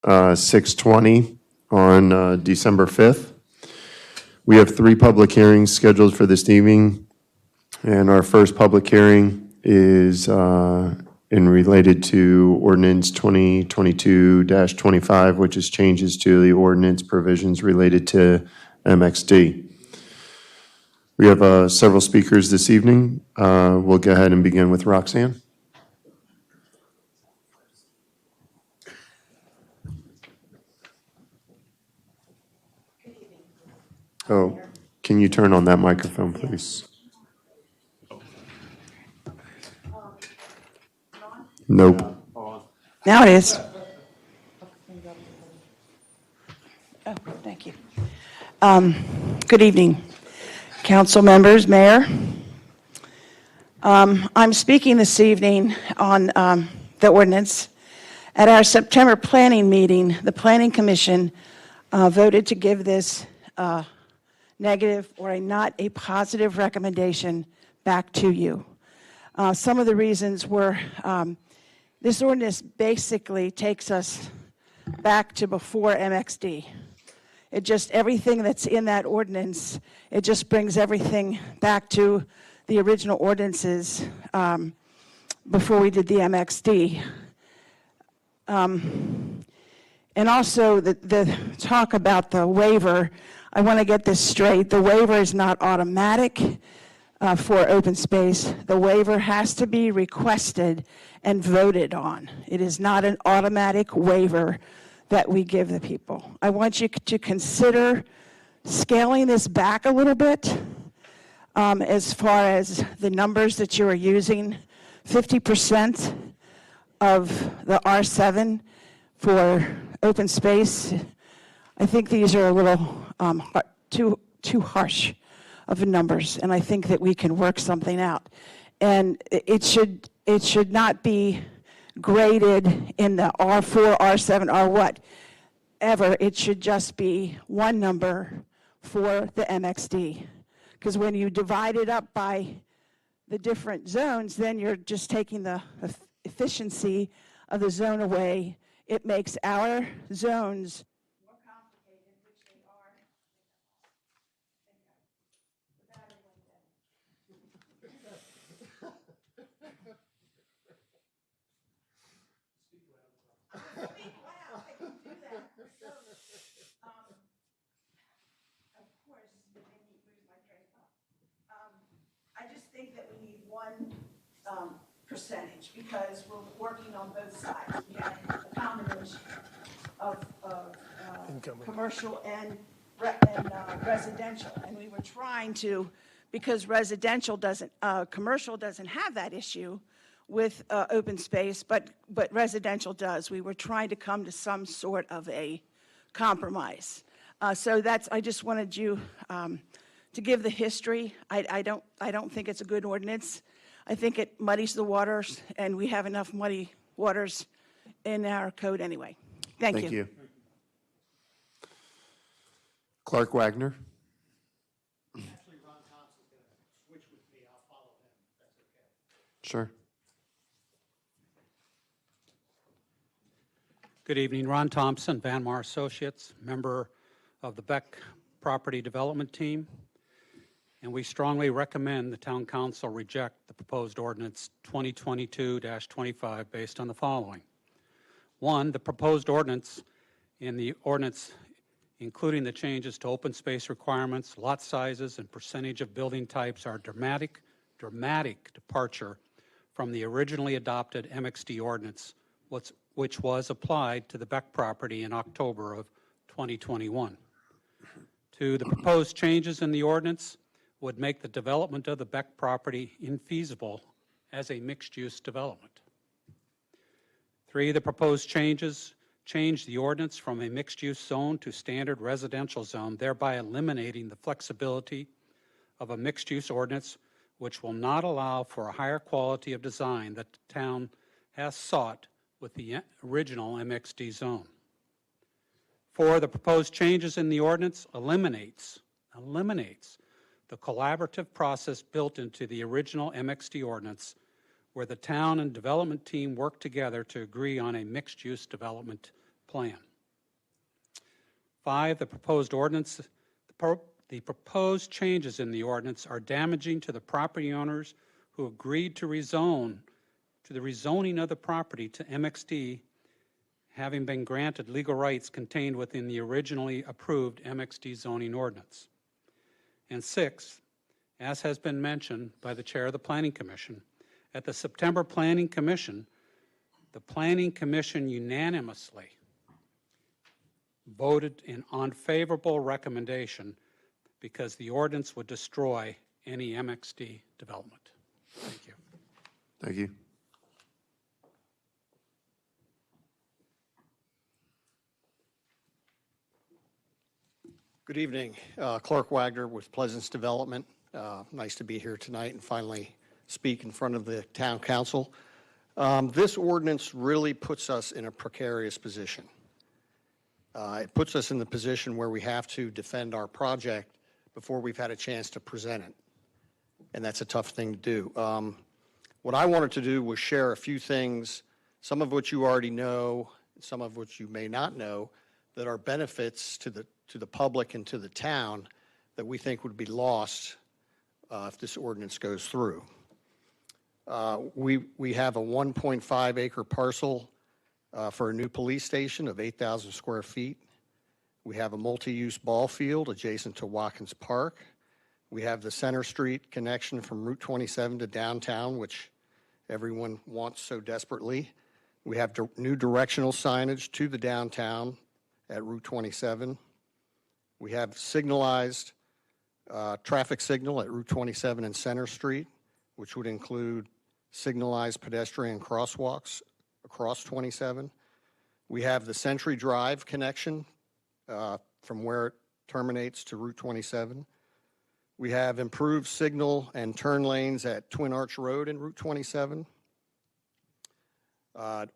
6/20 on December 5th. We have 3 public hearings scheduled for this evening, and our first public hearing is related to ordinance 2022-25, which is changes to the ordinance provisions related to MXD. We have several speakers this evening. We'll go ahead and begin with Roxanne. Oh, can you turn on that microphone, please? Nope. Now it is. Oh, thank you. Good evening, council members, mayor. I'm speaking this evening on the ordinance. At our September planning meeting, the Planning Commission voted to give this negative or not a positive recommendation back to you. Some of the reasons were this ordinance basically takes us back to before MXD. It just, everything that's in that ordinance, it just brings everything back to the original ordinances before we did the MXD. And also the talk about the waiver, I want to get this straight. The waiver is not automatic for open space. The waiver has to be requested and voted on. It is not an automatic waiver that we give the people. I want you to consider scaling this back a little bit as far as the numbers that you are using. 50% of the R7 for open space. I think these are a little too harsh of numbers, and I think that we can work something out. And it should not be graded in the R4, R7, or whatever. It should just be one number for the MXD. Because when you divide it up by the different zones, then you're just taking the efficiency of the zone away. It makes our zones more complicated, which they are. Speak loud, I can do that. So, of course, it made me lose my train of thought. I just think that we need one percentage because we're working on both sides. We have a combination of commercial and residential, and we were trying to, because commercial doesn't have that issue with open space, but residential does. We were trying to come to some sort of a compromise. So I just wanted you to give the history. I don't think it's a good ordinance. I think it muddies the waters, and we have enough muddy waters in our code anyway. Thank you. Thank you. Clark Wagner. Actually, Ron Thompson's going to switch with me. I'll follow him, if that's okay. Sure. Good evening, Ron Thompson, Van Mar Associates, member of the Beck Property Development Team. And we strongly recommend the Town Council reject the proposed ordinance 2022-25 based on the following. 1, the proposed ordinance including the changes to open space requirements, lot sizes, and percentage of building types are dramatic departure from the originally adopted MXD ordinance, which was applied to the Beck property in October of 2021. 2, the proposed changes in the ordinance would make the development of the Beck property infeasible as a mixed-use development. 3, the proposed changes change the ordinance from a mixed-use zone to standard residential zone, thereby eliminating the flexibility of a mixed-use ordinance, which will not allow for a higher quality of design that the town has sought with the original MXD zone. 4, the proposed changes in the ordinance eliminates the collaborative process built into the original MXD ordinance, where the town and development team work together to agree on a mixed-use development plan. 5, the proposed ordinance, the proposed changes in the ordinance are damaging to the property owners who agreed to rezone, to the rezoning of the property to MXD, having been granted legal rights contained within the originally approved MXD zoning ordinance. And 6, as has been mentioned by the Chair of the Planning Commission, at the September Planning Commission, the Planning Commission unanimously voted in unfavorable recommendation because the ordinance would destroy any MXD development. Thank you. Thank you. Good evening. Clark Wagner with Pleasance Development. Nice to be here tonight and finally speak in front of the town council. This ordinance really puts us in a precarious position. It puts us in the position where we have to defend our project before we've had a chance to present it. And that's a tough thing to do. What I wanted to do was share a few things, some of which you already know, some of which you may not know, that are benefits to the public and to the town that we think would be lost if this ordinance goes through. We have a 1.5 acre parcel for a new police station of 8,000 square feet. We have a multi-use ball field adjacent to Watkins Park. We have the Center Street connection from Route 27 to downtown, which everyone wants so desperately. We have new directional signage to the downtown at Route 27. We have signalized traffic signal at Route 27 and Center Street, which would include signalized pedestrian crosswalks across 27. We have the Century Drive connection from where it terminates to Route 27. We have improved signal and turn lanes at Twin Arch Road and Route 27.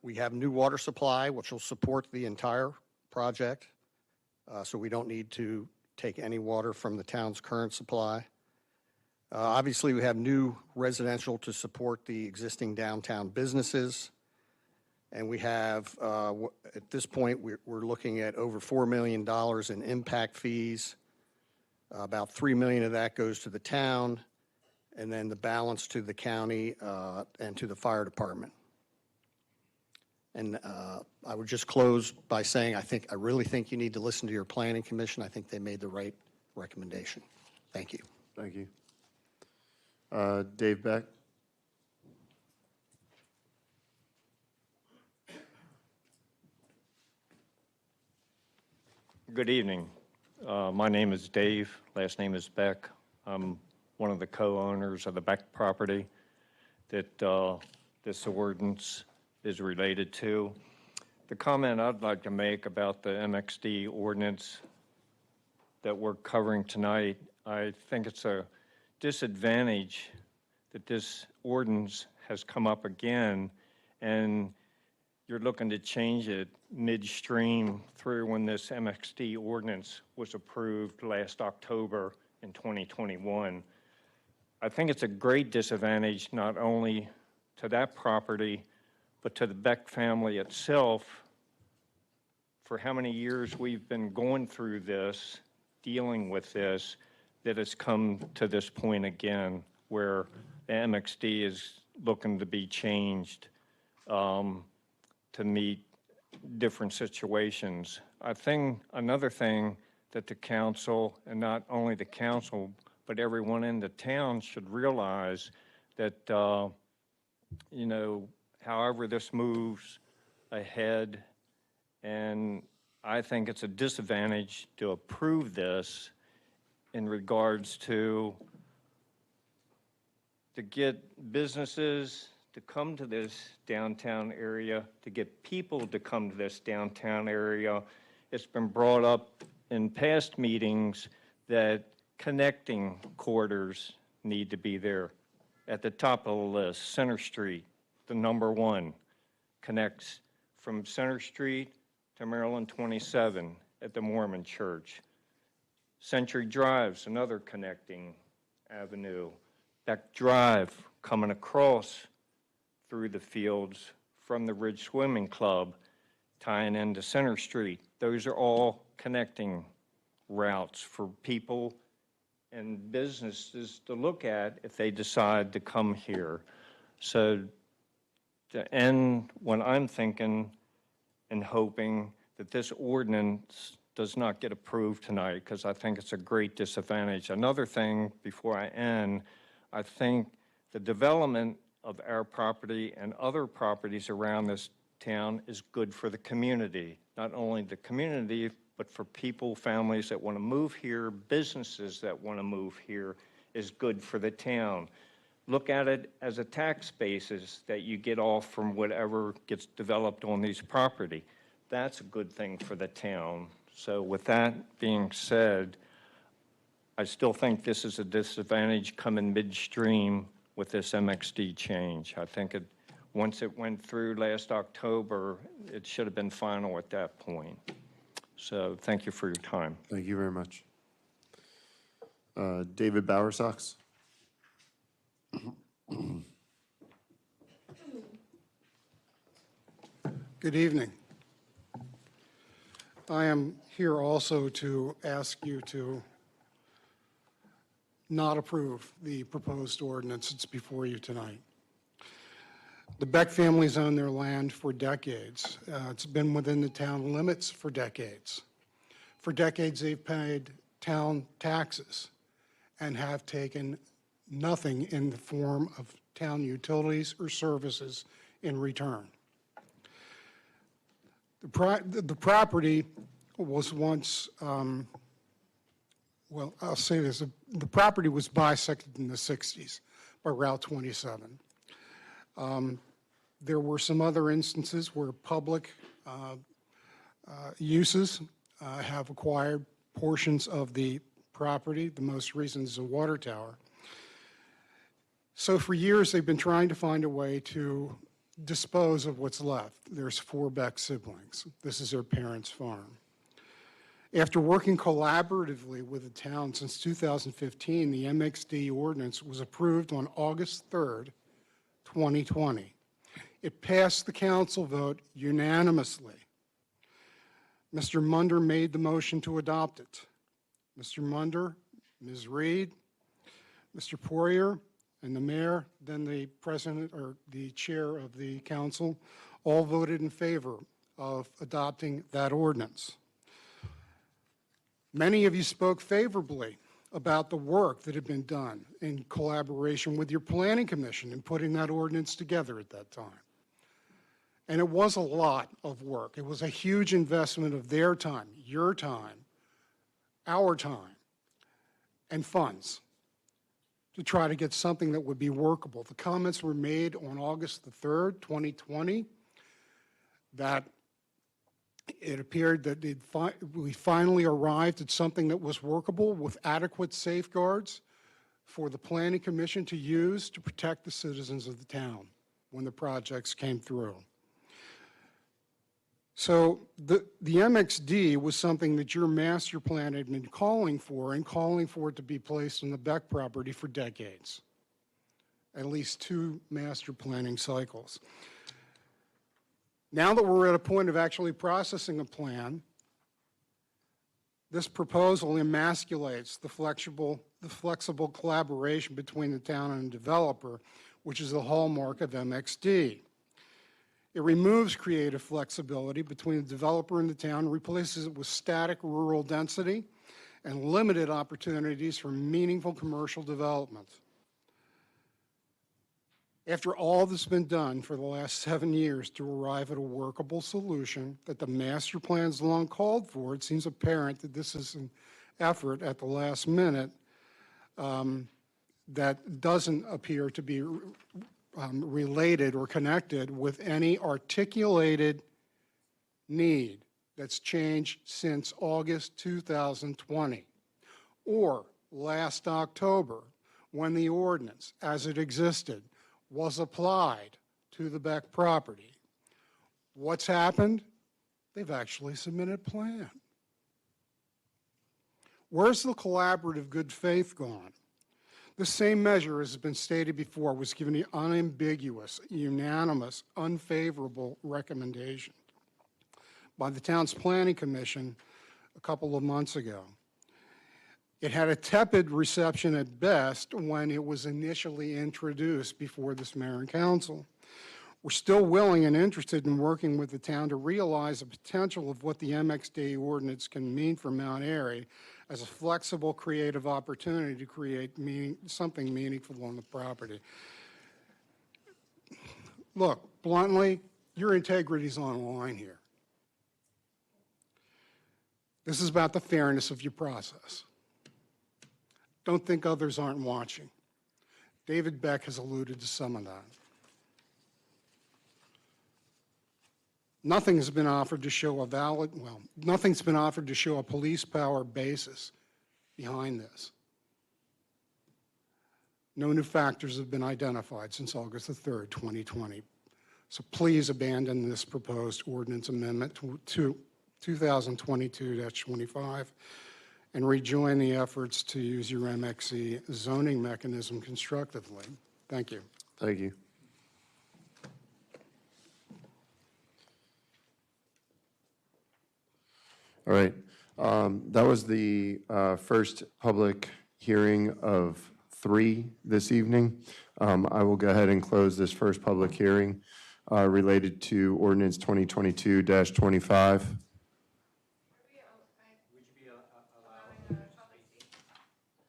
We have new water supply, which will support the entire project, so we don't need to take any water from the town's current supply. Obviously, we have new residential to support the existing downtown businesses. And we have, at this point, we're looking at over $4 million in impact fees. About $3 million of that goes to the town, and then the balance to the county and to the fire department. And I would just close by saying I really think you need to listen to your planning commission. I think they made the right recommendation. Thank you. Thank you. Dave Beck. Good evening. My name is Dave. Last name is Beck. I'm one of the co-owners of the Beck property that this ordinance is related to. The comment I'd like to make about the MXD ordinance that we're covering tonight, I think it's a disadvantage that this ordinance has come up again and you're looking to change it midstream through when this MXD ordinance was approved last October in 2021. I think it's a great disadvantage not only to that property, but to the Beck family itself for how many years we've been going through this, dealing with this, that it's come to this point again where the MXD is looking to be changed to meet different situations. I think another thing that the council, and not only the council, but everyone in the town should realize that, you know, however this moves ahead, and I think it's a disadvantage to approve this in regards to get businesses to come to this downtown area, to get people to come to this downtown area. It's been brought up in past meetings that connecting corridors need to be there. At the top of the list, Center Street, the number one, connects from Center Street to Maryland 27 at the Mormon Church. Century Drive's another connecting avenue. Beck Drive coming across through the fields from the Ridge Swimming Club, tying into Center Street. Those are all connecting routes for people and businesses to look at if they decide to come here. So to end, what I'm thinking and hoping that this ordinance does not get approved tonight, because I think it's a great disadvantage. Another thing before I end, I think the development of our property and other properties around this town is good for the community. Not only the community, but for people, families that want to move here, businesses that want to move here, is good for the town. Look at it as a tax basis that you get off from whatever gets developed on these property. That's a good thing for the town. So with that being said, I still think this is a disadvantage coming midstream with this MXD change. I think once it went through last October, it should have been final at that point. So thank you for your time. Thank you very much. David Bowersox. Good evening. I am here also to ask you to not approve the proposed ordinance that's before you tonight. The Beck family's owned their land for decades. It's been within the town limits for decades. For decades, they've paid town taxes and have taken nothing in the form of town utilities or services in return. The property was once, well, I'll say this, the property was bisected in the 60s by Route 27. There were some other instances where public uses have acquired portions of the property. The most recent is a water tower. So for years, they've been trying to find a way to dispose of what's left. There's 4 Beck siblings. This is their parents' farm. After working collaboratively with the town since 2015, the MXD ordinance was approved on August 3rd, 2020. It passed the council vote unanimously. Mr. Munder made the motion to adopt it. Mr. Munder, Ms. Reed, Mr. Poirier, and the mayor, then the president or the chair of the council, all voted in favor of adopting that ordinance. Many of you spoke favorably about the work that had been done in collaboration with your planning commission in putting that ordinance together at that time. And it was a lot of work. It was a huge investment of their time, your time, our time, and funds to try to get something that would be workable. The comments were made on August the 3rd, 2020, that it appeared that we finally arrived at something that was workable with adequate safeguards for the Planning Commission to use to protect the citizens of the town when the projects came through. So the MXD was something that your master plan had been calling for and calling for it to be placed on the Beck property for decades, at least 2 master planning cycles. Now that we're at a point of actually processing a plan, this proposal emasculates the flexible collaboration between the town and the developer, which is the hallmark of MXD. It removes creative flexibility between the developer and the town, replaces it with static rural density and limited opportunities for meaningful commercial development. After all that's been done for the last 7 years to arrive at a workable solution that the master plan's long called for, it seems apparent that this is an effort at the last minute that doesn't appear to be related or connected with any articulated need that's changed since August 2020 or last October when the ordinance as it existed was applied to the Beck property. What's happened? They've actually submitted a plan. Where's the collaborative good faith gone? The same measure, as has been stated before, was given the unambiguous, unanimous, unfavorable recommendation by the town's planning commission a couple of months ago. It had a tepid reception at best when it was initially introduced before this mayor and council. We're still willing and interested in working with the town to realize the potential of what the MXD ordinance can mean for Mount Airy as a flexible, creative opportunity to create something meaningful on the property. Look, bluntly, your integrity's on the line here. This is about the fairness of your process. Don't think others aren't watching. David Beck has alluded to some of that. Nothing has been offered to show nothing's been offered to show a police power basis behind this. No new factors have been identified since August the 3rd, 2020. So please abandon this proposed ordinance amendment to 2022-25 and rejoin the efforts to use your MXC zoning mechanism constructively. Thank you. Thank you. All right. That was the first public hearing of 3 this evening. I will go ahead and close this first public hearing related to ordinance 2022-25.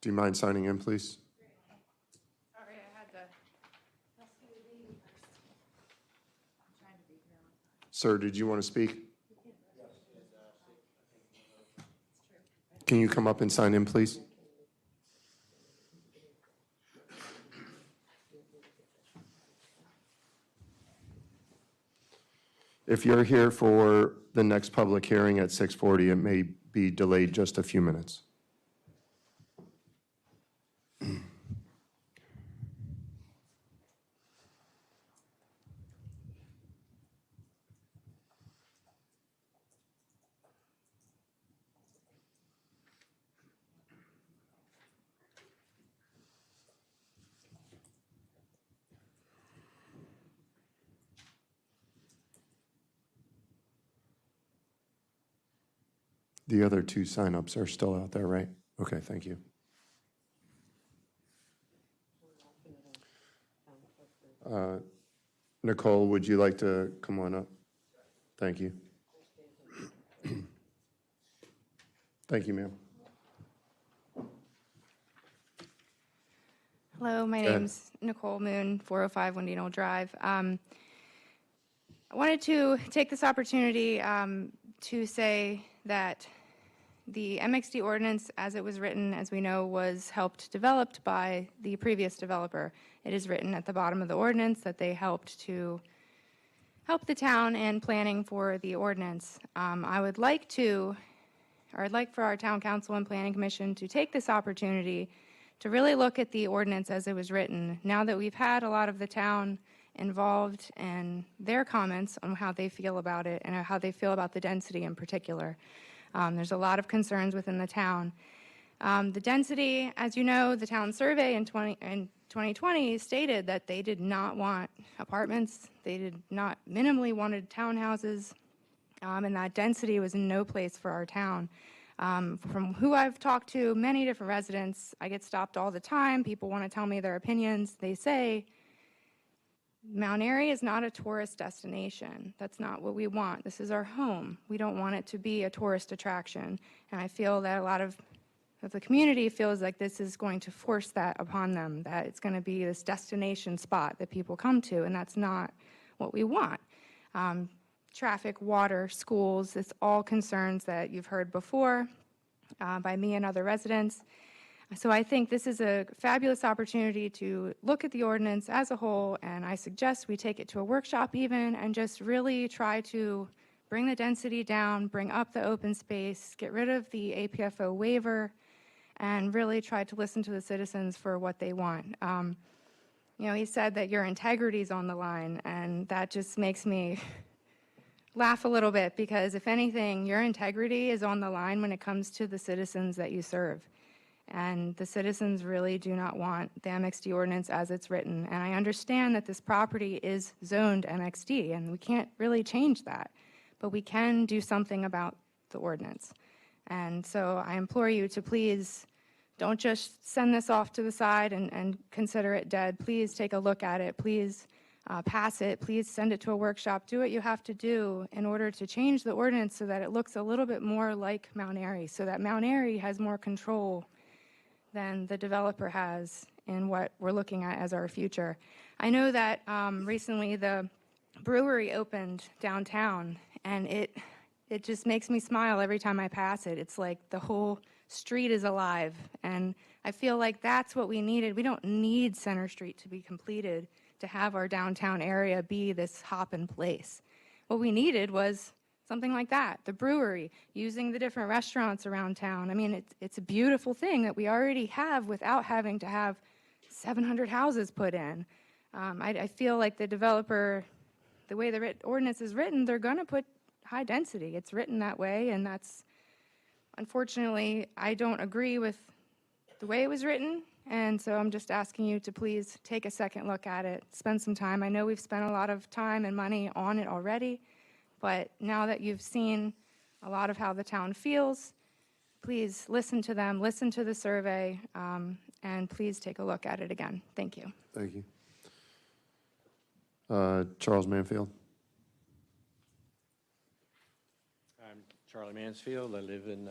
Do you mind signing in, please? Sorry, I had to. Sir, did you want to speak? Can you come up and sign in, please? If you're here for the next public hearing at 6:40, it may be delayed just a few minutes. The other 2 signups are still out there, right? Okay, thank you. Nicole, would you like to come on up? Thank you. Thank you, ma'am. Hello, my ahead. name's Nicole Moon, 405 Windy Knoll Drive. I wanted to take this opportunity to say that the MXD ordinance, as it was written, as we know, was developed by the previous developer. It is written at the bottom of the ordinance that they helped to help the town in planning for the ordinance. I'd like for our town council and planning commission to take this opportunity to really look at the ordinance as it was written. Now that we've had a lot of the town involved in their comments on how they feel about it and how they feel about the density in particular. There's a lot of concerns within the town. The density, as you know, the town survey in 2020 stated that they did not want apartments. They did not minimally wanted townhouses, and that density was in no place for our town. From who I've talked to, many different residents, I get stopped all the time. People want to tell me their opinions. They say, Mount Airy is not a tourist destination. That's not what we want. This is our home. We don't want it to be a tourist attraction. And I feel that a lot of the community feels like this is going to force that upon them, that it's going to be this destination spot that people come to, and that's not what we want. Traffic, water, schools, it's all concerns that you've heard before by me and other residents. So I think this is a fabulous opportunity to look at the ordinance as a whole, and I suggest we take it to a workshop even and just really try to bring the density down, bring up the open space, get rid of the APFO waiver, and really try to listen to the citizens for what they want. He said that your integrity is on the line, and that just makes me laugh a little bit, because if anything, your integrity is on the line when it comes to the citizens that you serve. And the citizens really do not want the MXD ordinance as it's written. And I understand that this property is zoned MXD, and we can't really change that. But we can do something about the ordinance. And so I implore you to please don't just send this off to the side and consider it dead. Please take a look at it. Please pass it. Please send it to a workshop. Do what you have to do in order to change the ordinance so that it looks a little bit more like Mount Airy, so that Mount Airy has more control than the developer has in what we're looking at as our future. I know that recently the brewery opened downtown, and it just makes me smile every time I pass it. It's like the whole street is alive, and I feel like that's what we needed. We don't need Center Street to be completed to have our downtown area be this hoppin' place. What we needed was something like that, the brewery, using the different restaurants around town. I mean, it's a beautiful thing that we already have without having to have 700 houses put in. I feel like the developer, the way the ordinance is written, they're going to put high density. It's written that way, and that's, unfortunately, I don't agree with the way it was written, and so I'm just asking you to please take a second look at it, spend some time. I know we've spent a lot of time and money on it already, but now that you've seen a lot of how the town feels, please listen to them, listen to the survey, and please take a look at it again. Thank you. Thank you. Charles Manfield. I'm Charlie Mansfield. I live in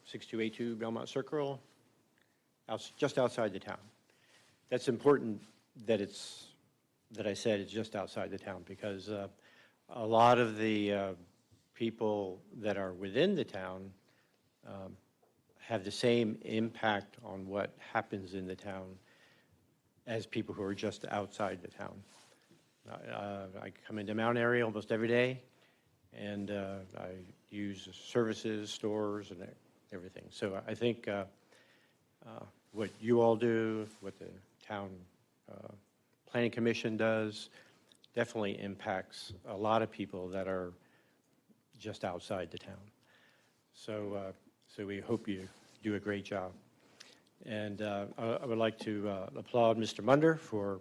6282 Belmont Circle, just outside the town. That's important that I said it's just outside the town, because a lot of the people that are within the town have the same impact on what happens in the town as people who are just outside the town. I come into Mount Airy almost every day, and I use services, stores, and everything. So I think what you all do, what the town planning commission does, definitely impacts a lot of people that are just outside the town. So we hope you do a great job. And I would like to applaud Mr. Munder for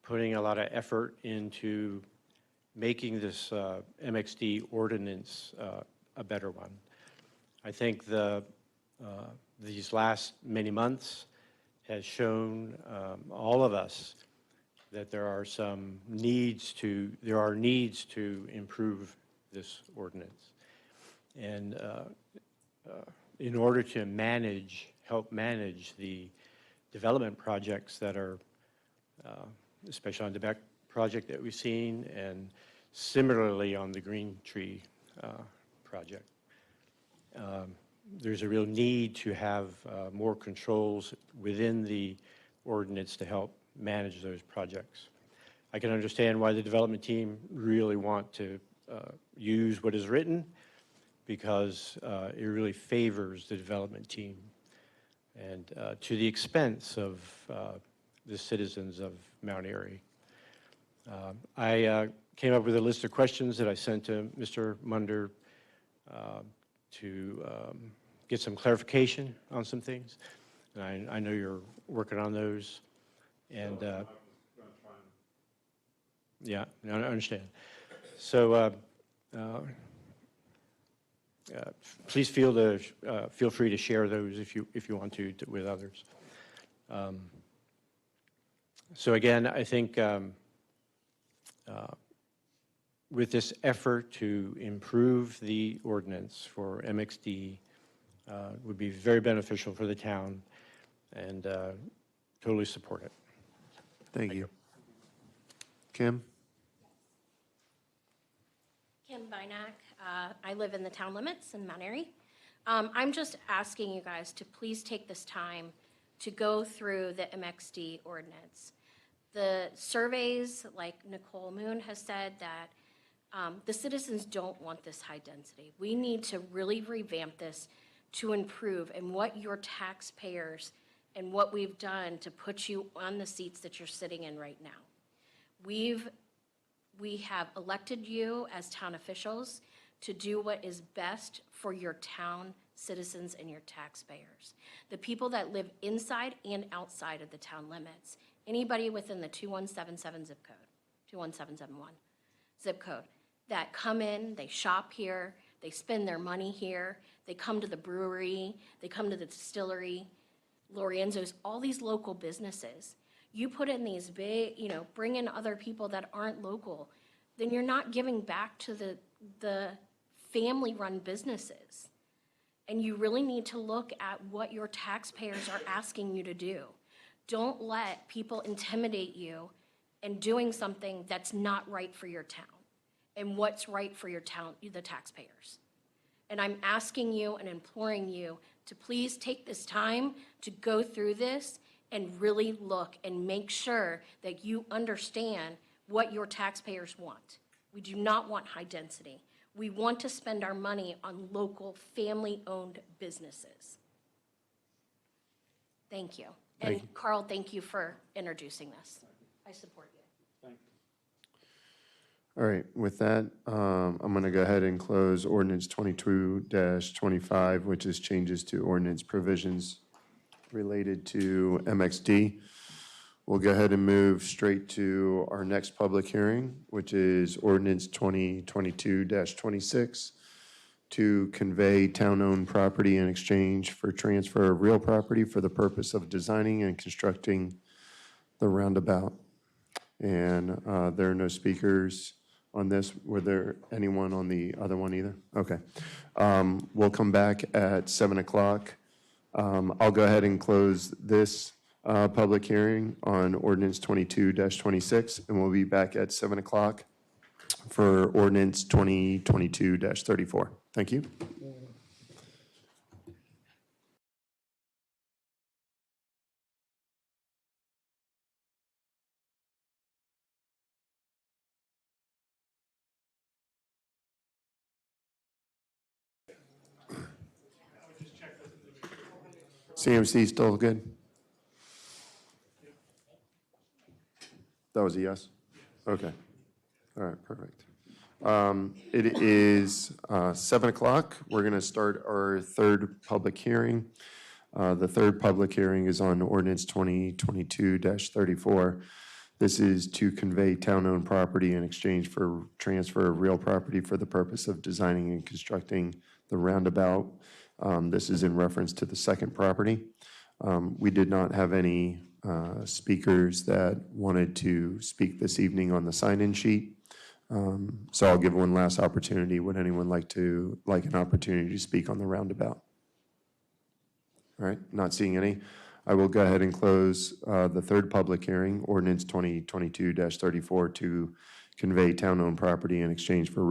putting a lot of effort into making this MXD ordinance a better one. I think these last many months has shown all of us that there are needs to improve this ordinance. And in order to help manage the development projects that are, especially on the Beck project that we've seen, and similarly on the Green Tree project. There's a real need to have more controls within the ordinance to help manage those projects. I can understand why the development team really want to use what is written, because it really favors the development team, and to the expense of the citizens of Mount Airy. I came up with a list of questions that I sent to Mr. Munder to get some clarification on some things. And I know you're working on those. And yeah, I understand. So please feel free to share those if you want to with others. So again, I think with this effort to improve the ordinance for MXD would be very beneficial for the town, and totally support it. Thank you. Kim? Kim Bynack. I live in the town limits in Mount Airy. I'm just asking you guys to please take this time to go through the MXD ordinance. The surveys, like Nicole Moon has said, that the citizens don't want this high density. We need to really revamp this to improve, and what your taxpayers and what we've done to put you on the seats that you're sitting in right now. We have elected you as town officials to do what is best for your town citizens and your taxpayers. The people that live inside and outside of the town limits, anybody within the 2177 zip code, 21771 zip code, that come in, they shop here, They spend their money here. They come to the brewery. They come to the distillery, Lorenzo's, all these local businesses. You put in these big, bring in other people that aren't local, then you're not giving back to the family-run businesses. And you really need to look at what your taxpayers are asking you to do. Don't let people intimidate you in doing something that's not right for your town and what's right for your town, the taxpayers. And I'm asking you and imploring you to please take this time to go through this and really look and make sure that you understand what your taxpayers want. We do not want high density. We want to spend our money on local family-owned businesses. Thank you. And Carl, thank you for introducing this. I support you. All right, with that, I'm going to go ahead and close ordinance 22-25, which is changes to ordinance provisions related to MXD. We'll go ahead and move straight to our next public hearing, which is ordinance 2022-26 to convey town-owned property in exchange for transfer of real property for the purpose of designing and constructing the roundabout. And there are no speakers on this. Were there anyone on the other one either? Okay. We'll come back at 7 o'clock. I'll go ahead and close this public hearing on ordinance 22-26, and we'll be back at 7 o'clock for ordinance 2022-34. Thank you. CMC still good? That was a yes? Okay. All right, perfect. It is 7 o'clock. We're going to start our third public hearing. The third public hearing is on ordinance 2022-34. This is to convey town-owned property in exchange for transfer of real property for the purpose of designing and constructing the roundabout. This is in reference to the second property. We did not have any speakers that wanted to speak this evening on the sign-in sheet. So I'll give one last opportunity. Would anyone like an opportunity to speak on the roundabout? All right, not seeing any. I will go ahead and close the third public hearing, ordinance 2022-34, to convey town-owned property in exchange for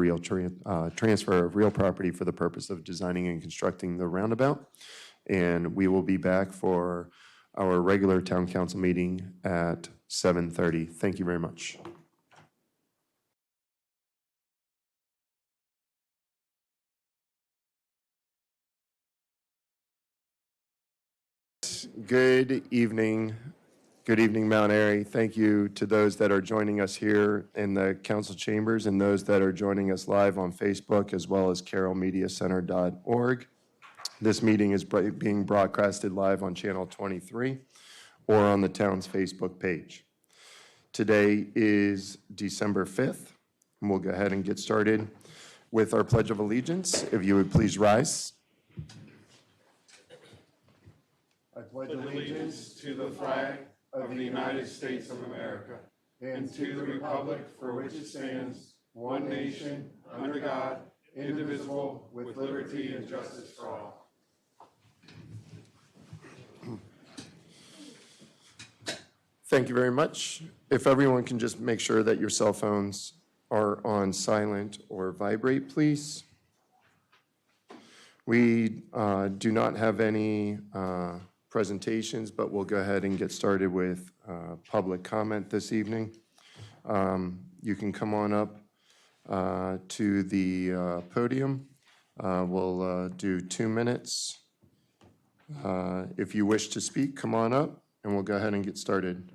transfer of real property for the purpose of designing and constructing the roundabout. And we will be back for our regular town council meeting at 7:30. Thank you very much. Good evening. Good evening, Mount Airy. Thank you to those that are joining us here in the council chambers and those that are joining us live on Facebook as well as carrollmediacenter.org. This meeting is being broadcasted live on channel 23 or on the town's Facebook page. Today is December 5th, and we'll go ahead and get started with our Pledge of Allegiance. If you would please rise. I pledge allegiance to the flag of the United States of America and to the republic for which it stands, one nation, under God, indivisible, with liberty and justice for all. Thank you very much. If everyone can just make sure that your cell phones are on silent or vibrate, please. We do not have any presentations, but we'll go ahead and get started with public comment this evening. You can come on up to the podium. We'll do 2 minutes. If you wish to speak, come on up, and we'll go ahead and get started.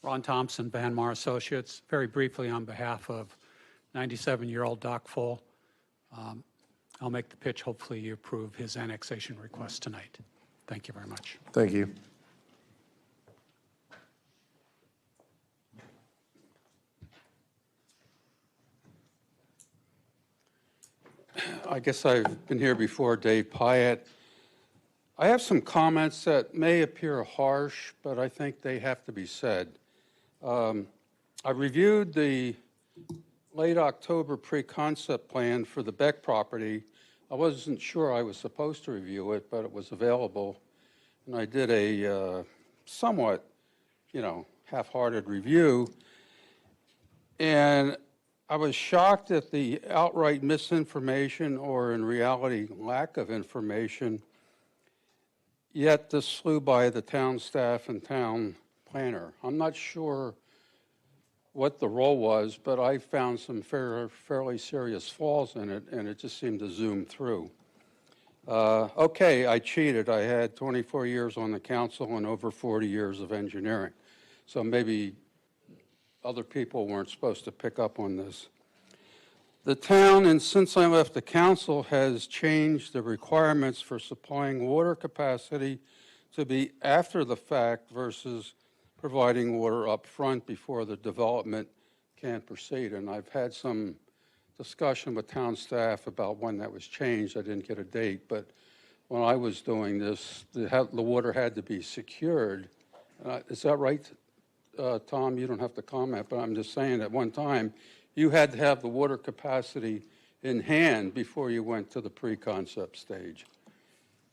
Ron Thompson, Van Mar Associates. Very briefly, on behalf of 97-year-old Doc Full, I'll make the pitch. Hopefully you approve his annexation request tonight. Thank you very much. Thank you. I guess I've been here before, Dave Pyatt. I have some comments that may appear harsh, but I think they have to be said. I reviewed the late October pre-concept plan for the Beck property. I wasn't sure I was supposed to review it, but it was available. And I did a somewhat, half-hearted review. And I was shocked at the outright misinformation, or in reality, lack of information. Yet this flew by the town staff and town planner. I'm not sure what the role was, but I found some fairly serious flaws in it, and it just seemed to zoom through. Okay, I cheated. I had 24 years on the council and over 40 years of engineering. So maybe other people weren't supposed to pick up on this. The town, and since I left the council, has changed the requirements for supplying water capacity to be after the fact versus providing water up front before the development can proceed. And I've had some discussion with town staff about when that was changed. I didn't get a date, but when I was doing this, the water had to be secured. Is that right, Tom? You don't have to comment, but I'm just saying at one time, you had to have the water capacity in hand before you went to the pre-concept stage.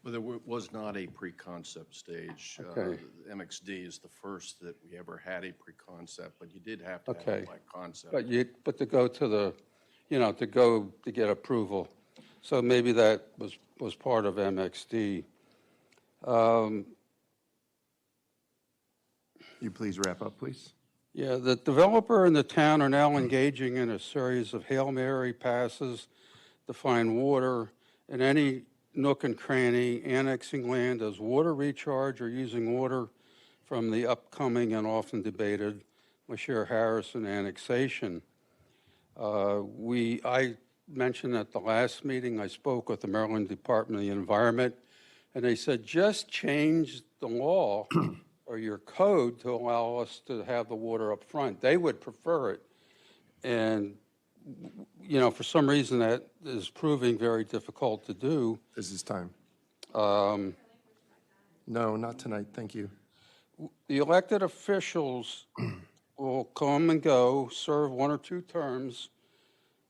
Well, there was not a pre-concept stage. Okay. MXD is the first that we ever had a pre-concept, but you did have to have Okay. a like concept. But to go to the, to get approval. So maybe that was part of MXD. You please wrap up, please. Yeah, the developer and the town are now engaging in a series of Hail Mary passes to find water in any nook and cranny, annexing land as water recharge or using water from the upcoming and often debated Lashare Harrison annexation. I mentioned at the last meeting, I spoke with the Maryland Department of the Environment, and they said, just change the law or your code to allow us to have the water up front. They would prefer it. And, for some reason that is proving very difficult to do. This is time. No, not tonight. Thank you. The elected officials will come and go, serve 1 or 2 terms,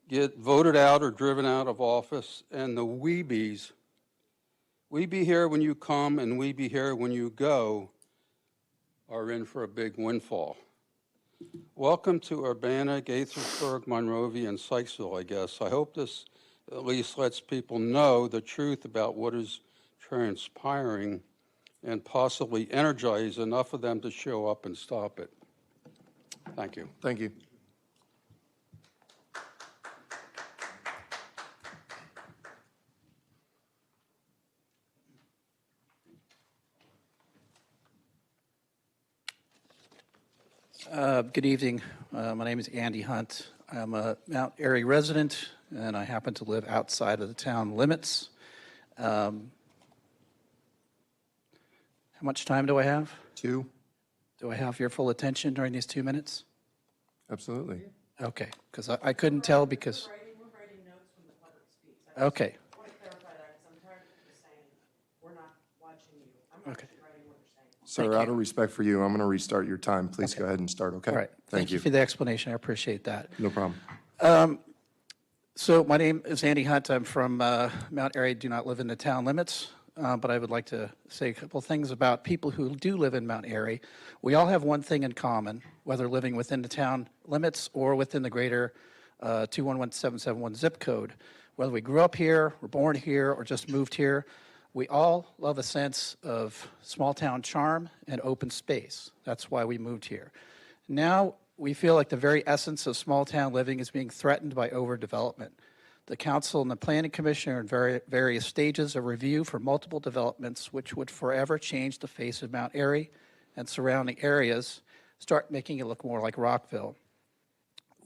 get voted out or driven out of office, and the weebies, we be here when you come and we be here when you go, are in for a big windfall. Welcome to Urbana, Gaithersburg, Monrovia, and Sykesville, I guess. I hope this at least lets people know the truth about what is transpiring and possibly energize enough of them to show up and stop it. Thank you. Thank you. Good evening. My name is Andy Hunt. I'm a Mount Airy resident, and I happen to live outside of the town limits. How much time do I have? 2? Do I have your full attention during these 2 minutes? Absolutely. Okay, because I couldn't tell because... We're writing notes when the public speaks. Okay. I want to clarify that because I'm tired of people saying, we're not watching you. I'm Okay. actually writing what you're saying. Sir, Thank out you. of respect for you, I'm going to restart your time. Please go ahead and start, okay? All right. Thank you for the explanation. I appreciate that. No problem. So my name is Andy Hunt. I'm from Mount Airy. Do not live in the town limits, but I would like to say a couple things about people who do live in Mount Airy. We all have one thing in common, whether living within the town limits or within the greater 211771 zip code. Whether we grew up here, were born here, or just moved here, we all love a sense of small town charm and open space. That's why we moved here. Now we feel like the very essence of small town living is being threatened by overdevelopment. The council and the planning commission are in various stages of review for multiple developments which would forever change the face of Mount Airy and surrounding areas, start making it look more like Rockville.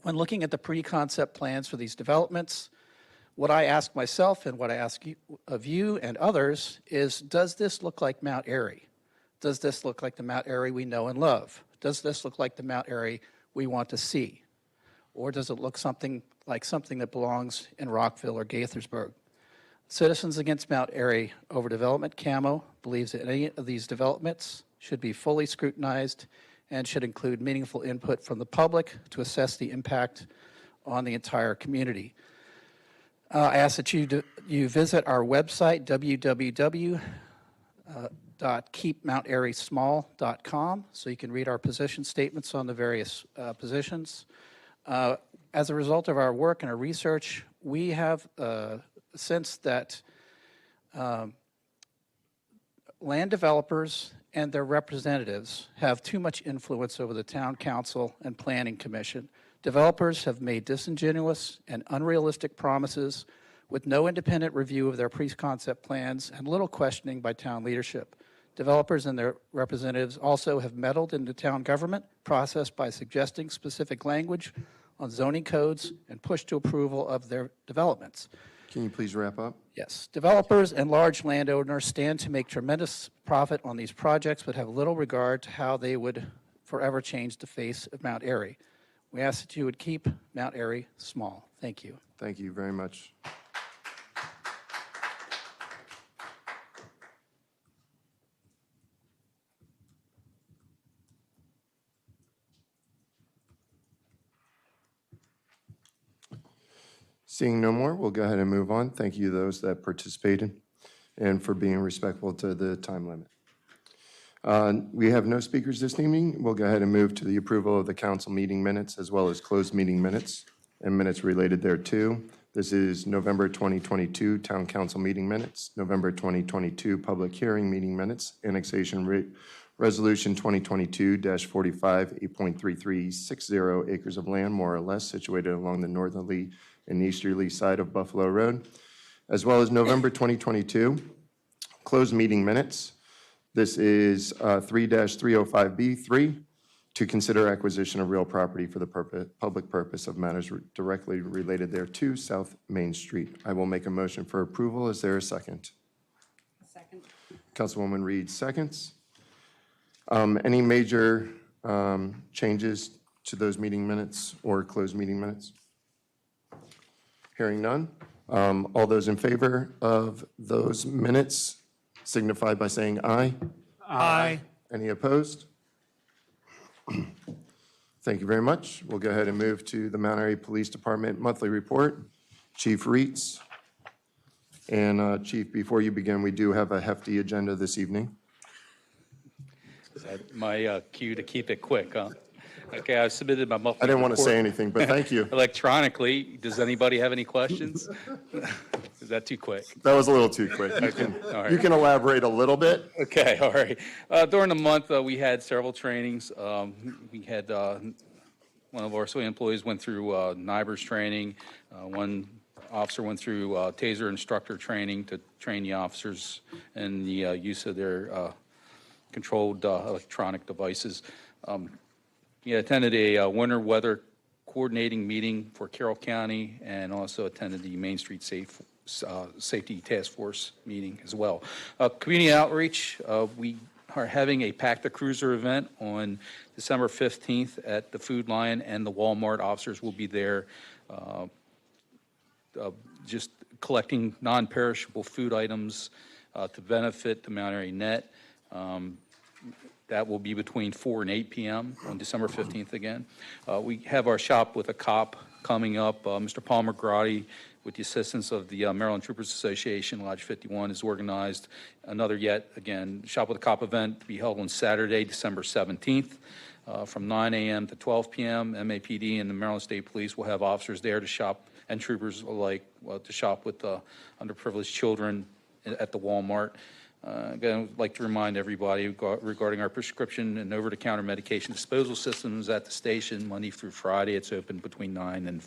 When looking at the pre-concept plans for these developments, what I ask myself and what I ask of you and others is, does this look like Mount Airy? Does this look like the Mount Airy we know and love? Does this look like the Mount Airy we want to see? or does it look something like something that belongs in Rockville or Gaithersburg? Citizens Against Mount Airy Overdevelopment, CAMO, believes that any of these developments should be fully scrutinized and should include meaningful input from the public to assess the impact on the entire community. I ask that you visit our website, www.keepmountairysmall.com, so you can read our position statements on the various positions. As a result of our work and our research, we have sensed that land developers and their representatives have too much influence over the town council and planning commission. Developers have made disingenuous and unrealistic promises with no independent review of their pre-concept plans and little questioning by town leadership. Developers and their representatives also have meddled in the town government process by suggesting specific language on zoning codes and push to approval of their developments. Can you please wrap up? Yes. Developers and large landowners stand to make tremendous profit on these projects, but have little regard to how they would forever change the face of Mount Airy. We ask that you would keep Mount Airy small. Thank you. Thank you very much. Seeing no more, we'll go ahead and move on. Thank you to those that participated and for being respectful to the time limit. We have no speakers this evening. We'll go ahead and move to the approval of the council meeting minutes as well as closed meeting minutes and minutes related thereto. This is November 2022 Town Council meeting minutes, November 2022 public hearing meeting minutes, annexation resolution 2022-45, 8.3360 acres of land, more or less, situated along the northerly and easterly side of Buffalo Road, as well as November 2022 closed meeting minutes. This is 3-305B3, to consider acquisition of real property for the public purpose of matters directly related thereto, South Main Street. I will make a motion for approval. Is there a second? Second. Councilwoman Reed seconds. Any major changes to those meeting minutes or closed meeting minutes? Hearing none. All those in favor of those minutes signify by saying aye. Aye. Any opposed? Thank you very much. We'll go ahead and move to the Mount Airy Police Department monthly report. Chief Reitz. And Chief, before you begin, we do have a hefty agenda this evening. Is that my cue to keep it quick, huh? Okay, I submitted my monthly I didn't want to report say anything, but thank you. electronically. Does anybody have any questions? Is that too quick? That was a little too quick. All right. You can elaborate a little bit. Okay, all right. During the month, we had several trainings. We had one of our civilian employees went through NIBRS training. One officer went through TASER instructor training to train the officers in the use of their controlled electronic devices. He attended a winter weather coordinating meeting for Carroll County and also attended the Main Street Safety Task Force meeting as well. Community outreach, we are having a Pack the Cruiser event on December 15th at the Food Lion, and the Walmart officers will be there just collecting non-perishable food items to benefit the Mount Airy Net. That will be between 4 and 8 p.m. on December 15th again. We have our Shop with a Cop coming up. Mr. Palmer Grotti, with the assistance of the Maryland Troopers Association, Lodge 51, has organized another Shop with a Cop event to be held on Saturday, December 17th from 9 a.m. to 12 p.m. MAPD and the Maryland State Police will have officers there to shop, and troopers alike, to shop with underprivileged children at the Walmart. Again, I'd like to remind everybody regarding our prescription and over-the-counter medication disposal systems at the station, Monday through Friday. It's open between 9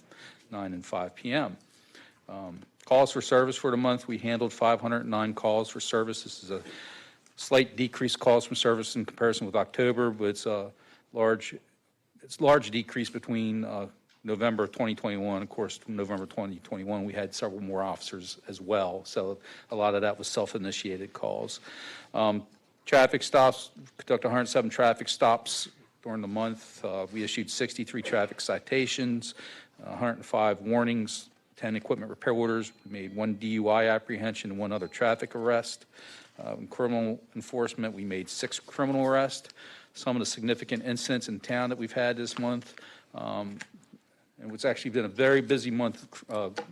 and 5 p.m. Calls for service for the month, we handled 509 calls for service. This is a slight decrease calls from service in comparison with October, but it's a large decrease between November 2021. Of course, November 2021, we had several more officers as well. So a lot of that was self-initiated calls. Traffic stops, conduct 107 traffic stops during the month. We issued 63 traffic citations, 105 warnings, 10 equipment repair orders, made 1 DUI apprehension, and 1 other traffic arrest. In criminal enforcement, we made 6 criminal arrests. Some of the significant incidents in town that we've had this month, and it's actually been a very busy month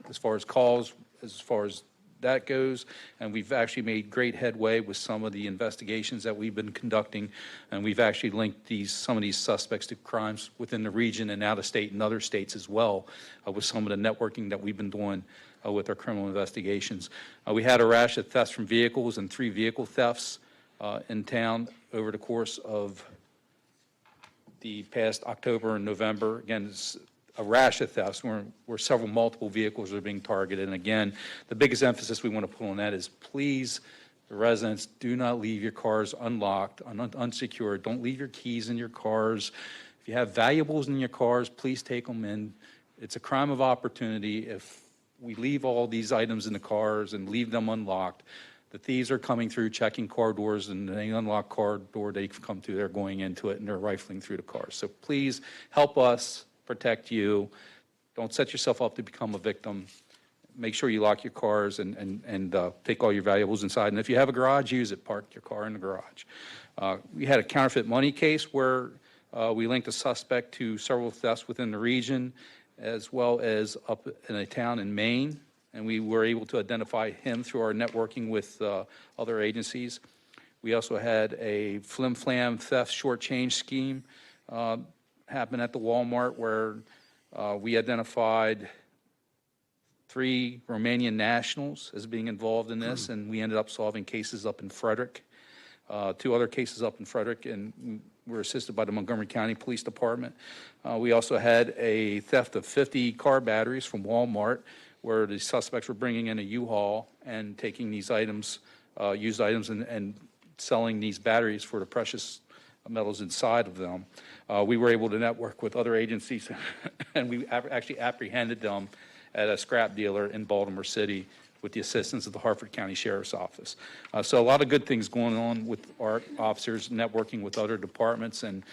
as far as calls, as far as that goes, and we've actually made great headway with some of the investigations that we've been conducting, and we've actually linked some of these suspects to crimes within the region and out of state and other states as well, with some of the networking that we've been doing with our criminal investigations. We had a rash of thefts from vehicles and 3 vehicle thefts in town over the course of the past October and November. Again, it's a rash of thefts where multiple vehicles are being targeted. And again, the biggest emphasis we want to put on that is please, the residents, do not leave your cars unlocked, unsecured. Don't leave your keys in your cars. If you have valuables in your cars, please take them in. It's a crime of opportunity. If we leave all these items in the cars and leave them unlocked, the thieves are coming through, checking car doors, and they unlock car door, they come through, they're going into it, and they're rifling through the cars. So please help us protect you. Don't set yourself up to become a victim. Make sure you lock your cars and take all your valuables inside. And if you have a garage, use it. Park your car in the garage. We had a counterfeit money case where we linked a suspect to several thefts within the region, as well as up in a town in Maine. And we were able to identify him through our networking with other agencies. We also had a flim-flam theft short change scheme happen at the Walmart where we identified 3 Romanian nationals as being involved in this, and we ended up solving cases up in Frederick, 2 other cases up in Frederick, and we were assisted by the Montgomery County Police Department. We also had a theft of 50 car batteries from Walmart where the suspects were bringing in a U-Haul and taking these items, used items, and selling these batteries for the precious metals inside of them. We were able to network with other agencies, and we actually apprehended them at a scrap dealer in Baltimore City with the assistance of the Harford County Sheriff's Office. So a lot of good things going on with our officers, networking with other departments, and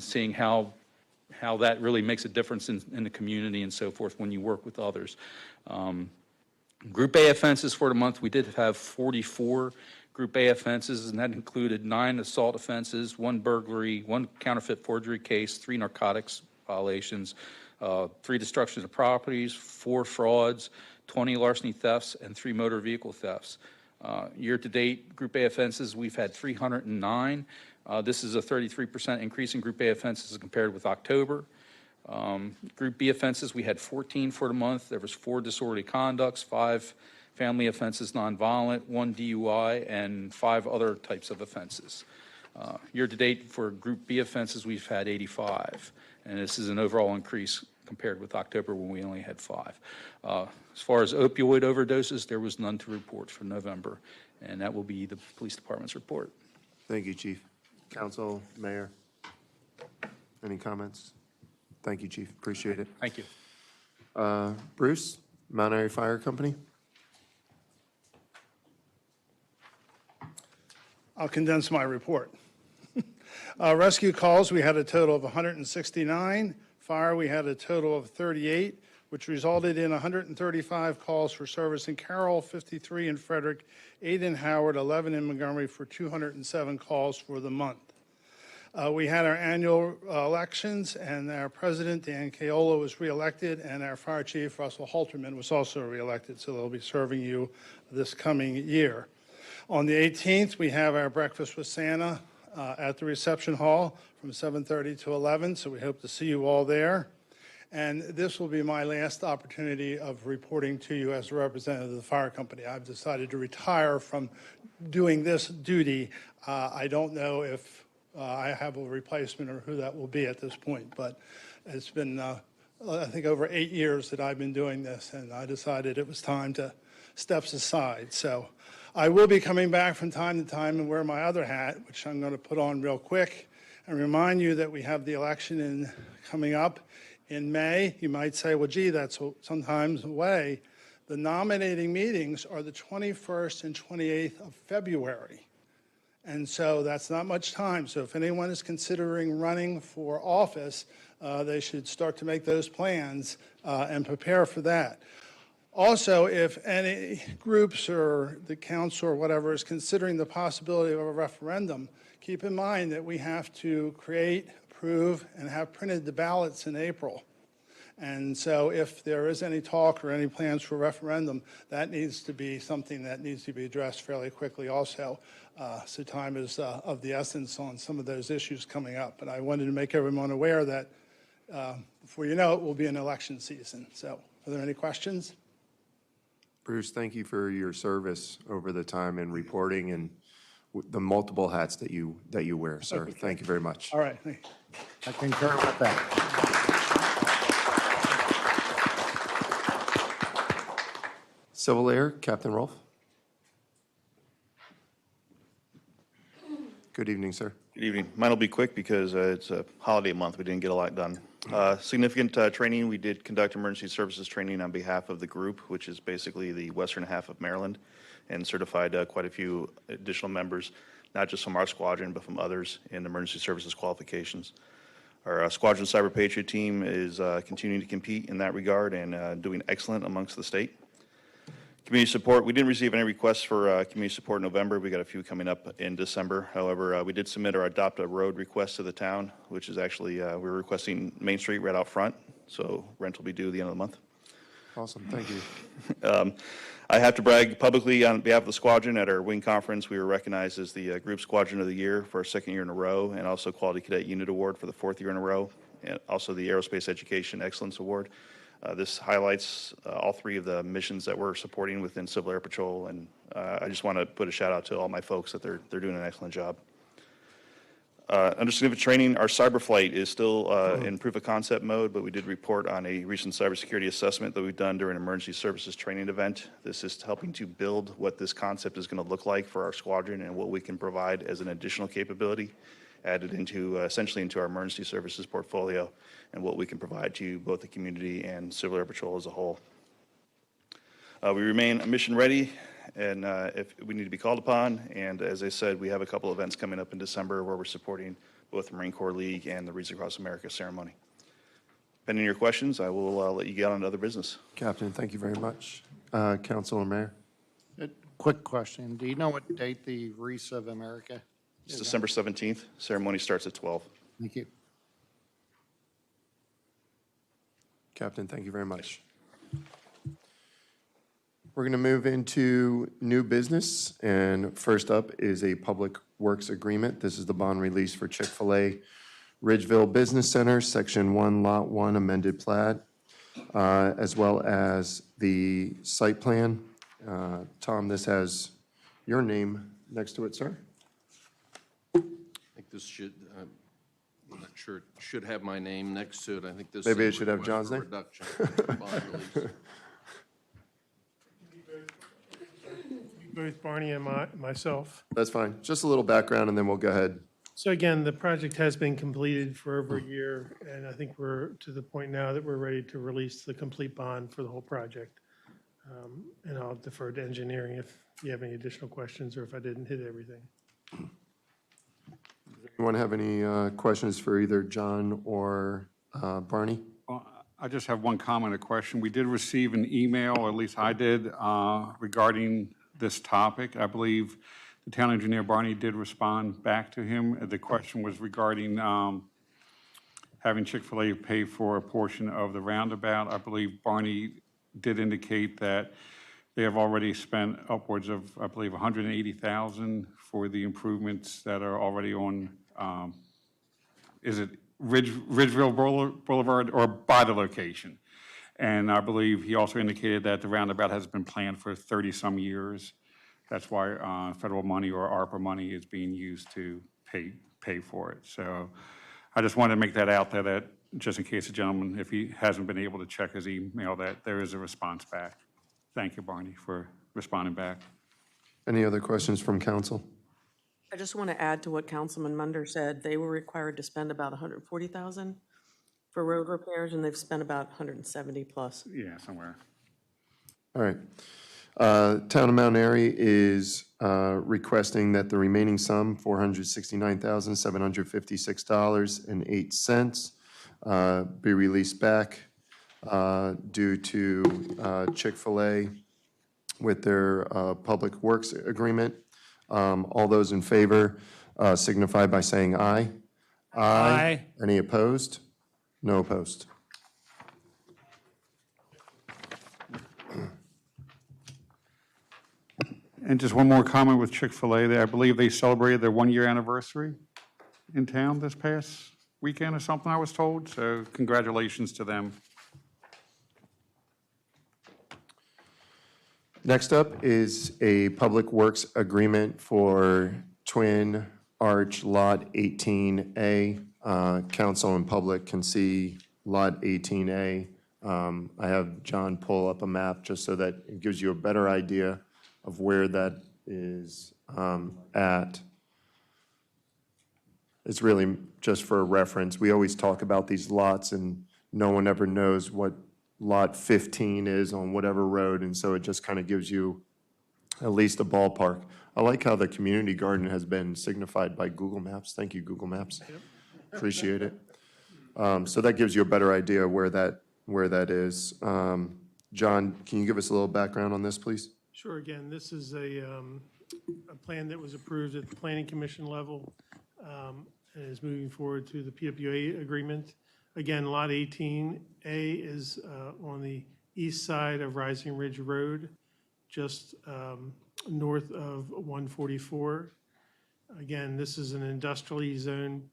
seeing how that really makes a difference in the community and so forth when you work with others. Group A offenses for the month, we did have 44 Group A offenses, and that included 9 assault offenses, 1 burglary, 1 counterfeit forgery case, 3 narcotics violations, 3 destructions of properties, 4 frauds, 20 larceny thefts, and 3 motor vehicle thefts. Year-to-date, Group A offenses, we've had 309. This is a 33% increase in Group A offenses compared with October. Group B offenses, we had 14 for the month. There was 4 disorderly conducts, 5 family offenses, nonviolent, 1 DUI, and 5 other types of offenses. Year-to-date for Group B offenses, we've had 85, and this is an overall increase compared with October when we only had 5. As far as opioid overdoses, there was none to report for November, and that will be the police department's report. Thank you, Chief. Council, Mayor, any comments? Thank you, Chief. Appreciate it. Thank you. Bruce, Mount Airy Fire Company. I'll condense my report. Rescue calls, we had a total of 169. Fire, we had a total of 38, which resulted in 135 calls for service in Carroll, 53 in Frederick, 8 in Howard, 11 in Montgomery, for 207 calls for the month. We had our annual elections, and our president, Dan Caiola, was reelected, and our fire chief, Russell Halterman, was also reelected, so they'll be serving you this coming year. On the 18th, we have our breakfast with Santa at the reception hall from 7:30 to 11, so we hope to see you all there. And this will be my last opportunity of reporting to you as a representative of the fire company. I've decided to retire from doing this duty. I don't know if I have a replacement or who that will be at this point, but it's been, I think, over 8 years that I've been doing this, and I decided it was time to step aside. So I will be coming back from time to time and wear my other hat, which I'm going to put on real quick, and remind you that we have the election coming up in May. You might say, well, gee, that's sometimes away. The nominating meetings are the 21st and 28th of February. And so that's not much time. So if anyone is considering running for office, they should start to make those plans and prepare for that. Also, if any groups or the council or whatever is considering the possibility of a referendum, keep in mind that we have to create, approve, and have printed the ballots in April. And so if there is any talk or any plans for referendum, that needs to be something that needs to be addressed fairly quickly also. So time is of the essence on some of those issues coming up. But I wanted to make everyone aware that before you know it, we'll be in election season. So are there any questions? Bruce, thank you for your service over the time in reporting and the multiple hats that you wear, sir. Okay. Thank you very much. All right. I concur with that. Civil Air, Captain Rolfe. Good evening, sir. Good evening. Mine will be quick because it's a holiday month. We didn't get a lot done. Significant training. We did conduct emergency services training on behalf of the group, which is basically the western half of Maryland, and certified quite a few additional members, not just from our squadron, but from others in emergency services qualifications. Our Squadron Cyber Patriot team is continuing to compete in that regard and doing excellent amongst the state. Community support, we didn't receive any requests for community support in November. We got a few coming up in December. However, we did submit our Adopt a Road request to the town, which is actually, we're requesting Main Street right out front. So rent will be due at the end of the month. Awesome, thank you. I have to brag publicly on behalf of the squadron. At our wing conference, we were recognized as the Group Squadron of the Year for our second year in a row, and also Quality Cadet Unit Award for the fourth year in a row, and also the Aerospace Education Excellence Award. This highlights all three of the missions that we're supporting within Civil Air Patrol, and I just want to put a shout out to all my folks that they're doing an excellent job. Under significant training, our cyber flight is still in proof of concept mode, but we did report on a recent cybersecurity assessment that we've done during an emergency services training event. This is helping to build what this concept is going to look like for our squadron and what we can provide as an additional capability added into essentially into our emergency services portfolio and what we can provide to both the community and Civil Air Patrol as a whole. We remain mission ready and if we need to be called upon, and as I said, we have a couple events coming up in December where we're supporting both the Marine Corps League and the Wreaths Across America ceremony. Pending your questions, I will let you get on to other business. Captain, thank you very much. Councilor Mayor. A quick question. Do you know what date the Wreaths of America? It's December 17th. Ceremony starts at 12. Thank you. Captain, thank you very much. We're going to move into new business, and first up is a Public Works Agreement. This is the bond release for Chick-fil-A Ridgeville Business Center, Section 1, Lot 1, amended plat, as well as the site plan. Tom, this has your name next to it, sir. I think this should, I'm not sure, it should have my name next to it. I think this. Maybe is it should have request John's for name? reduction, bond release. Both Barney and myself. That's fine. Just a little background, and then we'll go ahead. So again, the project has been completed for over a year, and I think we're to the point now that we're ready to release the complete bond for the whole project. And I'll defer to engineering if you have any additional questions or if I didn't hit everything. Anyone have any questions for either John or Barney? Well, I just have one comment or question. We did receive an email, or at least I did, regarding this topic. I believe the town engineer, Barney, did respond back to him. The question was regarding having Chick-fil-A pay for a portion of the roundabout. I believe Barney did indicate that they have already spent upwards of, I believe, $180,000 for the improvements that are already on, is it Ridgeville Boulevard, or by the location? And I believe he also indicated that the roundabout has been planned for 30-some years. That's why federal money or ARPA money is being used to pay for it. So I just wanted to make that out there, that just in case the gentleman, if he hasn't been able to check his email, that there is a response back. Thank you, Barney, for responding back. Any other questions from council? I just want to add to what Councilman Munder said. They were required to spend about $140,000 for road repairs, and they've spent about $170 plus. Yeah, somewhere. All right. Town of Mount Airy is requesting that the remaining sum, $469,756.08, be released back due to Chick-fil-A with their Public Works agreement. All those in favor signify by saying aye. Aye. Any opposed? No opposed. And just one more comment with Chick-fil-A. I believe they celebrated their one-year anniversary in town this past weekend or something, I was told. So congratulations to them. Next up is a Public Works agreement for Twin Arch Lot 18A. Council and public can see Lot 18A. I have John pull up a map just so that it gives you a better idea of where that is at. It's really just for a reference. We always talk about these lots, and no one ever knows what Lot 15 is on whatever road, and so it just kind of gives you at least a ballpark. I like how the community garden has been signified by Google Maps. Thank you, Google Maps. Appreciate it. So that gives you a better idea where that is. John, can you give us a little background on this, please? Sure. Again, this is a plan that was approved at the Planning Commission level and is moving forward to the PWA agreement. Again, Lot 18A is on the east side of Rising Ridge Road, just north of 144. Again, this is an industrially zoned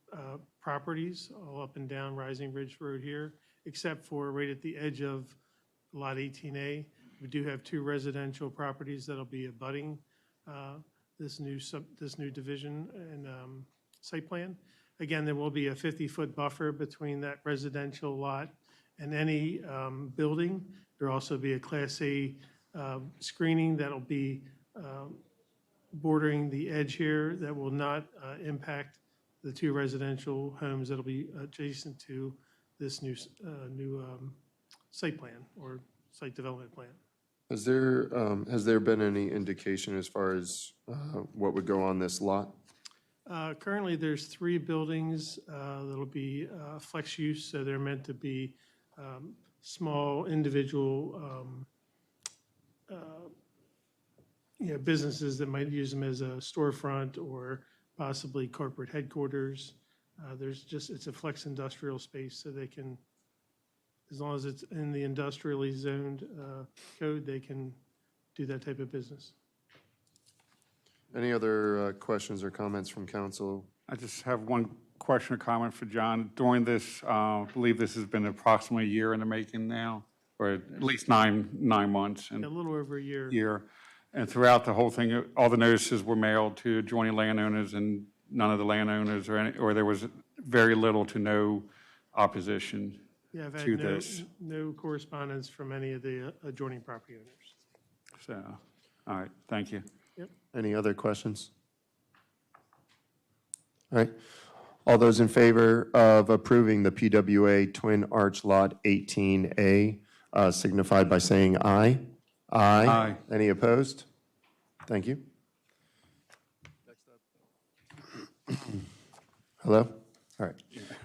properties all up and down Rising Ridge Road here, except for right at the edge of Lot 18A. We do have two residential properties that'll be abutting this new division and site plan. Again, there will be a 50-foot buffer between that residential lot and any building. There'll also be a Class A screening that'll be bordering the edge here that will not impact the two residential homes that'll be adjacent to this new site plan or site development plan. Has there been any indication as far as what would go on this lot? Currently, there's 3 buildings that'll be flex use, so they're meant to be small individual businesses that might use them as a storefront or possibly corporate headquarters. It's a flex industrial space, so they can, as long as it's in the industrially zoned code, they can do that type of business. Any other questions or comments from council? I just have one question or comment for John. During this, I believe this has been approximately a year in the making now, or at least nine months. A little over a year. And throughout the whole thing, all the notices were mailed to adjoining landowners, and none of the landowners or there was very little to no opposition Yeah, I've to had this. no correspondence from any of the adjoining property owners. So, all right, thank you. Any other questions? All right. All those in favor of approving the PWA Twin Arch Lot 18A signify by saying aye. Aye. Any opposed? Thank you. Hello? All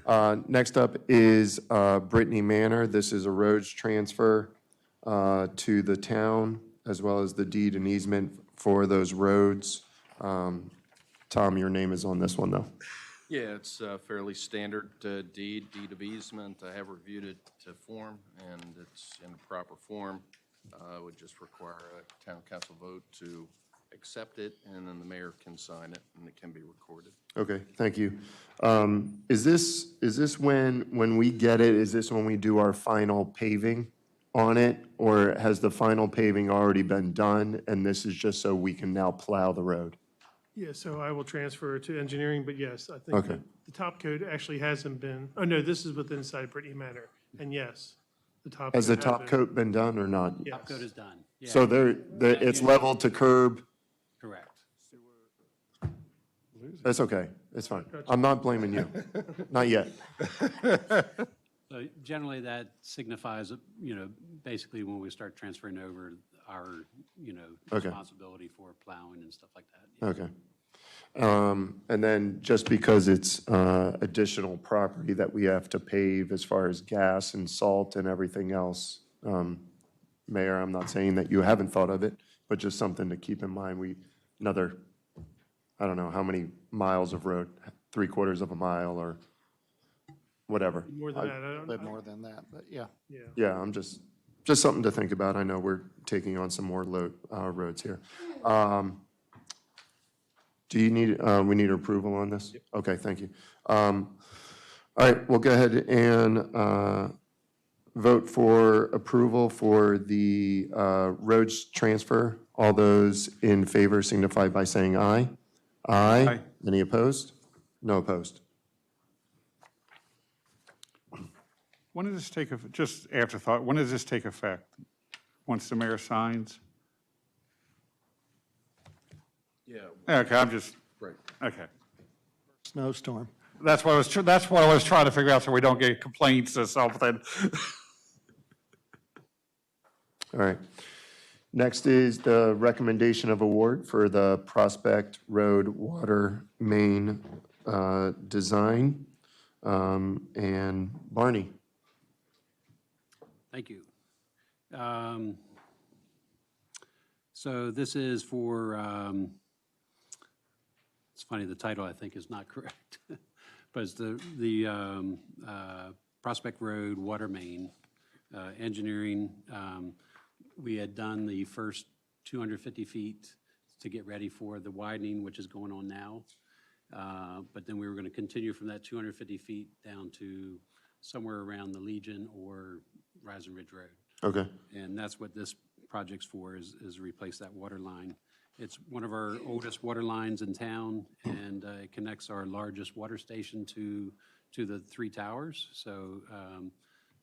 right. Next up is Brittany Manor. This is a roads transfer to the town, as well as the deed and easement for those roads. Tom, your name is on this one, though. Yeah, it's a fairly standard deed of easement. I have reviewed it to form, and it's in the proper form. Would just require a town council vote to accept it, and then the mayor can sign it, and it can be recorded. Okay, thank you. Is this when we get it, is this when we do our final paving on it? Or has the final paving already been done, and this is just so we can now plow the road? Yeah, so I will transfer to engineering, but yes, I think Okay. the top coat actually hasn't been, oh no, this is within inside Brittany Manor, and yes, the top. Has the coat top been- coat been done or not? Yes. Top coat is done. Yeah. So it's level to curb? Correct. That's okay, it's fine. I'm not blaming you, not yet. So generally, that signifies, basically when we start transferring over, our, Okay. responsibility for plowing and stuff like that. Yeah. Okay. And then just because it's additional property that we have to pave as far as gas and salt and everything else, Mayor, I'm not saying that you haven't thought of it, but just something to keep in mind. Another, I don't know, how many miles of road, 3/4 of a mile or whatever. More than that, I A don't. bit more than that, but yeah. Yeah. Yeah, I'm just something to think about. I know we're taking on some more roads here. Do you need, we need approval on this? Okay, thank you. All right, we'll go ahead and vote for approval for the roads transfer. All those in favor signify by saying aye. Aye. Aye. Any opposed? No opposed. When does this take, just afterthought, when does this take effect? Once the mayor signs? Yeah. Okay, I'm just, Right. okay. Snowstorm. That's what I was trying to figure out so we don't get complaints or something. All right. Next is the recommendation of award for the Prospect Road Water Main design. And Barney. Thank you. So this is for, it's funny, the title I think is not correct, but it's the Prospect Road Water Main engineering. We had done the first 250 feet to get ready for the widening, which is going on now. But then we were going to continue from that 250 feet down to somewhere around the Legion or Rising Ridge Road. Okay. And that's what this project's for, is replace that water line. It's one of our oldest water lines in town, and it connects our largest water station to the 3 towers. So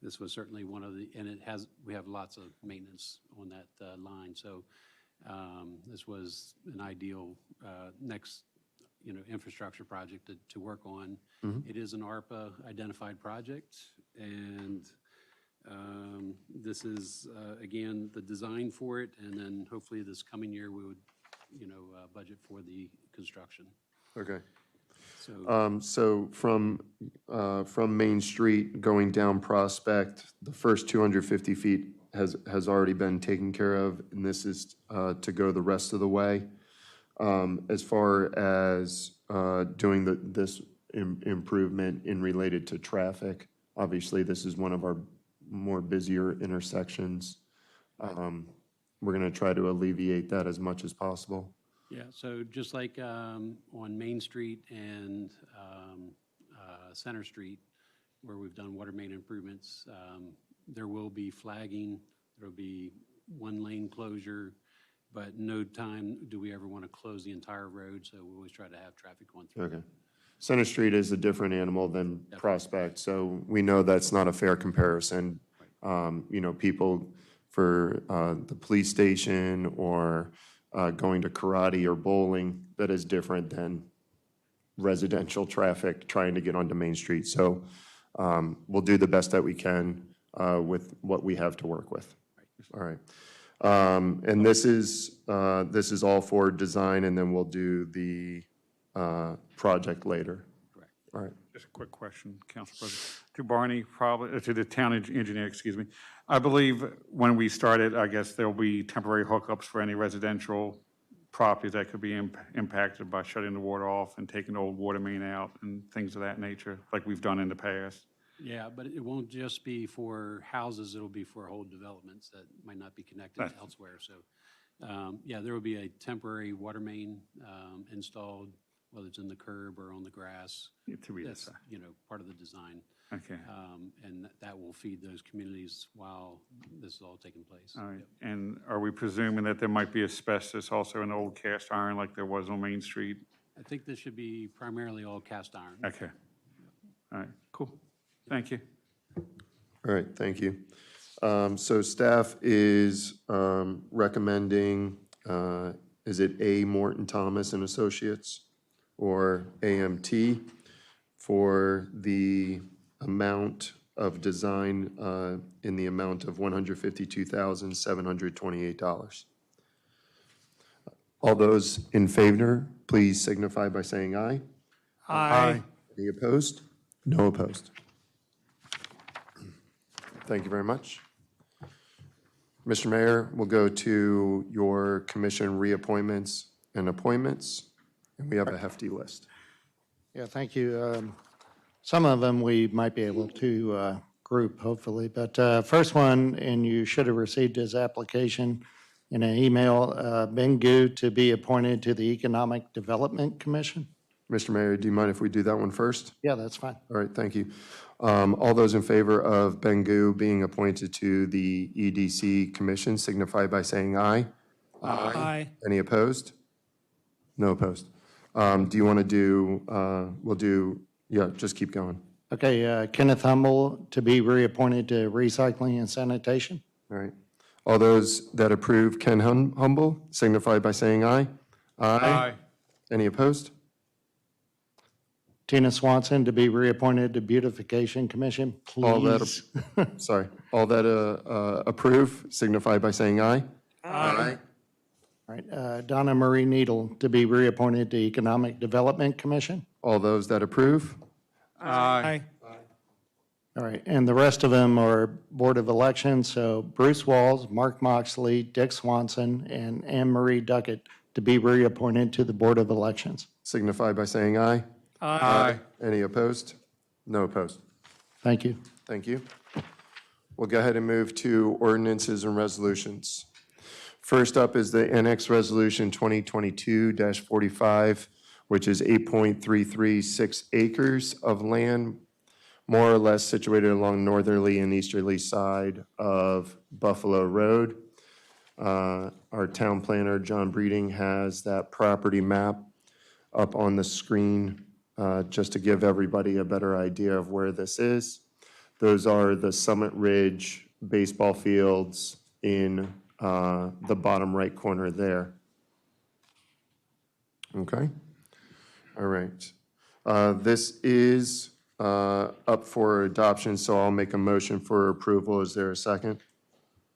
this was certainly one of the, and we have lots of maintenance on that line. So this was an ideal next infrastructure project to work on. Mm-hmm. It is an ARPA identified project, and this is, again, the design for it, and then hopefully this coming year we would, budget for the construction. Okay. So, So from Main Street going down Prospect, the first 250 feet has already been taken care of, and this is to go the rest of the way. As far as doing this improvement in related to traffic, obviously this is one of our more busier intersections. We're going to try to alleviate that as much as possible. yeah, so just like on Main Street and Center Street, where we've done water main improvements, there will be flagging, there will be 1-lane closure, but no time do we ever want to close the entire road, so we always try to have traffic going through. Okay. Center Street is a different animal than Prospect, so we know that's not a fair comparison. People for the police station or going to karate or bowling, that is different than residential traffic trying to get onto Main Street. So we'll do the best that we can with what we have to work with. All right. And this is all for design, and then we'll do the project later. Correct. All right. Just a quick question, Council President. To Barney, probably, to the town engineer, excuse me. I believe when we started, I guess there'll be temporary hookups for any residential properties that could be impacted by shutting the water off and taking the old water main out and things of that nature, like we've done in the past. Yeah, but it won't just be for houses, it'll be for whole developments that might not be connected Right. elsewhere. So, yeah, there will be a temporary water main installed, whether it's in the curb or on the grass. Yeah, to read That's, this. part of the design. Okay. And that will feed those communities while this is all taking place. All right. Yep. And are we presuming that there might be asbestos also in old cast iron like there was on Main Street? I think this should be primarily all cast iron. Okay. All right, cool. Thank you. All right, thank you. So staff is recommending, is it A. Morton Thomas and Associates or AMT for the amount of design in the amount of $152,728. All those in favor, please signify by saying aye. Aye. Any opposed? No opposed. Thank you very much. Mr. Mayor, we'll go to your commission reappointments and appointments, and we have a hefty list. Yeah, thank you. Some of them we might be able to group, hopefully. But first one, and you should have received his application in an email, Ben Gu to be appointed to the Economic Development Commission. Mr. Mayor, do you mind if we do that one first? Yeah, that's fine. All right, thank you. All those in favor of Ben Gu being appointed to the EDC Commission signify by saying aye. Aye. Any opposed? No opposed. Do you want to do, yeah, just keep going. Okay, Kenneth Humble to be reappointed to Recycling and Sanitation. All right. All those that approve Ken Humble signify by saying aye. Aye. Any opposed? Tina Swanson to be reappointed to Beautification Commission, All that, please. sorry, all that approve signify by saying aye. Aye. All right, Donna Marie Needle to be reappointed to Economic Development Commission. All those that approve? Aye. All right, and the rest of them are Board of Elections, so Bruce Walls, Mark Moxley, Dick Swanson, and Anne Marie Duckett to be reappointed to the Board of Elections. Signify by saying aye. Aye. Any opposed? No opposed. Thank you. Thank you. We'll go ahead and move to ordinances and resolutions. First up is the Annex Resolution 2022-45, which is 8.336 acres of land, more or less situated along northerly and easterly side of Buffalo Road. Our town planner, John Breeding, has that property map up on the screen just to give everybody a better idea of where this is. Those are the Summit Ridge baseball fields in the bottom right corner there. Okay. All right. This is up for adoption, so I'll make a motion for approval. Is there a second?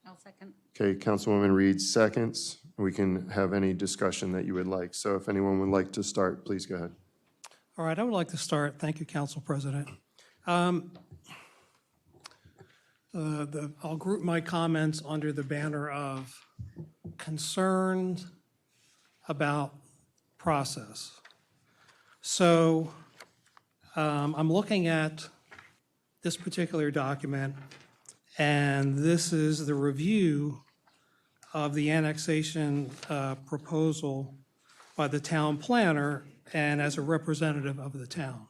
I'll second. Okay, Councilwoman Reed seconds. We can have any discussion that you would like. So if anyone would like to start, please go ahead. All right, I would like to start. Thank you, Council President. I'll group my comments under the banner of concerns about process. So I'm looking at this particular document, and this is the review of the annexation proposal by the town planner and as a representative of the town.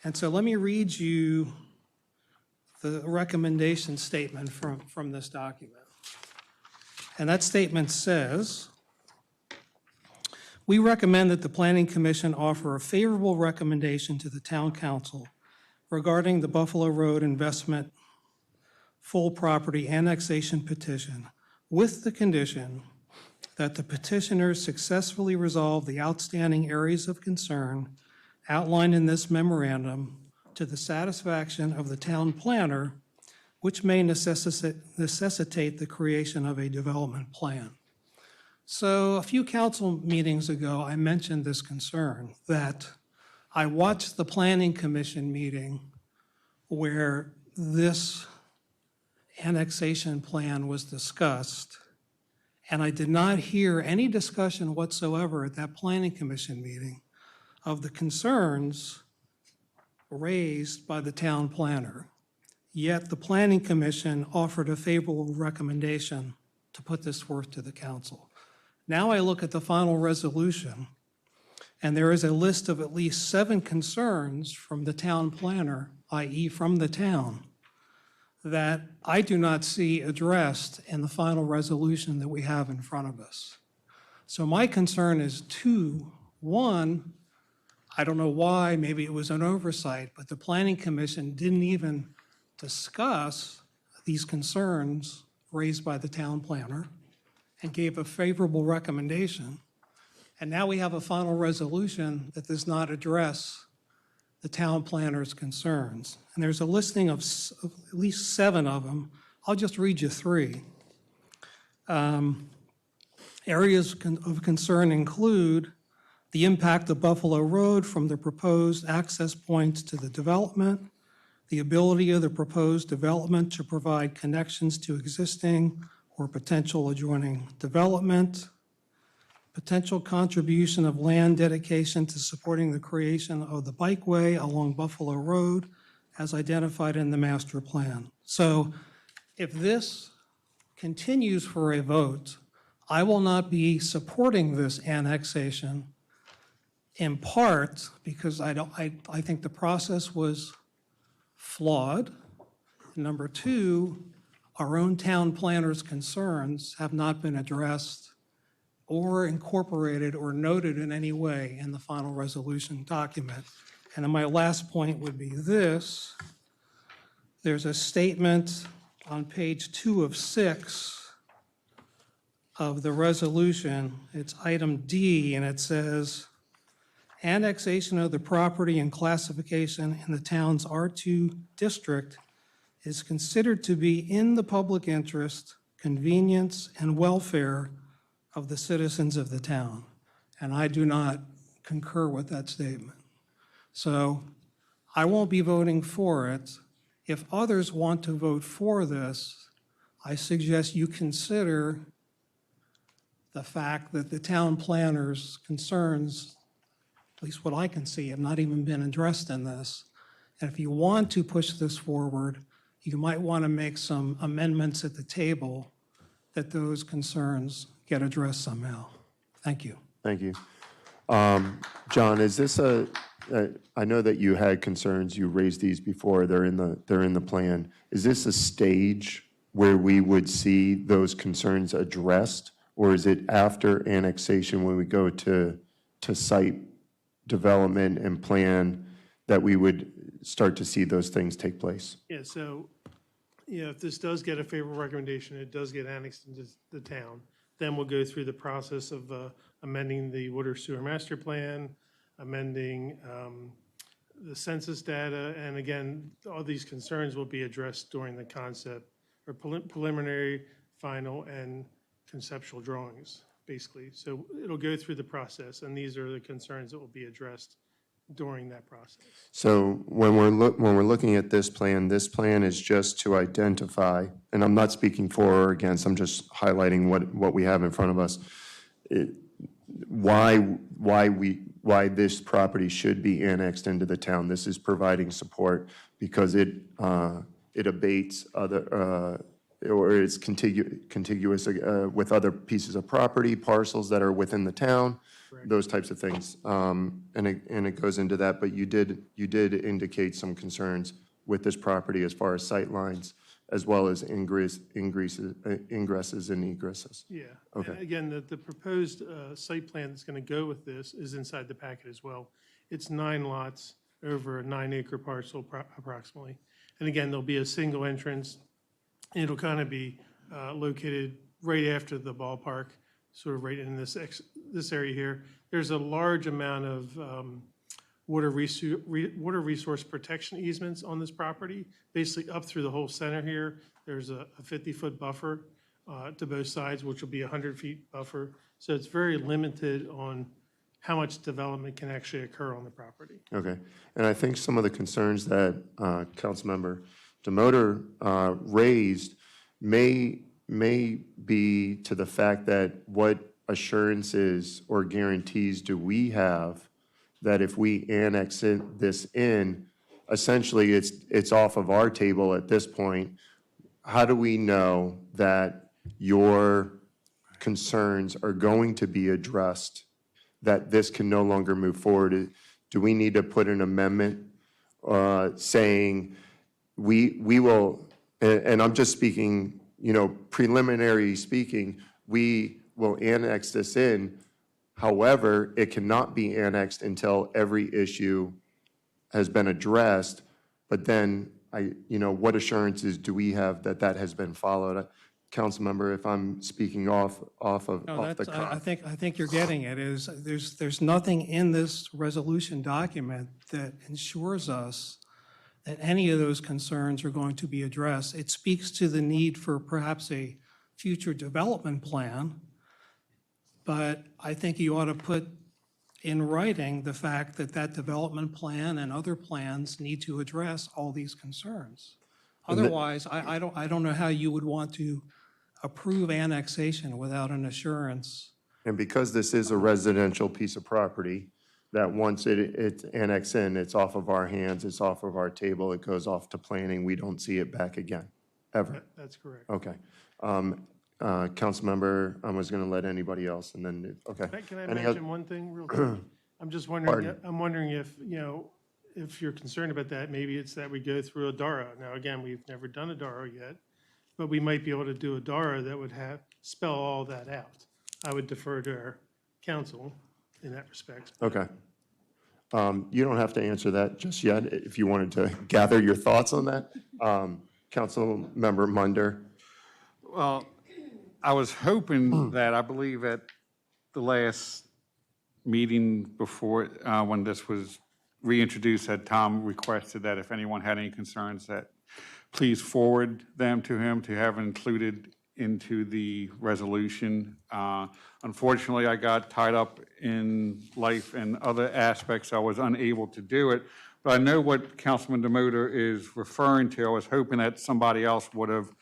And so let me read you the recommendation statement from this document. And that statement says, we recommend that the Planning Commission offer a favorable recommendation to the Town Council regarding the Buffalo Road Investment Full Property Annexation Petition with the condition that the petitioners successfully resolve the outstanding areas of concern outlined in this memorandum to the satisfaction of the town planner, which may necessitate the creation of a development plan. So a few council meetings ago, I mentioned this concern that I watched the Planning Commission meeting where this annexation plan was discussed, and I did not hear any discussion whatsoever at that Planning Commission meeting of the concerns raised by the town planner. Yet the Planning Commission offered a favorable recommendation to put this forth to the council. Now I look at the final resolution, and there is a list of at least 7 concerns from the town planner, i.e. from the town, that I do not see addressed in the final resolution that we have in front of us. So my concern is 2. 1, I don't know why, maybe it was an oversight, but the Planning Commission didn't even discuss these concerns raised by the town planner and gave a favorable recommendation. And now we have a final resolution that does not address the town planner's concerns. And there's a listing of at least 7 of them. I'll just read you 3. Areas of concern include the impact of Buffalo Road from the proposed access points to the development, the ability of the proposed development to provide connections to existing or potential adjoining development, potential contribution of land dedication to supporting the creation of the bikeway along Buffalo Road as identified in the master plan. So if this continues for a vote, I will not be supporting this annexation, in part because I think the process was flawed. Number 2, our own town planner's concerns have not been addressed or incorporated or noted in any way in the final resolution document. And then my last point would be this. There's a statement on page 2 of 6 of the resolution. It's item D, and it says, annexation of the property and classification in the town's R2 district is considered to be in the public interest, convenience, and welfare of the citizens of the town. And I do not concur with that statement. So I won't be voting for it. If others want to vote for this, I suggest you consider the fact that the town planner's concerns, at least what I can see, have not even been addressed in this. And if you want to push this forward, you might want to make some amendments at the table that those concerns get addressed somehow. Thank you. Thank you. John, is this I know that you had concerns, you raised these before, they're in the plan. Is this a stage where we would see those concerns addressed? Or is it after annexation when we go to site development and plan that we would start to see those things take place? Yeah, so, if this does get a favorable recommendation, it does get annexed into the town, then we'll go through the process of amending the water sewer master plan, amending the census data, and again, all these concerns will be addressed during the concept, or preliminary, final, and conceptual drawings, basically. So it'll go through the process, and these are the concerns that will be addressed during that process. So when we're looking at this plan is just to identify, and I'm not speaking for or against, I'm just highlighting what we have in front of us. Why this property should be annexed into the town. This is providing support because it abates other or is contiguous with other pieces of property, parcels that are within the town, those types of things. And it goes into that, but you did indicate some concerns with this property as far as sight lines, as well as ingresses and egresses. Yeah. Okay. And again, the proposed site plan that's going to go with this is inside the packet as well. It's 9 lots over a 9-acre parcel approximately. And again, there'll be a single entrance. It'll kind of be located right after the ballpark, sort of right in this area here. There's a large amount of water resource protection easements on this property, basically up through the whole center here. There's a 50-foot buffer to both sides, which will be a 100-feet buffer. So it's very limited on how much development can actually occur on the property. Okay. And I think some of the concerns that Councilmember DeMotor raised may be to the fact that what assurances or guarantees do we have that if we annex this in, essentially it's off of our table at this point. How do we know that your concerns are going to be addressed, that this can no longer move forward? Do we need to put an amendment saying we will, and I'm just speaking, preliminary speaking, we will annex this in. However, it cannot be annexed until every issue has been addressed. But then, what assurances do we have that that has been followed? council member, if I'm speaking off No, off the that's, I cuff. think you're getting it, is there's nothing in this resolution document that ensures us that any of those concerns are going to be addressed. It speaks to the need for perhaps a future development plan, but I think you ought to put in writing the fact that that development plan and other plans need to address all these concerns. Otherwise, I don't know how you would want to approve annexation without an assurance. And because this is a residential piece of property, that once it's annexed in, it's off of our hands, it's off of our table, it goes off to planning, we don't see it back again, ever. That's correct. Okay. Council member, I was going to let anybody else, and then, okay. Can I Any mention oth- one thing real quick? I'm just wondering, Pardon? I'm wondering if, if you're concerned about that, maybe it's that we go through a DARA. Now, again, we've never done a DARA yet, but we might be able to do a DARA that would spell all that out. I would defer to our council in that respect. Okay. You don't have to answer that just yet, if you wanted to gather your thoughts on that. Council member Munder. Well, I was hoping that, I believe at the last meeting before, when this was reintroduced, that Tom requested that if anyone had any concerns, that please forward them to him to have included into the resolution. Unfortunately, I got tied up in life and other aspects. I was unable to do it. But I know what Councilman DeMotor is referring to. I was hoping that somebody else would have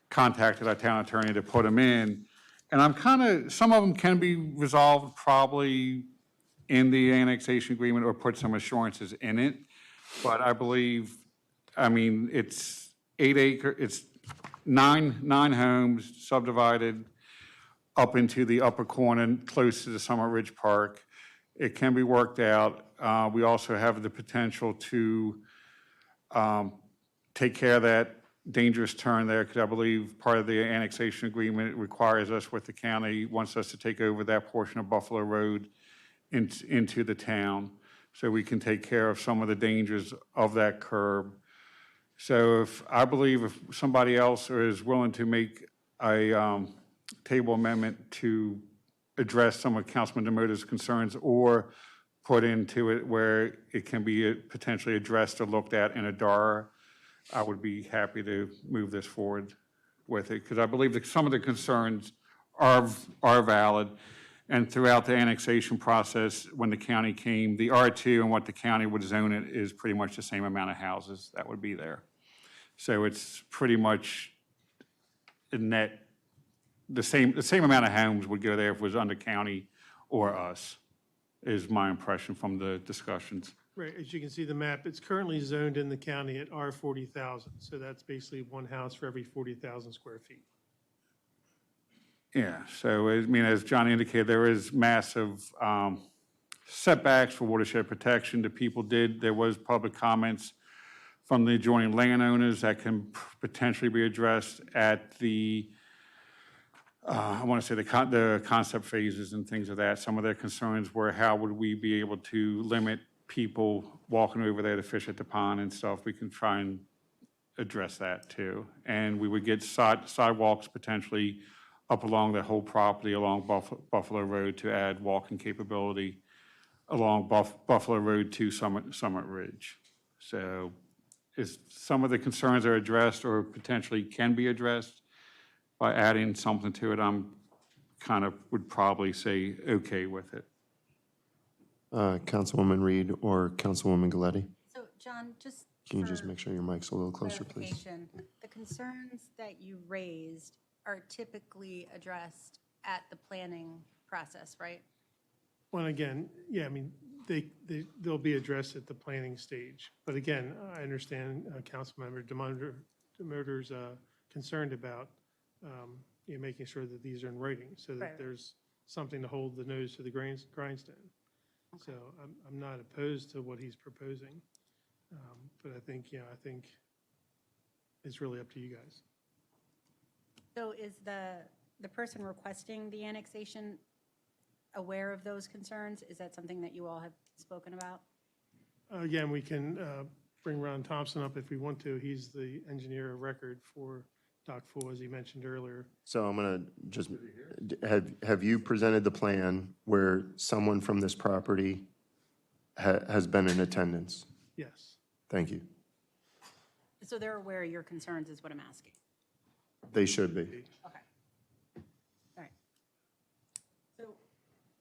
contacted our town attorney to put them in. And I'm some of them can be resolved probably in the annexation agreement or put some assurances in it. But I believe, it's 8 acre, it's nine homes subdivided up into the upper corner, close to the Summit Ridge Park. It can be worked out. We also have the potential to take care of that dangerous turn there, because I believe part of the annexation agreement requires us with the county, wants us to take over that portion of Buffalo Road into the town, so we can take care of some of the dangers of that curb. So I believe if somebody else is willing to make a table amendment to address some of Councilman DeMotor's concerns, or put into it where it can be potentially addressed or looked at in a DAR, I would be happy to move this forward with it, because I believe that some of the concerns are valid. And throughout the annexation process, when the county came, the R2 and what the county would zone it is pretty much the same amount of houses that would be there. So it's pretty much a net, the same amount of homes would go there if it was under county or us, is my impression from the discussions. Right, as you can see the map, it's currently zoned in the county at R40,000. So that's basically one house for every 40,000 square feet. Yeah, so, as John indicated, there is massive setbacks for watershed protection that people did. There was public comments from the adjoining landowners that can potentially be addressed at the, I want to say the concept phases and things of that. Some of their concerns were how would we be able to limit people walking over there to fish at the pond and stuff. We can try and address that too. And we would get sidewalks potentially up along the whole property along Buffalo Road to add walking capability along Buffalo Road to Summit Ridge. So some of the concerns are addressed or potentially can be addressed by adding something to it. I'm would probably say okay with it. Councilwoman Reed or Councilwoman Galletti? So, John, just Can you just make sure your mic's a little closer, please? clarification, the concerns that you raised are typically addressed at the planning process, right? Well, again, yeah, they'll be addressed at the planning stage. But again, I understand Councilmember DeMotor's concerned about making sure that these are in writing so that there's something to hold the nose to the grindstone. Okay. So I'm not opposed to what he's proposing, but I think it's really up to you guys. So is the person requesting the annexation aware of those concerns? Is that something that you all have spoken about? Again, we can bring Ron Thompson up if we want to. He's the engineer of record for dock full, as he mentioned earlier. So I'm going to just, have you presented the plan where someone from this property has been in attendance? Yes. Thank you. So they're aware of your concerns is what I'm asking. They should be. Okay. All right. So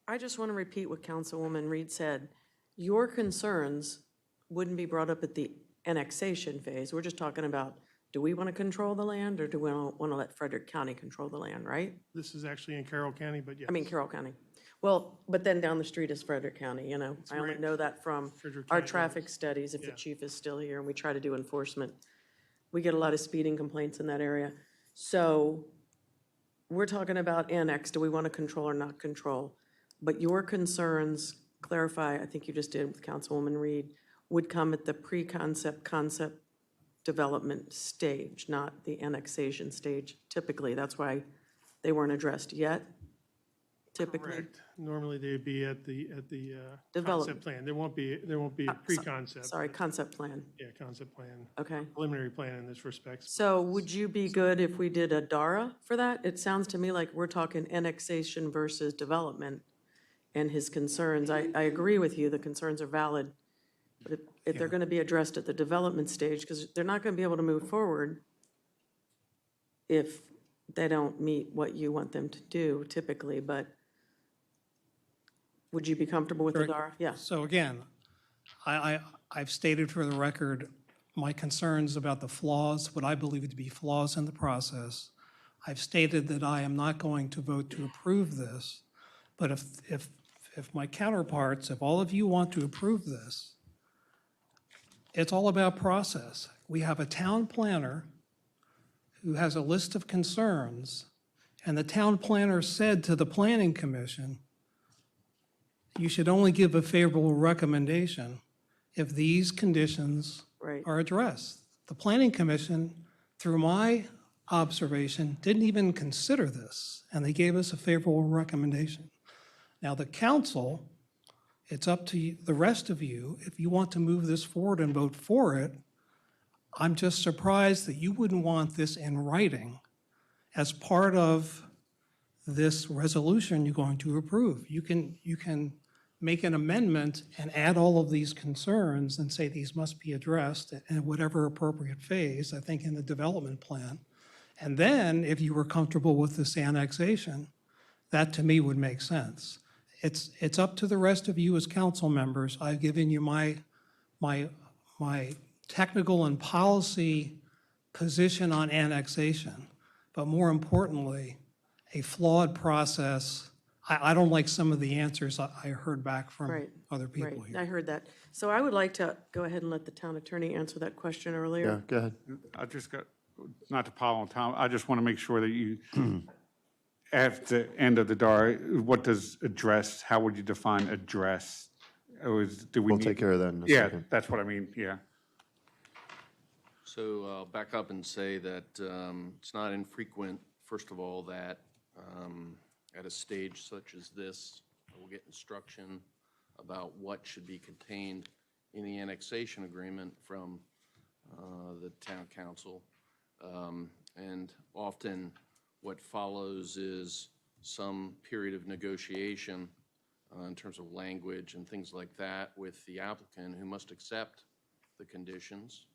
I just want to repeat what Councilwoman Reed said. Your concerns wouldn't be brought up at the annexation phase. We're just talking about, do we want to control the land or do we want to let Frederick County control the land, right? This is actually in Carroll County, but yes. I mean, Carroll County. Well, but then down the street is Frederick County, you know? I only right. know that from Frederick our County traffic studies, if the Yeah. chief is still here, and we try to do enforcement. We get a lot of speeding complaints in that area. So we're talking about annex, do we want to control or not control? But your concerns, clarify, I think you just did with Councilwoman Reed, would come at the concept development stage, not the annexation stage typically. That's why they weren't addressed yet, typically. Correct. Normally they'd be at the Develop- concept plan. There won't be a pre-concept. Sorry, concept plan. Yeah, concept plan. Okay. Preliminary plan in this respect. So would you be good if we did a DARA for that? It sounds to me like we're talking annexation versus development and his concerns. I agree with you, the concerns are valid. But if they're going to be addressed at the development stage, because they're not going to be able to move forward if they don't meet what you want them to do typically, but would you be comfortable with the DARA? Yeah. So again, I've stated for the record my concerns about the flaws, what I believe to be flaws in the process. I've stated that I am not going to vote to approve this, but if my counterparts, if all of you want to approve this, it's all about process. We have a town planner who has a list of concerns, and the town planner said to the planning commission, you should only give a favorable recommendation if these conditions are addressed. The planning commission, through my observation, didn't even consider this, and they gave us a favorable recommendation. Now, the council, it's up to the rest of you. If you want to move this forward and vote for it, I'm just surprised that you wouldn't want this in writing as part of this resolution you're going to approve. You can make an amendment and add all of these concerns and say these must be addressed in whatever appropriate phase, I think in the development plan. And then, if you were comfortable with this annexation, that to me would make sense. It's up to the rest of you as council members. I've given you my technical and policy position on annexation, but more importantly, a flawed process. I don't like some of the answers I heard back from other people here. I heard that. So I would like to go ahead and let the town attorney answer that question earlier. Yeah, go ahead. I just got, not to pile on Tom, I just want to make sure that you, at the end of the DAR, what does address, how would you define address? Do we We'll need- take care of that in a Yeah, second. that's what I mean, yeah. So I'll back up and say that it's not infrequent, first of all, that at a stage such as this, we'll get instruction about what should be contained in the annexation agreement from the town council. And often what follows is some period of negotiation in terms of language and things like that with the applicant, who must accept the conditions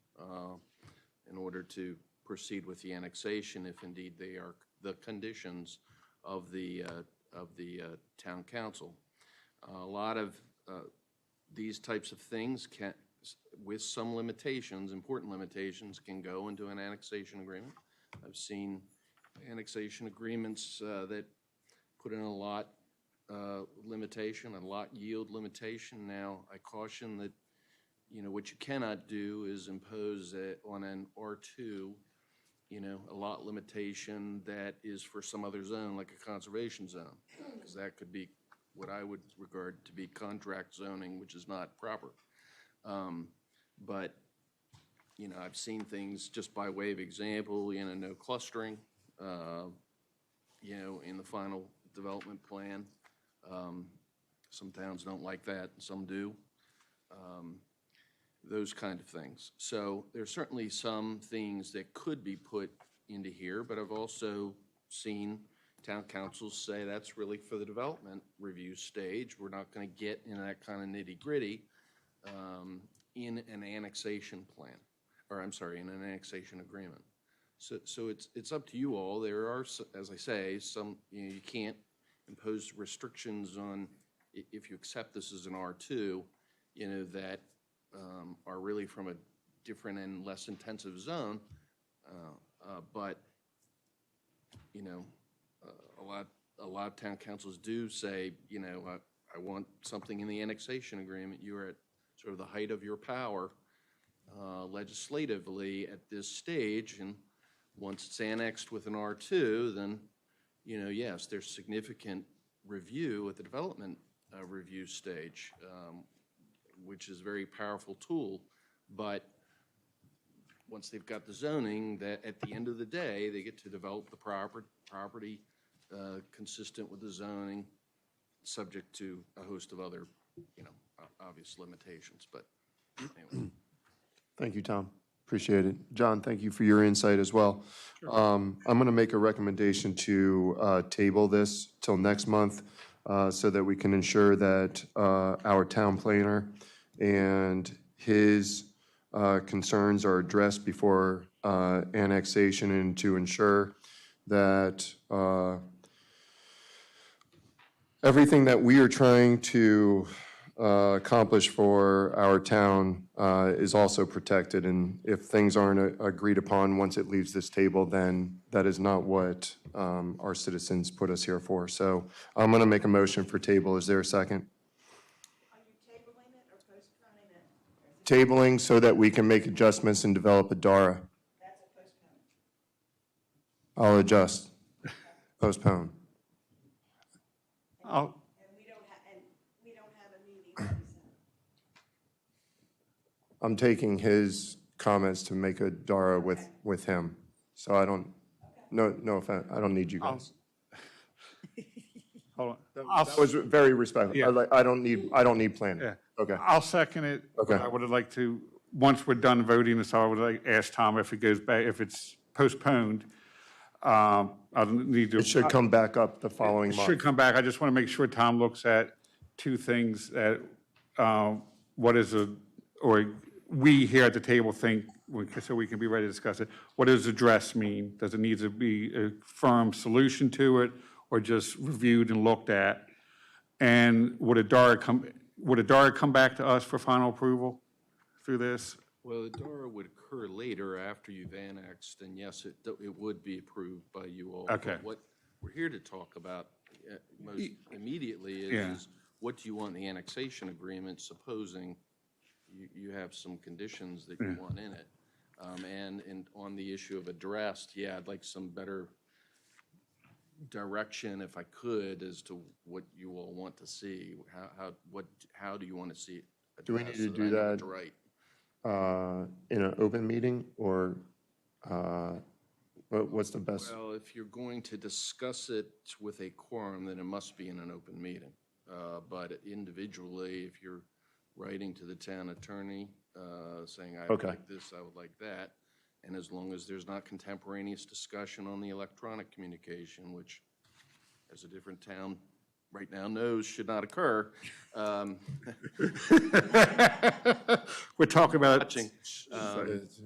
in order to proceed with the annexation, if indeed they are the conditions of the town council. A lot of these types of things can, with some limitations, important limitations, can go into an annexation agreement. I've seen annexation agreements that put in a lot limitation, a lot yield limitation. Now, I caution that, what you cannot do is impose on an R2, a lot limitation that is for some other zone, like a conservation zone, because that could be what I would regard to be contract zoning, which is not proper. But, I've seen things just by way of example, no clustering, in the final development plan. Some towns don't like that, some do. Those kind of things. So there's certainly some things that could be put into here, but I've also seen town councils say that's really for the development review stage. We're not going to get into that kind of nitty-gritty in an annexation plan, or I'm sorry, in an annexation agreement. So it's up to you all. There are, as I say, some, you can't impose restrictions on, if you accept this as an R2, that are really from a different and less intensive zone. But, a lot of town councils do say, I want something in the annexation agreement. You're at sort of the height of your power legislatively at this stage, and once it's annexed with an R2, then, yes, there's significant review at the development review stage, which is a very powerful tool. But once they've got the zoning, that at the end of the day, they get to develop the property consistent with the zoning, subject to a host of other, obvious limitations. But anyway. Thank you, Tom. Appreciate it. John, thank you for your insight as well. I'm going to make a recommendation to table this till next month so that we can ensure that our town planner and his concerns are addressed before annexation, and to ensure that everything that we are trying to accomplish for our town is also protected. And if things aren't agreed upon once it leaves this table, then that is not what our citizens put us here for. So I'm going to make a motion for table. Is there a second? Are you tabling it or postponing it? Tabling so that we can make adjustments and develop a DARA. That's a postponement. I'll adjust. Postpone. And we don't have a meeting in December. I'm taking his comments to make a DARA with him. So I don't, no offense, I don't need you guys. Hold on. That was very respectful. Yeah. I don't need planning. Yeah. Okay. I'll second it. Okay. I would like to, once we're done voting this, I would like to ask Tom if it goes back, if it's postponed. I don't need to. It should come back up the following It month. should come back. I just want to make sure Tom looks at two things that, or we here at the table think, so we can be ready to discuss it. What does address mean? Does it need to be a firm solution to it, or just reviewed and looked at? And would a DARA come back to us for final approval through this? Well, the DARA would occur later after you've annexed, and yes, it would be approved by you all. Okay. But what we're here to talk about most immediately Yeah. is what do you want in the annexation agreement, supposing you have some conditions that you want in it. And on the issue of addressed, I'd like some better direction, if I could, as to what you all want to see. How do you want to see it addressed? Do we need to so do I know that what to write? in an open meeting, or what's the best? Well, if you're going to discuss it with a quorum, then it must be in an open meeting. But individually, if you're writing to the town attorney, saying, I would Okay. like this, I would like that, and as long as there's not contemporaneous discussion on the electronic communication, which, as a different town right now knows should not occur. We're talking about. Watching,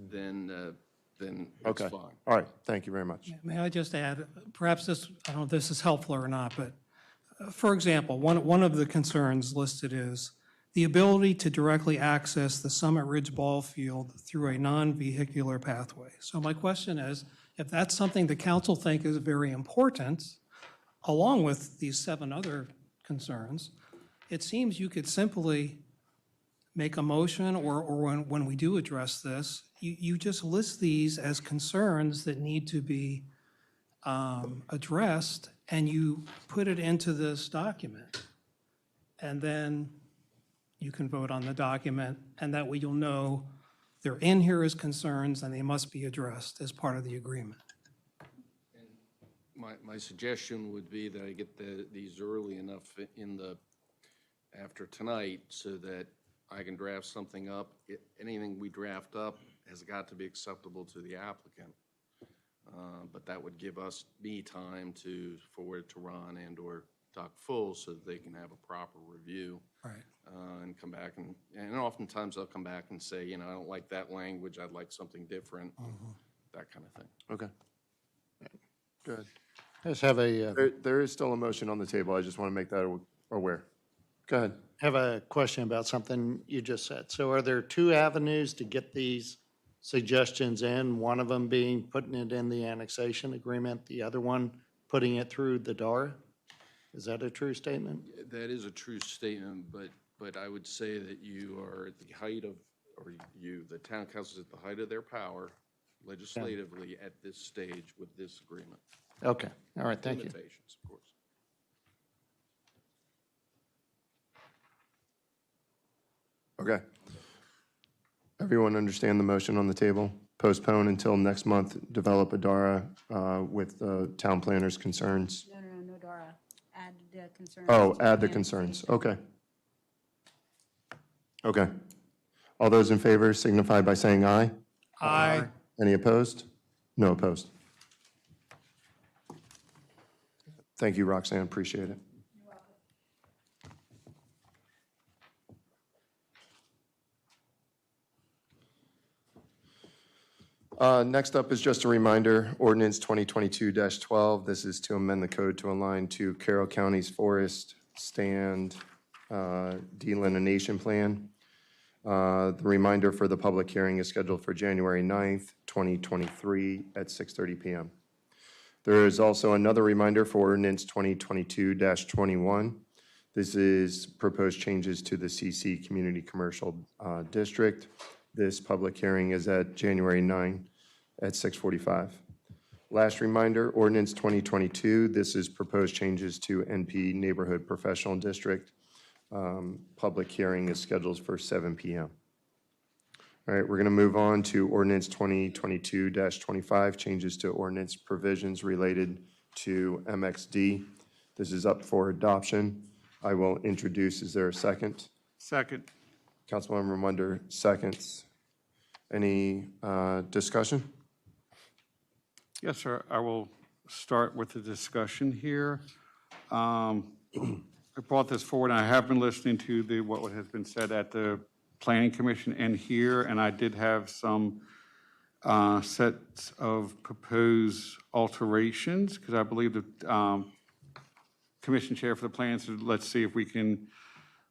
then it's Okay. fine. All right. Thank you very much. May I just add, perhaps this, I don't know if this is helpful or not, but for example, one of the concerns listed is the ability to directly access the Summit Ridge Ball Field through a non-vehicular pathway. So my question is, if that's something the council think is very important, along with these 7 other concerns, it seems you could simply make a motion, or when we do address this, you just list these as concerns that need to be addressed, and you put it into this document. And then you can vote on the document, and that way you'll know they're in here as concerns and they must be addressed as part of the agreement. My suggestion would be that I get these early enough after tonight so that I can draft something up. Anything we draft up has got to be acceptable to the applicant. But that would give me time for it to run and/or dock full so that they can have a proper review. Right. And come back and oftentimes they'll come back and say, I don't like that language, I'd like something different, that kind of thing. Okay. Good. Just have a, There is still a motion on the table. I just want to make that aware. Go ahead. have a question about something you just said. So are there two avenues to get these suggestions in? One of them being putting it in the annexation agreement, the other one putting it through the DARA? Is that a true statement? That is a true statement, but I would say that you are at the height of, the town council is at the height of their power legislatively at this stage with this agreement. Okay, all right, thank you. Limitations, of course. Okay. Everyone understand the motion on the table? Postpone until next month, develop a DARA with the town planner's concerns. No, Dora. Add the concerns. Oh, to add the annexation. concerns. Okay. Okay. All those in favor signify by saying aye. Aye. Any opposed? No opposed. Thank you, Roxanne. Appreciate it. Next up is just a reminder, ordinance 2022-12. This is to amend the code to align to Carroll County's forest stand delineation plan. The reminder for the public hearing is scheduled for January 9th, 2023 at 6:30 p.m. There is also another reminder for ordinance 2022-21. This is proposed changes to the CC Community Commercial District. This public hearing is at January 9 at 6:45. Last reminder, ordinance 2022, this is proposed changes to NP Neighborhood Professional District. Public hearing is scheduled for 7 p.m. All right, we're going to move on to ordinance 2022-25, changes to ordinance provisions related to MXD. This is up for adoption. I will introduce, is there a second? Second. Councilmember Wonder seconds. Any discussion? Yes, sir. I will start with the discussion here. I brought this forward, and I have been listening to what has been said at the Planning Commission and here, and I did have some sets of proposed alterations, because I believe the Commission Chair for the Plan said, let's see if we can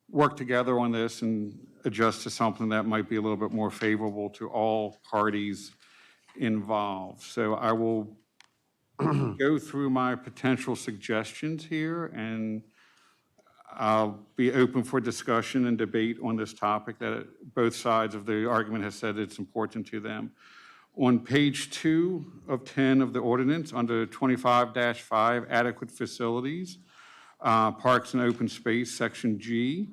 work together on this and adjust to something that might be a little bit more favorable to all parties involved. So I will go through my potential suggestions here, and I'll be open for discussion and debate on this topic that both sides of the argument has said it's important to them. On page 2 of 10 of the ordinance, under 25-5, adequate facilities, parks and open space, section G,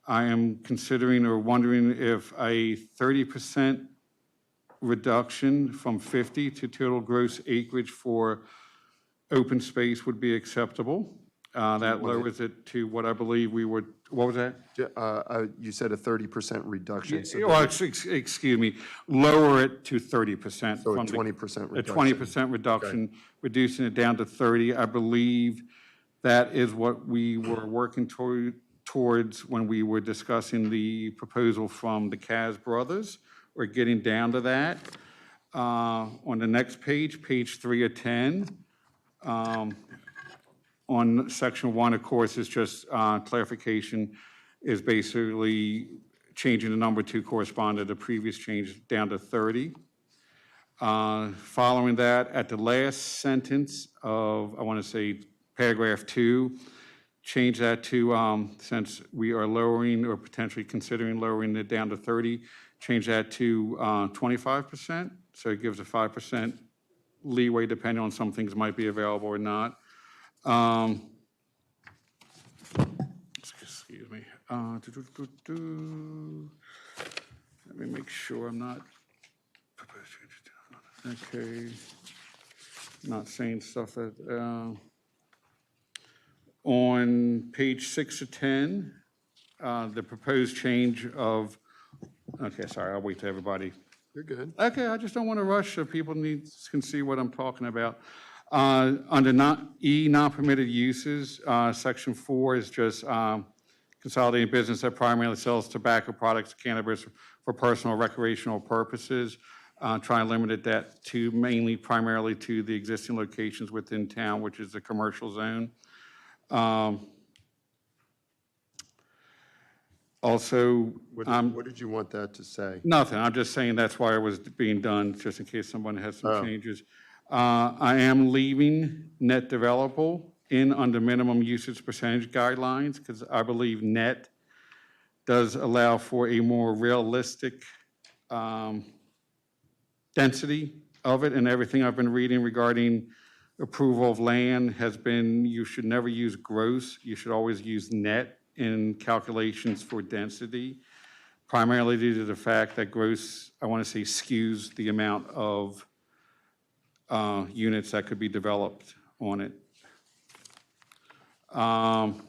I am considering or wondering if a 30% reduction from 50 to total gross acreage for open space would be acceptable. That lowers it to what I believe we would, what was that? You said a 30% reduction. Well, excuse me, lower it to 30%. So a 20% reduction. A 20% reduction, reducing it down to 30. I believe that is what we were working towards when we were discussing the proposal from the Kaz brothers. We're getting down to that. On the next page, page 3 of 10, on section 1, of course, is just clarification, is basically changing the number to correspond to the previous change down to 30. Following that, at the last sentence of, I want to say, paragraph 2, change that to, since we are lowering or potentially considering lowering it down to 30, change that to 25%. So it gives a 5% leeway depending on some things might be available or not. Excuse me. Let me make sure I'm not, okay, not saying stuff that, on page 6 of 10, the proposed change of, okay, sorry, I'll wait till everybody You're good. Okay, I just don't want to rush so people can see what I'm talking about. Under non-permitted uses, section 4 is just consolidating business that primarily sells tobacco products, cannabis for personal recreational purposes. Try and limit that to primarily to the existing locations within town, which is the commercial zone. Also, What did you want that to say? nothing, I'm just saying that's why it was being done, just in case someone has some changes. I am leaving net developable in under minimum usage percentage guidelines, because I believe net does allow for a more realistic density of it, and everything I've been reading regarding approval of land has been, you should never use gross, you should always use net in calculations for density, primarily due to the fact that gross, I want to say, skews the amount of units that could be developed on it. On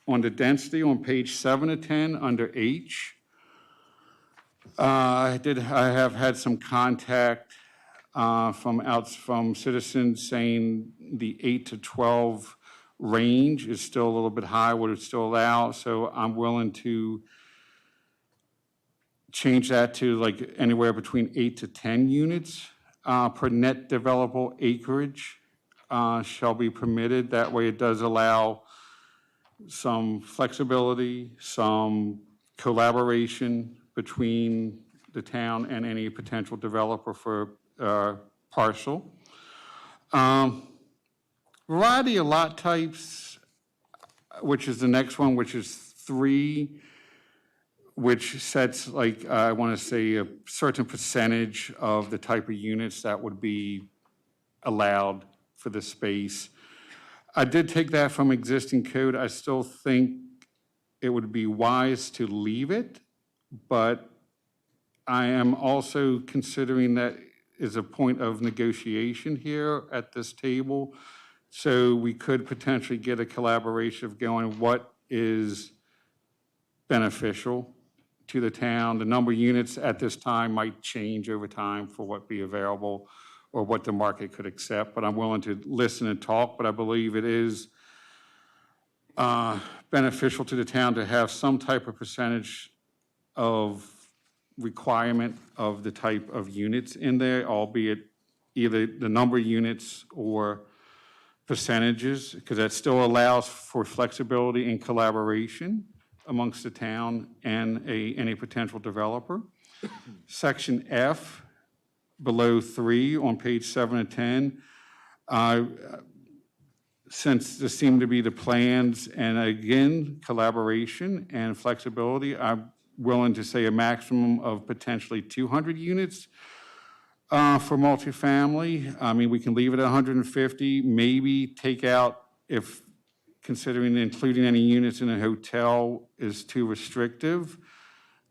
the density on page 7 of 10 under H, I have had some contact from citizens saying the 8 to 12 range is still a little bit high, would it still allow? So I'm willing to change that to like anywhere between 8 to 10 units per net developable acreage shall be permitted. That way it does allow some flexibility, some collaboration between the town and any potential developer for parcel. Variety of lot types, which is the next one, which is 3, which sets like, I want to say a certain percentage of the type of units that would be allowed for the space. I did take that from existing code. I still think it would be wise to leave it, but I am also considering that is a point of negotiation here at this table. So we could potentially get a collaboration of going, what is beneficial to the town? The number of units at this time might change over time for what be available or what the market could accept, but I'm willing to listen and talk, but I believe it is beneficial to the town to have some type of percentage of requirement of the type of units in there, albeit either the number of units or percentages, because that still allows for flexibility and collaboration amongst the town and any potential developer. Section F, below 3 on page 7 of 10, since there seem to be the plans and again, collaboration and flexibility, I'm willing to say a maximum of potentially 200 units for multifamily. I mean, we can leave it at 150, maybe take out, if considering including any units in a hotel is too restrictive,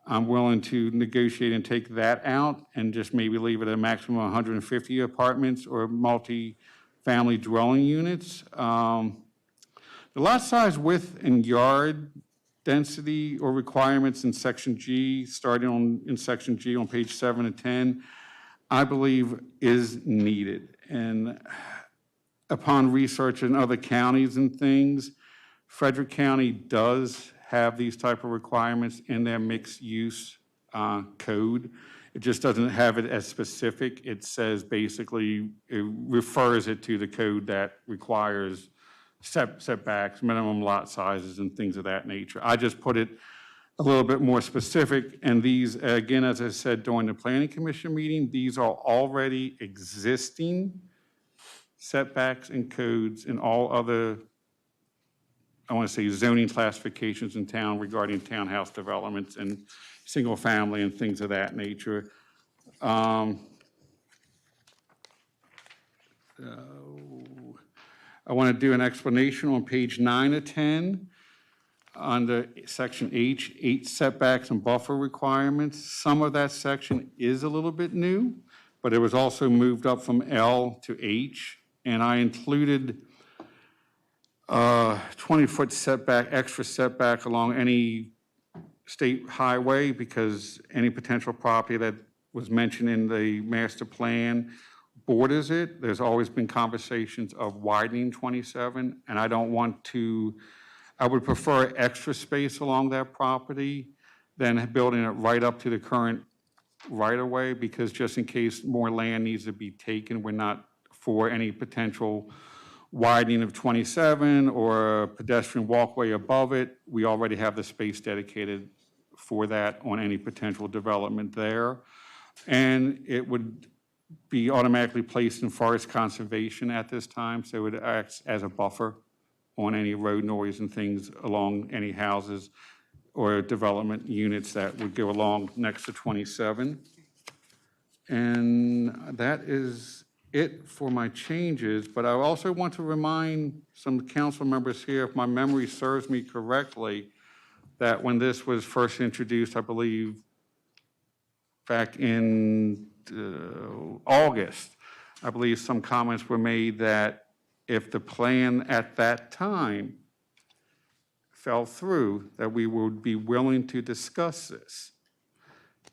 I'm willing to negotiate and take that out and just maybe leave it at a maximum of 150 apartments or multi-family dwelling units. The lot size, width, and yard density or requirements in section G, starting in section G on page 7 and 10, I believe is needed. And upon research in other counties and things, Frederick County does have these type of requirements in their mixed use code. It just doesn't have it as specific. It says basically, it refers it to the code that requires setbacks, minimum lot sizes, and things of that nature. I just put it a little bit more specific, and these, again, as I said during the Planning Commission meeting, these are already existing setbacks and codes in all other, I want to say, zoning classifications in town regarding townhouse developments and single family and things of that nature. I want to do an explanation on page 9 of 10 under section H, 8 setbacks and buffer requirements. Some of that section is a little bit new, but it was also moved up from L to H, and I included 20-foot setback, extra setback along any state highway, because any potential property that was mentioned in the master plan borders it. There's always been conversations of widening 27, and I don't want to, I would prefer extra space along that property than building it right up to the current right-of-way, because just in case more land needs to be taken, we're not for any potential widening of 27 or a pedestrian walkway above it. We already have the space dedicated for that on any potential development there. And it would be automatically placed in forest conservation at this time, so it acts as a buffer on any road noise and things along any houses or development units that would go along next to 27. And that is it for my changes, but I also want to remind some council members here, if my memory serves me correctly, that when this was first introduced, I believe back in August, I believe some comments were made that if the plan at that time fell through, that we would be willing to discuss this.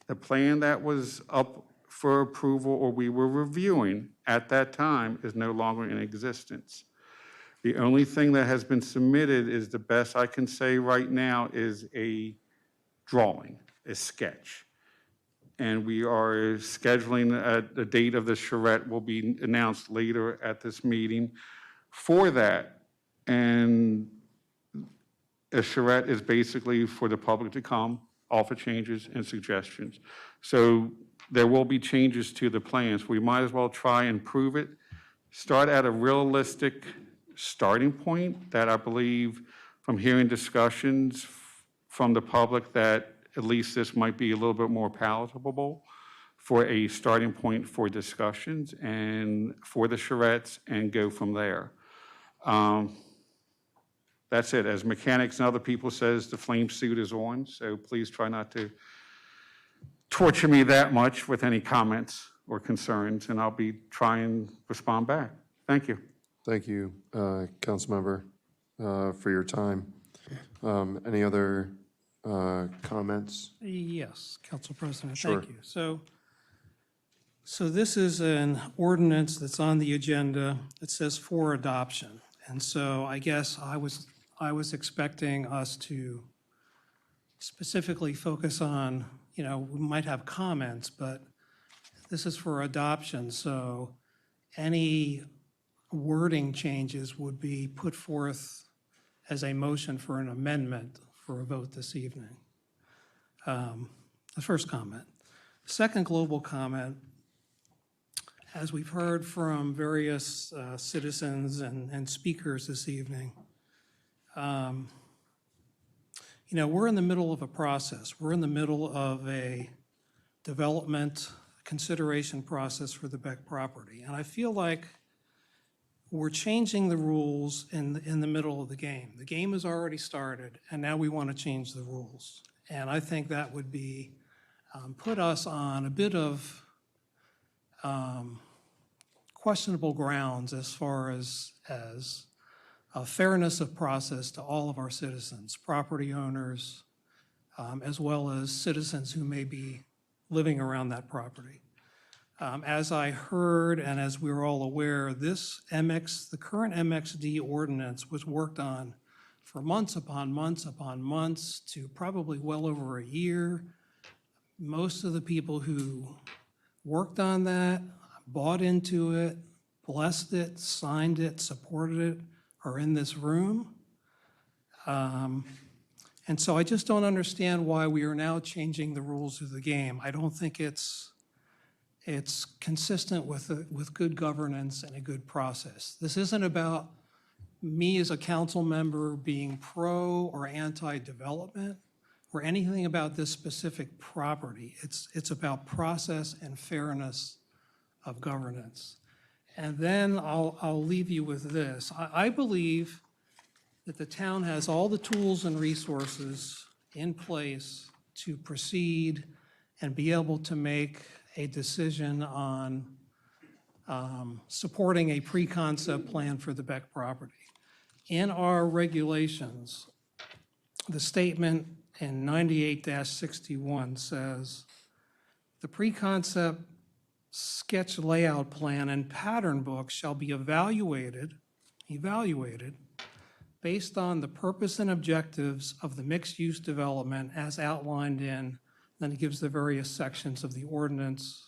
The plan that was up for approval or we were reviewing at that time is no longer in existence. The only thing that has been submitted is, the best I can say right now, is a drawing, a sketch. And we are scheduling the date of the charrette will be announced later at this meeting for that. And a charrette is basically for the public to come, offer changes and suggestions. So there will be changes to the plans. We might as well try and prove it. Start at a realistic starting point that I believe, from hearing discussions from the public, that at least this might be a little bit more palatable for a starting point for discussions and for the charrettes, and go from there. That's it. As mechanics and other people says, the flame suit is on, so please try not to torture me that much with any comments or concerns, and I'll be trying to respond back. Thank you. Thank you, Councilmember, for your time. Any other comments? Yes, Council President, Sure. thank you. So this is an ordinance that's on the agenda. It says for adoption. And so I guess I was expecting us to specifically focus on, you know, we might have comments, but this is for adoption. So any wording changes would be put forth as a motion for an amendment for a vote this evening. The first comment. Second global comment, as we've heard from various citizens and speakers this evening, you know, we're in the middle of a process. We're in the middle of a development consideration process for the Beck property. And I feel like we're changing the rules in the middle of the game. The game has already started, and now we want to change the rules. And I think that would be, put us on a bit of questionable grounds as far as fairness of process to all of our citizens, property owners, as well as citizens who may be living around that property. As I heard and as we were all aware, the current MXD ordinance was worked on for months upon months upon months to probably well over a year. Most of the people who worked on that, bought into it, blessed it, signed it, supported it, are in this room. And so I just don't understand why we are now changing the rules of the game. I don't think it's consistent with good governance and a good process. This isn't about me as a council member being pro or anti-development or anything about this specific property. It's about process and fairness of governance. And then I'll leave you with this. I believe that the town has all the tools and resources in place to proceed and be able to make a decision on supporting a pre-concept plan for the Beck property. In our regulations, the statement in 98-61 says The pre-concept sketch layout plan and pattern book shall be evaluated based on the purpose and objectives of the mixed-use development as outlined in, then it gives the various sections of the ordinance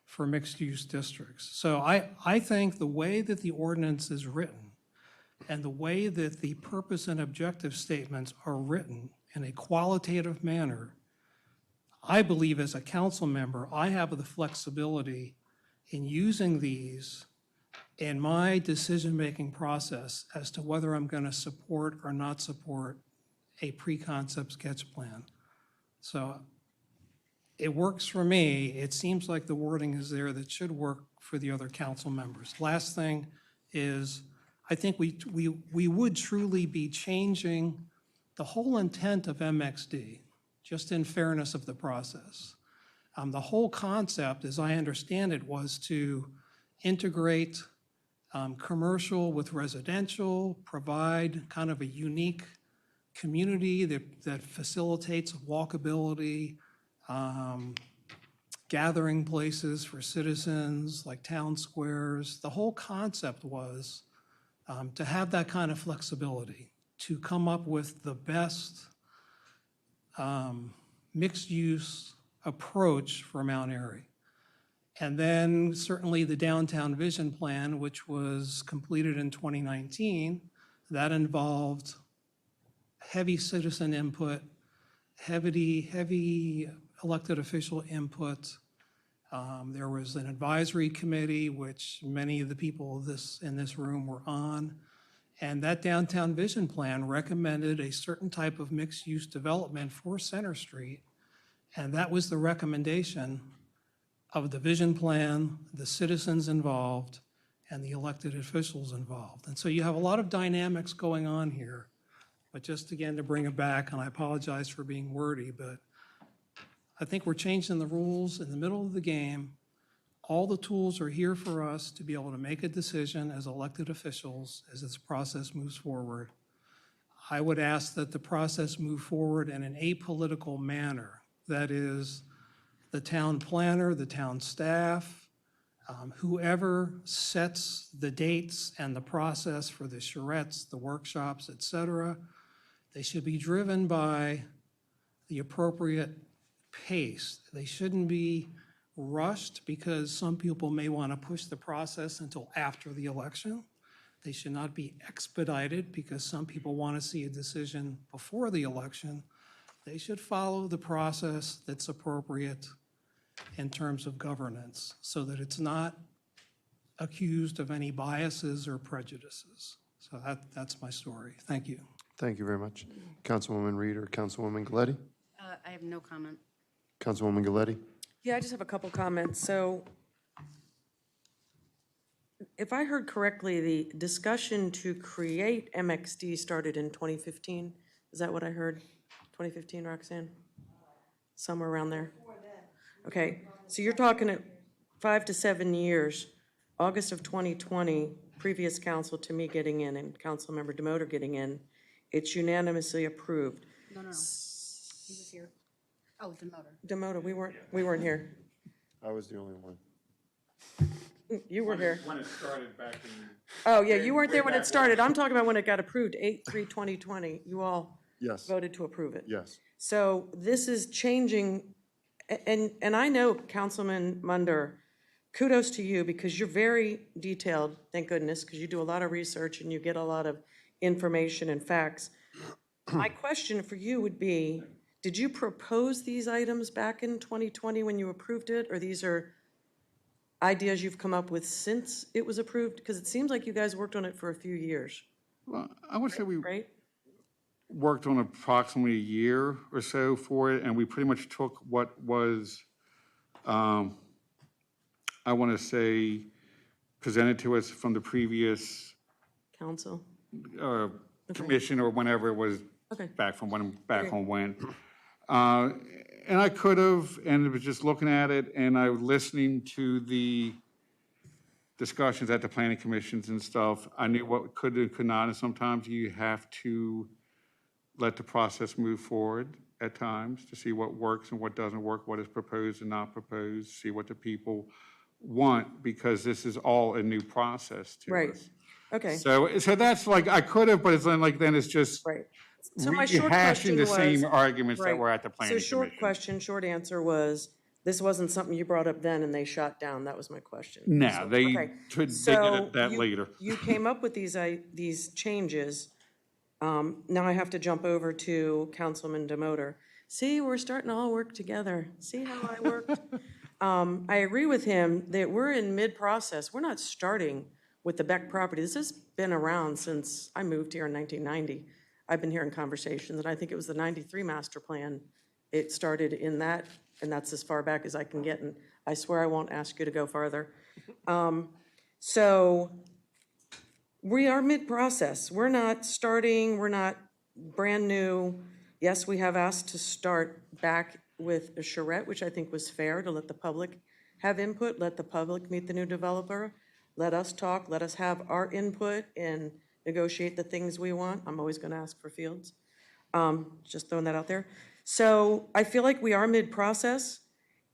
for mixed-use districts. So I think the way that the ordinance is written and the way that the purpose and objective statements are written in a qualitative manner, I believe as a council member, I have the flexibility in using these in my decision-making process as to whether I'm going to support or not support a pre-concept sketch plan. So it works for me. It seems like the wording is there that should work for the other council members. Last thing is, I think we would truly be changing the whole intent of MXD, just in fairness of the process. The whole concept, as I understand it, was to integrate commercial with residential, provide kind of a unique community that facilitates walkability, gathering places for citizens like town squares. The whole concept was to have that kind of flexibility, to come up with the best mixed-use approach for Mount Airy. And then certainly the downtown vision plan, which was completed in 2019, that involved heavy citizen input, heavy elected official input. There was an advisory committee, which many of the people in this room were on. And that downtown vision plan recommended a certain type of mixed-use development for Center Street. And that was the recommendation of the vision plan, the citizens involved, and the elected officials involved. And so you have a lot of dynamics going on here. But just again, to bring it back, and I apologize for being wordy, but I think we're changing the rules in the middle of the game. All the tools are here for us to be able to make a decision as elected officials as this process moves forward. I would ask that the process move forward in an apolitical manner. That is, the town planner, the town staff, whoever sets the dates and the process for the charrettes, the workshops, et cetera, they should be driven by the appropriate pace. They shouldn't be rushed because some people may want to push the process until after the election. They should not be expedited because some people want to see a decision before the election. They should follow the process that's appropriate in terms of governance so that it's not accused of any biases or prejudices. So that's my story. Thank you. Thank you very much. Councilwoman Reed or Councilwoman Galletti? I have no comment. Councilwoman Galletti? Yeah, I just have a couple comments. So if I heard correctly, the discussion to create MXD started in 2015. Is that what I heard? 2015, Roxanne? Somewhere around there? Okay, so you're talking at 5 to 7 years, August of 2020, previous council to me getting in and Councilmember Demoter getting in, it's unanimously approved. No. He was here. Oh, Demoter. Demoter, we weren't here. I was the only one. You were here. When it started back in. Oh, yeah, you weren't there when it started. I'm talking about when it got approved, 8/3/2020. You all Yes. voted to approve it. Yes. So this is changing, and I know, Councilman Munder, kudos to you because you're very detailed, thank goodness, because you do a lot of research and you get a lot of information and facts. My question for you would be, did you propose these items back in 2020 when you approved it, or these are ideas you've come up with since it was approved? Because it seems like you guys worked on it for a few years. Well, I would say we Right? worked on approximately a year or so for it, and we pretty much took what was, I want to say, presented to us from the previous Council? commission or whenever it was Okay. back from when. And I could have, and it was just looking at it, and I was listening to the discussions at the planning commissions and stuff. I knew what could and could not, and sometimes you have to let the process move forward. at times to see what works and what doesn't work, what is proposed and not proposed, see what the people want, because this is all a new process to Right. us. Okay. So that's like, I could have, but it's then it's just Right. So my short rehashing question the was. same arguments that right. were at the planning So short commission. question, short answer was, this wasn't something you brought up then and they shot down. That was my question. No, So, they okay. did So that later. You came up with these changes. Now I have to jump over to Councilman Demoter. See, we're starting to all work together. See how I worked? I agree with him that we're in mid-process. We're not starting with the Beck property. This has been around since I moved here in 1990. I've been hearing conversations, and I think it was the 93 master plan. It started in that, and that's as far back as I can get, and I swear I won't ask you to go farther. So we are mid-process. We're not starting, we're not brand new. Yes, we have asked to start back with a charrette, which I think was fair, to let the public have input, let the public meet the new developer, let us talk, let us have our input and negotiate the things we want. I'm always going to ask for fields. Just throwing that out there. So I feel like we are mid-process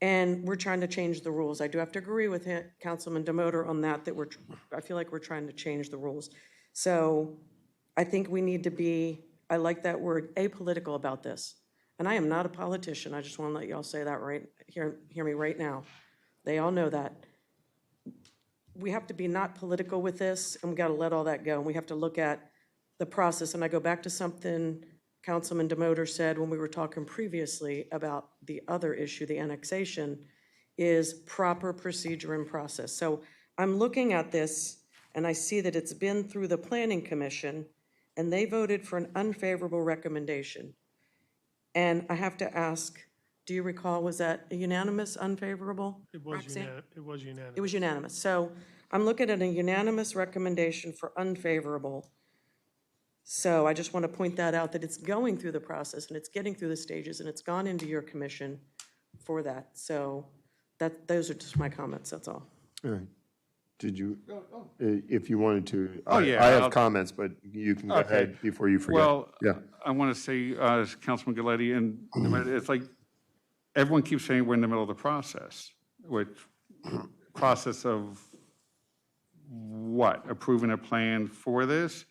and we're trying to change the rules. I do have to agree with Councilman Demoter on that I feel like we're trying to change the rules. So I think we need to be, I like that word, apolitical about this. And I am not a politician. I just want to let y'all say that right, hear me right now. They all know that. We have to be not political with this, and we got to let all that go. And we have to look at the process. And I go back to something Councilman Demoter said when we were talking previously about the other issue, the annexation, is proper procedure and process. So I'm looking at this, and I see that it's been through the Planning Commission, and they voted for an unfavorable recommendation. And I have to ask, do you recall, was that a unanimous unfavorable? It was Roxanne? unanimous. It was unanimous. So I'm looking at a unanimous recommendation for unfavorable. So I just want to point that out, that it's going through the process and it's getting through the stages and it's gone into your commission for that. So those are just my comments, that's all. All right. Did you, if you wanted to, Oh, yeah, I have I'll- comments, but you can go Okay. ahead before you forget. Well, Yeah. I want to say, Councilman Galletti, and it's like, everyone keeps saying we're in the middle of the process, which, process of what? Approving a plan for this?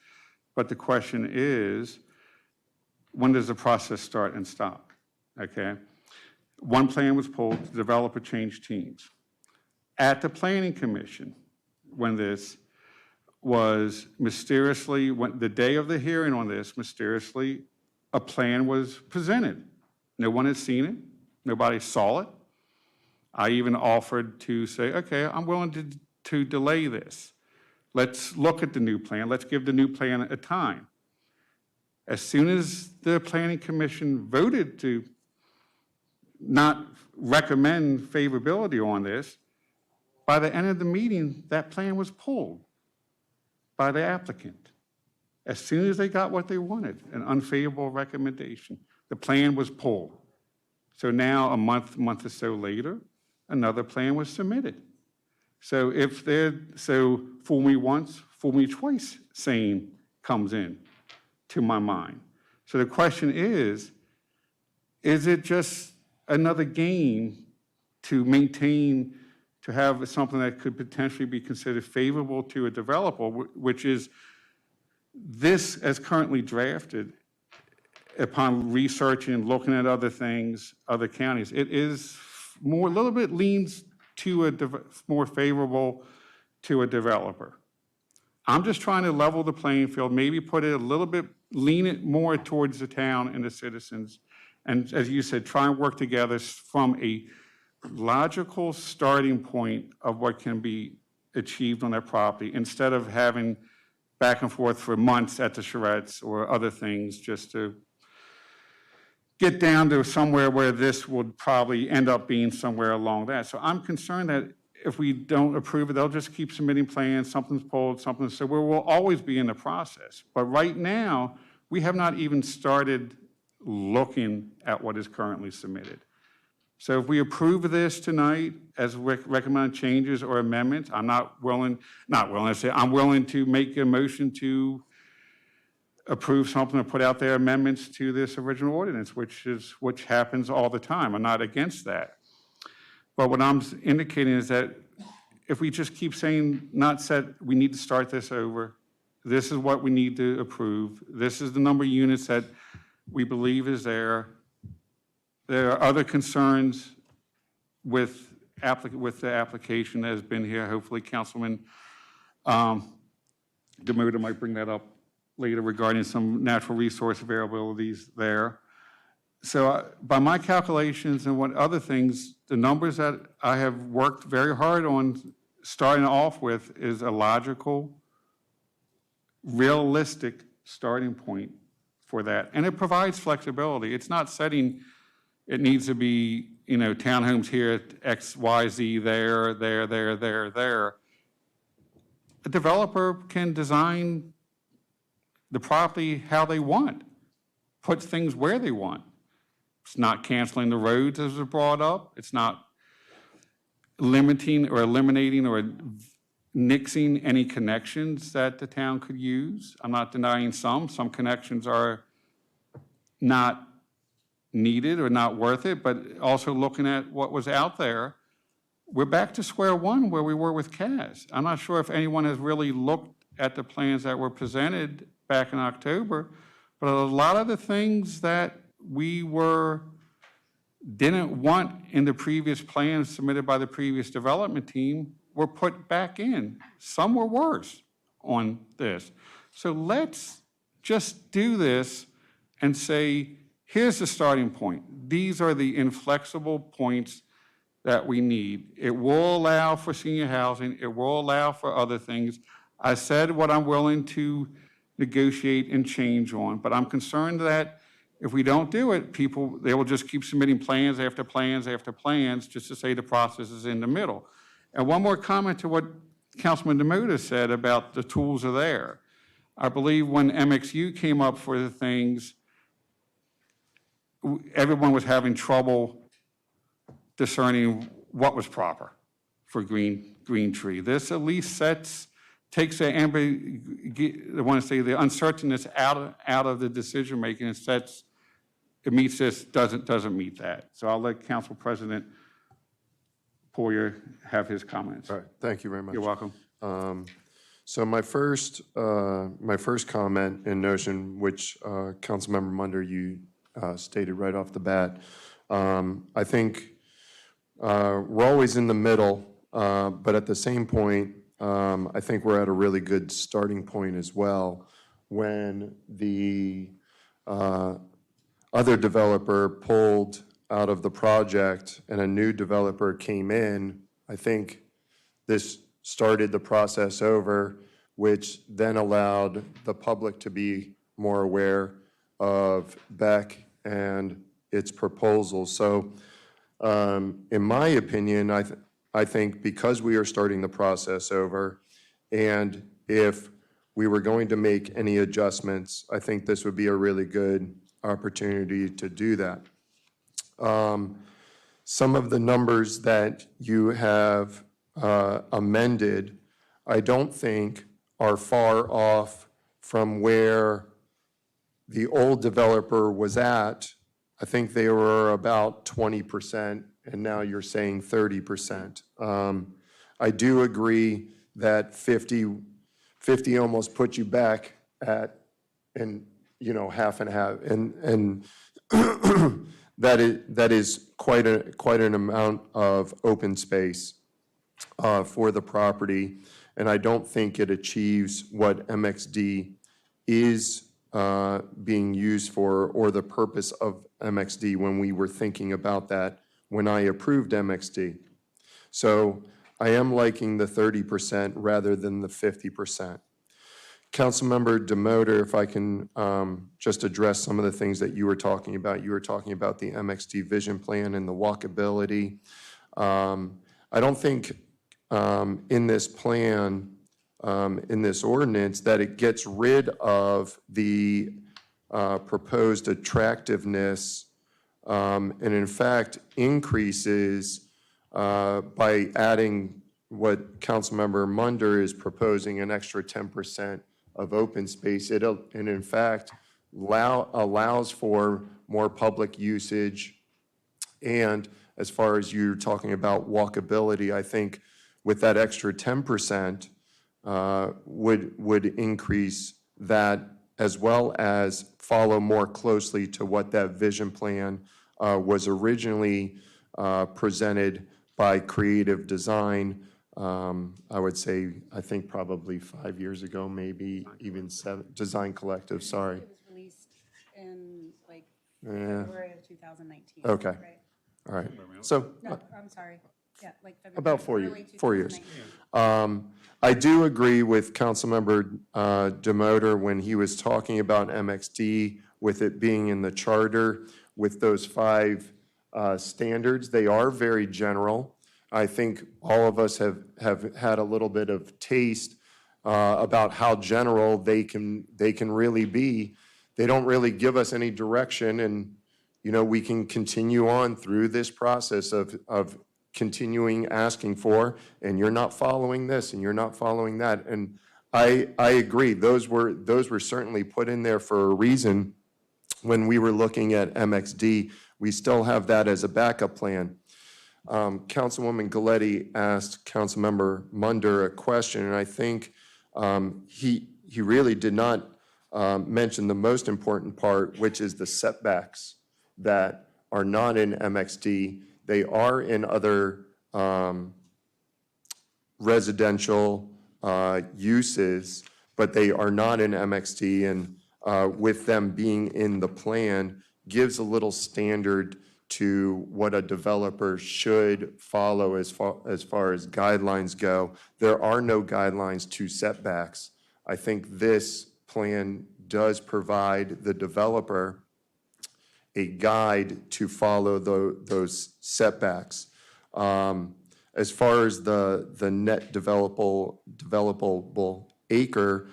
But the question is, when does the process start and stop? Okay? One plan was pulled, the developer changed teams. At the Planning Commission, when this was mysteriously, when the day of the hearing on this, mysteriously, a plan was presented. No one had seen it. Nobody saw it. I even offered to say, okay, I'm willing to delay this. Let's look at the new plan. Let's give the new plan a time. As soon as the Planning Commission voted to not recommend favorability on this, by the end of the meeting, that plan was pulled by the applicant. As soon as they got what they wanted, an unfavorable recommendation, the plan was pulled. So now, a month or so later, another plan was submitted. So so fool me once, fool me twice saying comes in to my mind. So the question is it just another game to maintain, to have something that could potentially be considered favorable to a developer, which is this as currently drafted, upon researching and looking at other things, other counties, it is more, a little bit leans to more favorable to a developer. I'm just trying to level the playing field, maybe put it a little bit, lean it more towards the town and the citizens. And as you said, try and work together from a logical starting point of what can be achieved on that property, instead of having back and forth for months at the charrettes or other things, just to get down to somewhere where this would probably end up being somewhere along that. So I'm concerned that if we don't approve it, they'll just keep submitting plans, something's pulled, something, so we will always be in the process. But right now, we have not even started looking at what is currently submitted. So if we approve this tonight as recommended changes or amendments, I'm willing to make a motion to approve something or put out there amendments to this original ordinance, which happens all the time. I'm not against that. But what I'm indicating is that if we just keep saying, not said, we need to start this over, this is what we need to approve, this is the number of units that we believe is there. There are other concerns with the application that has been here. Hopefully, Councilman Demuda might bring that up later regarding some natural resource availabilities there. So by my calculations and what other things, the numbers that I have worked very hard on starting off with is a logical, realistic starting point for that. And it provides flexibility. It's not setting, it needs to be, townhomes here, X, Y, Z, there. A developer can design the property how they want, put things where they want. It's not canceling the roads as was brought up. It's not limiting or eliminating or nixing any connections that the town could use. I'm not denying some. Some connections are not needed or not worth it, but also looking at what was out there, we're back to square one where we were with CAS. I'm not sure if anyone has really looked at the plans that were presented back in October, but a lot of the things that we didn't want in the previous plans submitted by the previous development team were put back in. Some were worse on this. So let's just do this and say, here's the starting point. These are the inflexible points that we need. It will allow for senior housing. It will allow for other things. I said what I'm willing to negotiate and change on, but I'm concerned that if we don't do it, they will just keep submitting plans after plans after plans just to say the process is in the middle. And one more comment to what Councilman Demuda said about the tools are there. I believe when MXU came up for the things, everyone was having trouble discerning what was proper for green tree. This at least takes the uncertainness out of the decision making and sets it meets this, doesn't meet that. So I'll let Council President Poirier have his comments. All right, thank you very much. You're welcome. So my first comment and notion, which Councilmember Munder, you stated right off the bat, I think we're always in the middle, but at the same point, I think we're at a really good starting point as well when the other developer pulled out of the project and a new developer came in. I think this started the process over, which then allowed the public to be more aware of Beck and its proposals. So in my opinion, I think because we are starting the process over, and if we were going to make any adjustments, I think this would be a really good opportunity to do that. Some of the numbers that you have amended, I don't think are far off from where the old developer was at. I think they were about 20%, and now you're saying 30%. I do agree that 50 almost puts you back at, half and half, and that is quite an amount of open space for the property, and I don't think it achieves what MXD is being used for, or the purpose of MXD when we were thinking about that when I approved MXD. So I am liking the 30% rather than the 50%. Councilmember Demoter, if I can just address some of the things that you were talking about. You were talking about the MXD vision plan and the walkability. I don't think in this plan, in this ordinance, that it gets rid of the proposed attractiveness, and in fact increases by adding what Councilmember Munder is proposing, an extra 10% of open space. And in fact, allows for more public usage. And as far as you're talking about walkability, I think with that extra 10% would increase that, as well as follow more closely to what that vision plan was originally presented by Creative Design. I would say, I think probably 5 years ago, maybe even 7, Design Collective, sorry. It was released in like Yeah. February of 2019. Okay. Right? All right. So No, I'm sorry. Yeah, like February. about 4 early years. 4 years. 2019. I do agree with Councilmember Demoter when he was talking about MXD, with it being in the charter, with those 5 standards. They are very general. I think all of us have had a little bit of taste about how general they can really be. They don't really give us any direction, and we can continue on through this process of continuing asking for, and you're not following this, and you're not following that. And I agree. Those were certainly put in there for a reason. When we were looking at MXD, we still have that as a backup plan. Councilwoman Galletti asked Councilmember Munder a question, and I think he really did not mention the most important part, which is the setbacks that are not in MXD. They are in other residential uses, but they are not in MXD, and with them being in the plan, gives a little standard to what a developer should follow as far as guidelines go. There are no guidelines to setbacks. I think this plan does provide the developer a guide to follow those setbacks. As far as the net developable acre,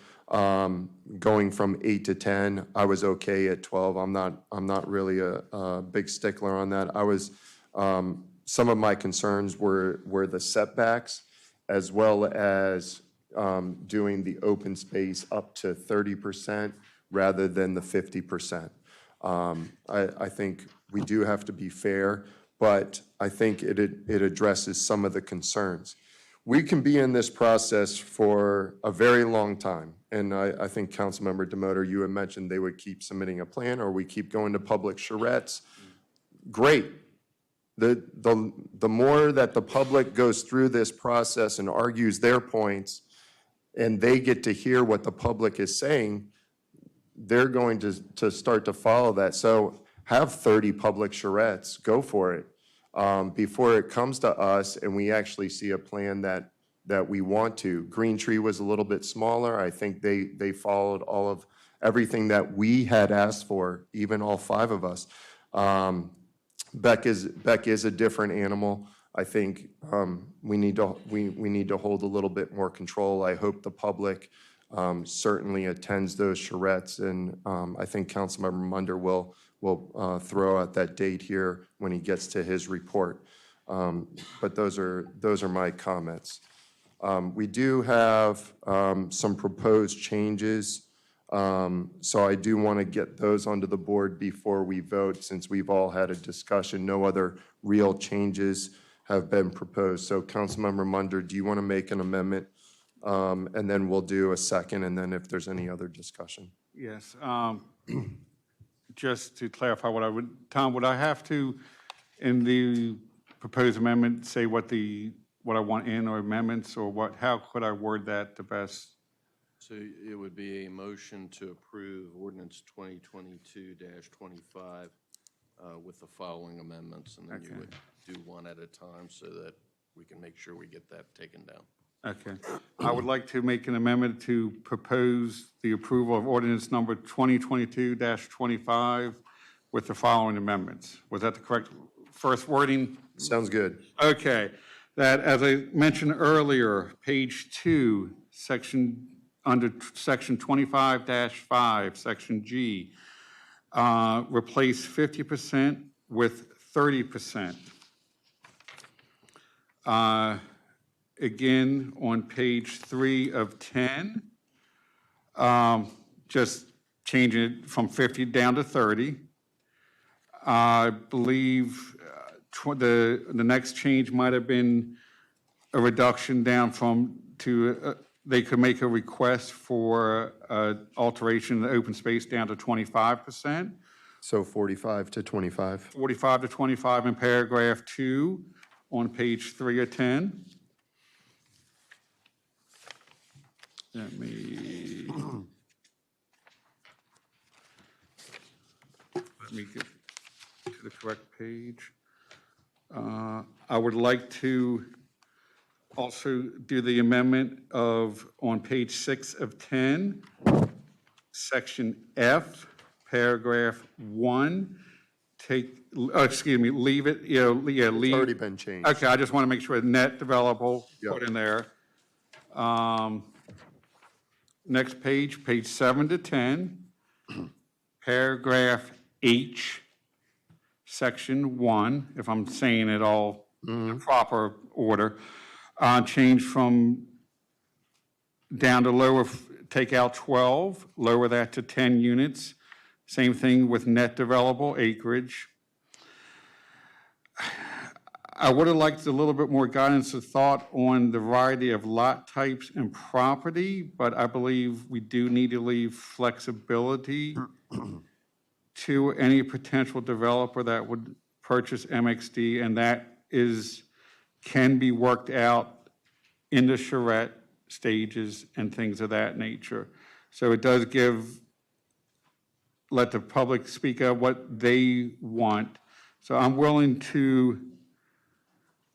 going from 8 to 10, I was okay at 12. I'm not really a big stickler on that. Some of my concerns were the setbacks, as well as doing the open space up to 30% rather than the 50%. I think we do have to be fair, but I think it addresses some of the concerns. We can be in this process for a very long time, and I think Councilmember Demoter, you had mentioned they would keep submitting a plan, or we keep going to public charrettes. Great. The more that the public goes through this process and argues their points, and they get to hear what the public is saying, they're going to start to follow that. So have 30 public charrettes, go for it, before it comes to us and we actually see a plan that we want to. Green Tree was a little bit smaller. I think they followed everything that we had asked for, even all 5 of us. Beck is a different animal. I think we need to hold a little bit more control. I hope the public certainly attends those charrettes, and I think Councilmember Munder will throw out that date here when he gets to his report. But those are my comments. We do have some proposed changes, so I do want to get those onto the board before we vote, since we've all had a discussion. No other real changes have been proposed. So Councilmember Munder, do you want to make an amendment? And then we'll do a second, and then if there's any other discussion. Yes. Just to clarify Tom, would I have to, in the proposed amendment, say what I want in, or amendments, or how could I word that the best? So it would be a motion to approve ordinance 2022-25 with the following amendments, and then you would do one at a time so that we can make sure we get that taken down. Okay. I would like to make an amendment to propose the approval of ordinance number 2022-25 with the following amendments. Was that the correct first wording? Sounds good. Okay. That, as I mentioned earlier, page 2, under section 25-5, section G, replace 50% with 30%. Again, on page 3 of 10, just changing it from 50 down to 30. I believe the next change might have been a reduction down they could make a request for alteration in the open space down to 25%. So 45 to 25. 45 to 25 in paragraph 2 on page 3 of 10. Let me get to the correct page. I would like to also do the amendment of, on page 6 of 10, section F, paragraph 1, leave it, leave. It's already been changed. Okay, I just want to make sure net developable, put in there. Next page, page 7 to 10, paragraph H, section 1, if I'm saying it all in proper order, change from down to lower, take out 12, lower that to 10 units. Same thing with net developable acreage. I would have liked a little bit more guidance of thought on the variety of lot types and property, but I believe we do need to leave flexibility to any potential developer that would purchase MXD, and that can be worked out in the charrette stages and things of that nature. So it does let the public speak of what they want. So I'm willing to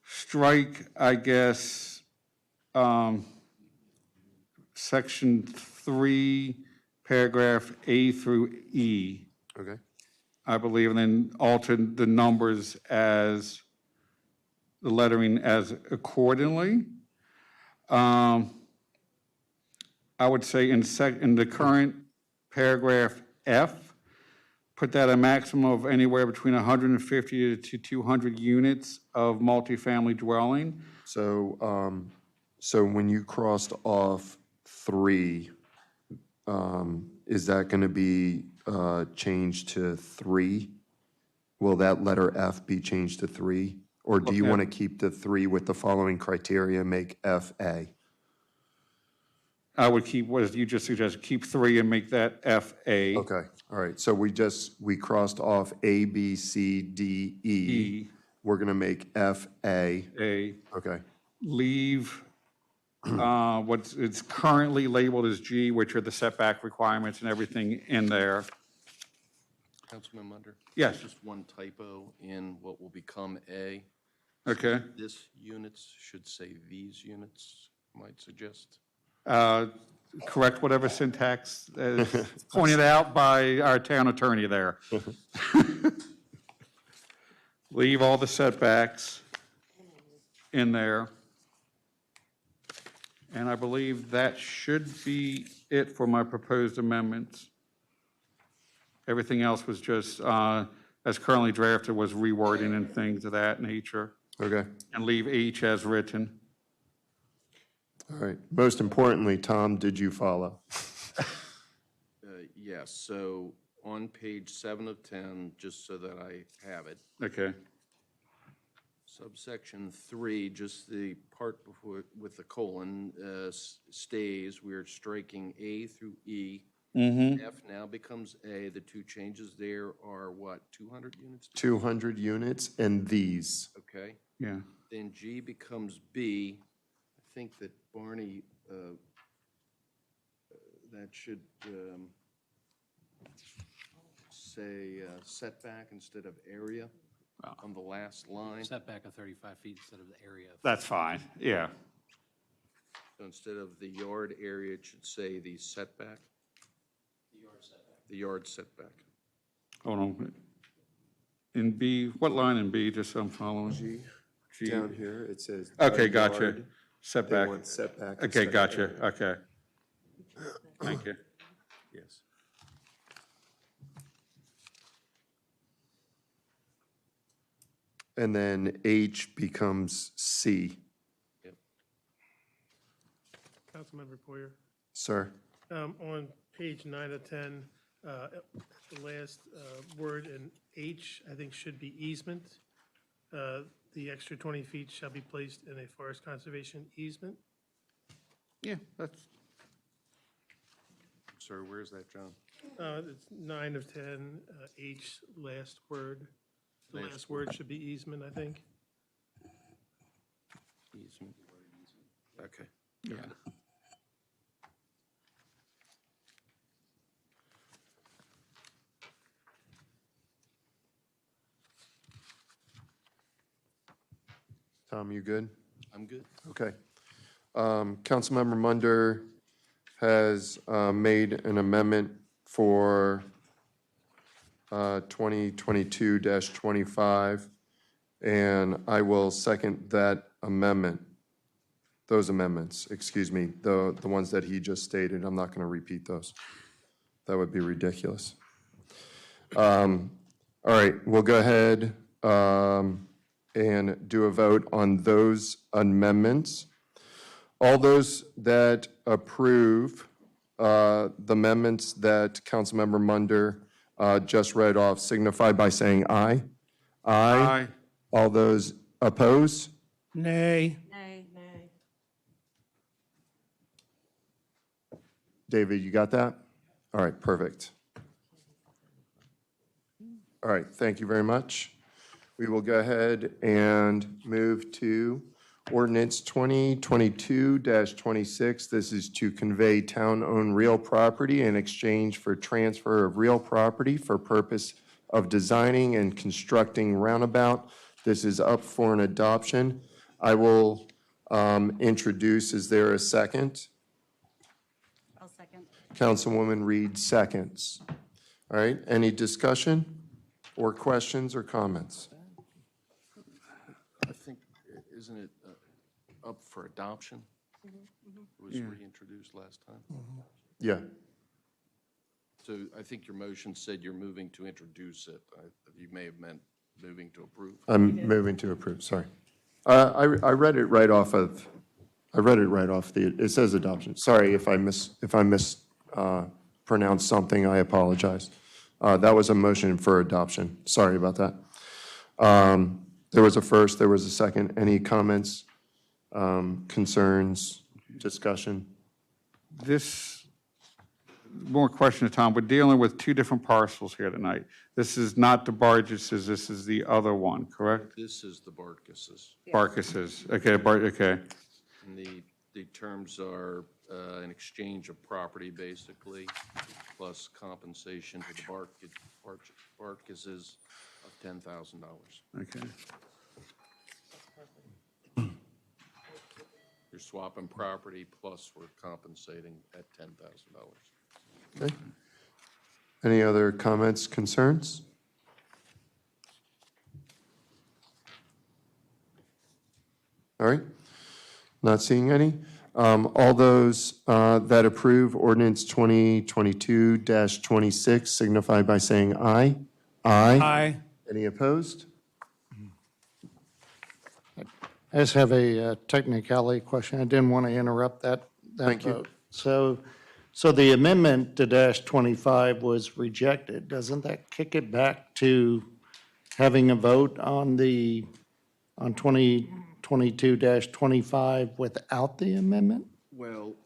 strike, I guess, section 3, paragraph A through E. Okay. I believe, and then alter the numbers as, the lettering as accordingly. I would say in the current paragraph F, put that a maximum of anywhere between 150 to 200 units of multifamily dwelling. So, so when you crossed off 3, is that going to be changed to 3? Will that letter F be changed to 3? Or do you want to keep the 3 with the following criteria, make F A? I would keep, what you just suggested, keep 3 and make that F A. Okay, all right. So we crossed off A, B, C, D, E. We're going to make F A. A. Okay. Leave it's currently labeled as G, which are the setback requirements and everything in there. Councilman Munder? Yes. Just one typo in what will become A. Okay. This units should say these units, might suggest. Correct whatever syntax is pointed out by our town attorney there. Leave all the setbacks in there. And I believe that should be it for my proposed amendments. Everything else was just, as currently drafted, was rewording and things of that nature. Okay. And leave H as written. All right. Most importantly, Tom, did you follow? Yes, so on page 7 of 10, just so that I have it. Okay. Subsection 3, just the part before with the colon stays. We're striking A through E. F now becomes A. The two changes there are what, 200 units? 200 units and these. Okay. Yeah. Then G becomes B. I think that Barney, that should say setback instead of area on the last line. Setback of 35 feet instead of the area. That's fine, yeah. So instead of the yard area, it should say the setback. The yard setback. The yard setback. Hold on. In B, what line in B, just so I'm following? G. G. Down here, it says. Okay, a gotcha. yard. Setback. They want setback. Okay, instead of gotcha, area. okay. Thank you. Yes. And then H becomes C. Councilmember Poyer. Sir? On page 9 of 10, the last word in H, I think, should be easement. The extra 20 feet shall be placed in a forest conservation easement. Yeah, that's, Sir, where's that, John? It's 9 of 10, H, last word. The last word should be easement, I think. Easement. Okay. yeah. Tom, you good? I'm good. Okay. Councilmember Munder has made an amendment for 2022-25, and I will second that amendment, those amendments, excuse me, the ones that he just stated. I'm not going to repeat those. That would be ridiculous. All right, we'll go ahead and do a vote on those amendments. All those that approve the amendments that Councilmember Munder just read off signify by saying aye. Aye. All those oppose? Nay. Nay. Nay. David, you got that? All right, perfect. All right, thank you very much. We will go ahead and move to ordinance 2022-26. This is to convey town-owned real property in exchange for transfer of real property for purpose of designing and constructing roundabout. This is up for an adoption. I will introduce, is there a second? I'll second. Councilwoman Reed seconds. All right, any discussion or questions or comments? I think, isn't it up for adoption? It was reintroduced last time. Yeah. So I think your motion said you're moving to introduce it. You may have meant moving to approve. I'm moving to approve, sorry. I read it right off of, it says adoption. Sorry if I mispronounced something, I apologize. That was a motion for adoption. Sorry about that. There was a first, there was a second. Any comments, concerns, discussion? This, more question to Tom, we're dealing with two different parcels here tonight. This is not the Bargeses, this is the other one, correct? This is the Barkises. Barkeses, okay, okay. And the terms are an exchange of property, basically, plus compensation to the Barkises of $10,000. Okay. You're swapping property, plus we're compensating at $10,000. Okay. Any other comments, concerns? All right, not seeing any. All those that approve ordinance 2022-26 signify by saying aye. Aye. Aye. Any opposed? I just have a technicality question. I didn't want to interrupt that Thank you. vote. So the amendment to -25 was rejected. Doesn't that kick it back to having a vote on 2022-25 without the amendment? Well,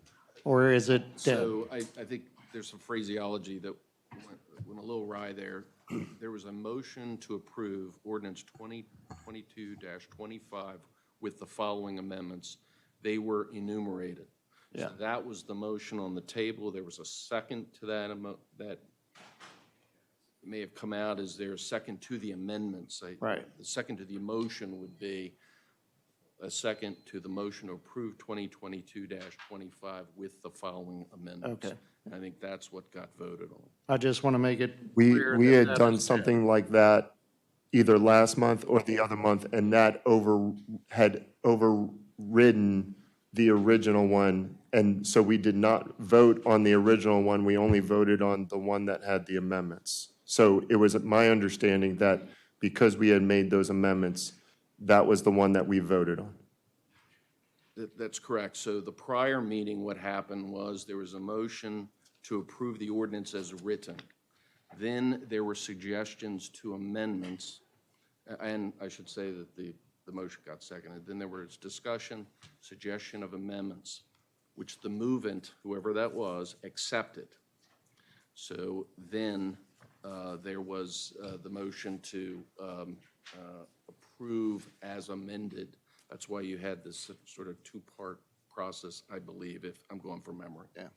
Or is it dead? so I think there's some phraseology that went a little awry there. There was a motion to approve ordinance 2022-25 with the following amendments. They were enumerated. Yeah. So that was the motion on the table. There was a second to that, that may have come out as their second to the amendments. Right. The second to the motion would be a second to the motion to approve 2022-25 with the following amendments. Okay. And I think that's what got voted on. I just want to make it We clear had that done was something like that either last month or the other month, and that had overridden the original one. And so we did not vote on the original one. We only voted on the one that had the amendments. So it was my understanding that because we had made those amendments, that was the one that we voted on. That's correct. So the prior meeting, what happened was there was a motion to approve the ordinance as written. Then there were suggestions to amendments, and I should say that the motion got seconded. Then there was discussion, suggestion of amendments, which the movant, whoever that was, accepted. So then there was the motion to approve as amended. That's why you had this sort of two-part process, I believe, if I'm going from memory. Yeah.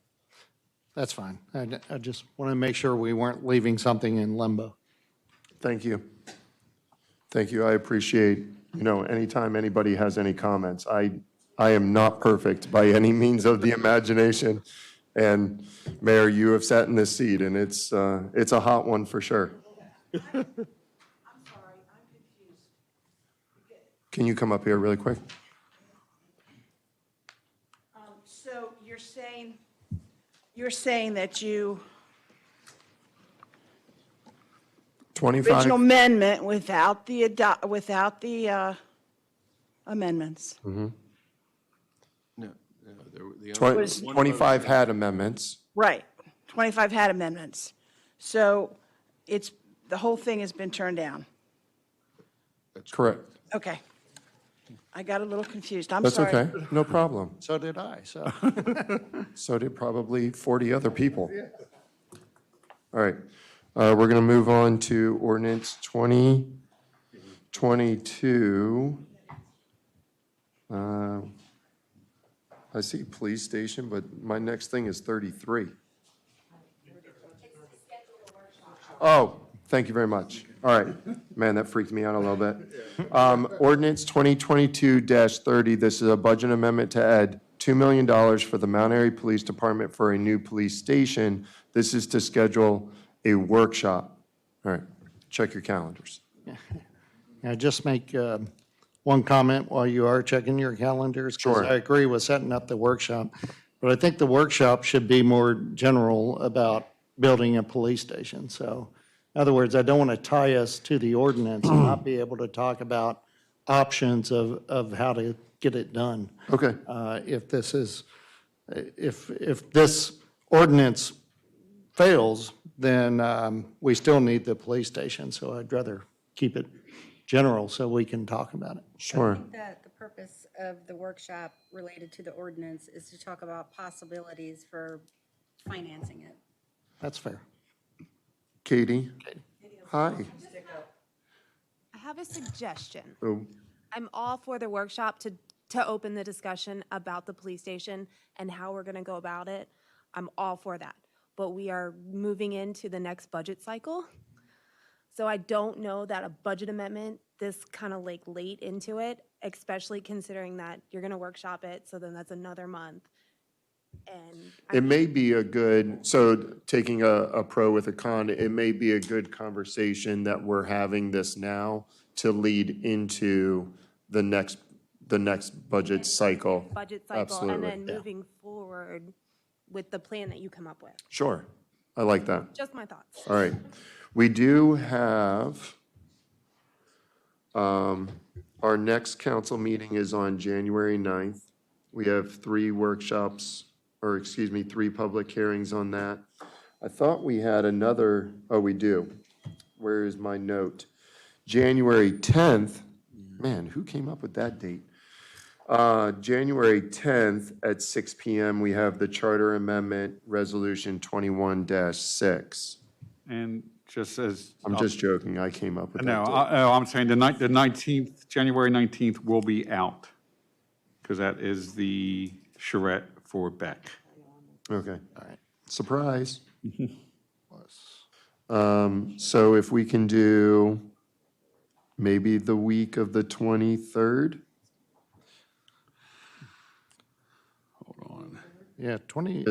That's fine. I just want to make sure we weren't leaving something in limbo. Thank you. Thank you. I appreciate, anytime anybody has any comments. I am not perfect by any means of the imagination. And Mayor, you have sat in this seat, and it's a hot one for sure. I'm sorry, I'm confused. Can you come up here really quick? So you're saying that you, 25. original amendment without the amendments? Mhm. No, the Twen- Was- 25 had amendments. Right, 25 had amendments. So the whole thing has been turned down. Correct. Okay. I got a little confused, I'm That's sorry. okay. No problem. So did I, so. So did probably 40 other people. All right. We're going to move on to ordinance 2022. I see police station, but my next thing is 33. Oh, thank you very much. All right. Man, that freaked me out a little bit. Ordinance 2022-30, this is a budget amendment to add $2 million for the Mount Airy Police Department for a new police station. This is to schedule a workshop. All right, check your calendars. I just make one comment while you are checking your calendars. 'Cause Sure. I agree with setting up the workshop, but I think the workshop should be more general about building a police station. So in other words, I don't want to tie us to the ordinance and not be able to talk about options of how to get it done. Okay. If this ordinance fails, then we still need the police station. So I'd rather keep it general so we can talk about it. Sure. I think that the purpose of the workshop related to the ordinance is to talk about possibilities for financing it. That's fair. Katie? Hi. I have a suggestion. Oh, I'm all for the workshop to open the discussion about the police station and how we're going to go about it. I'm all for that. But we are moving into the next budget cycle. So I don't know that a budget amendment this kind of like late into it, especially considering that you're going to workshop it, so then that's another month. And it may be a good, so taking a pro with a con, it may be a good conversation that we're having this now to lead into the next budget cycle. budget cycle, Absolutely. and then Yeah. moving forward with the plan that you come up with. Sure, I like that. Just my thoughts. All right. We do have, our next council meeting is on January 9th. We have 3 public hearings on that. I thought we had another, oh, we do. Where is my note? January 10th, man, who came up with that date? January 10th at 6 PM, we have the Charter Amendment Resolution 21-6. And just as. I'm just joking, I came up with that. No, date. I'm saying the 19th, January 19th will be out, because that is the charrette for Beck. Okay, all right. Surprise. So if we can do maybe the week of the 23rd? Hold on. Yeah, planning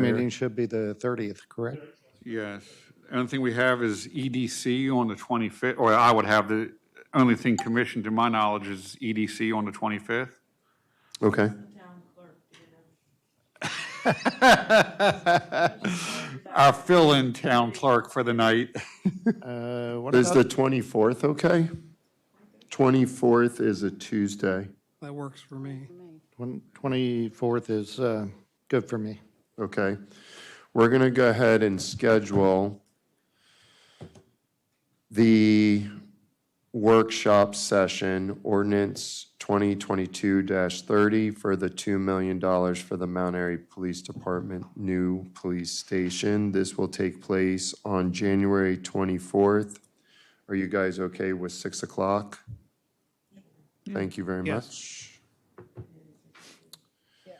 Mayor. meeting should be the 30th, correct? Yes. Only thing we have is EDC on the 25th, or I would have the, only thing commissioned to my knowledge is EDC on the 25th. Okay. Our fill-in town clerk for the night. What Is the about, 24th okay? 24th is a Tuesday. That works for me. 24th is good for me. Okay. We're going to go ahead and schedule the workshop session, ordinance 2022-30 for the $2 million for the Mount Airy Police Department new police station. This will take place on January 24th. Are you guys okay with 6 o'clock? Thank you very Yes. much.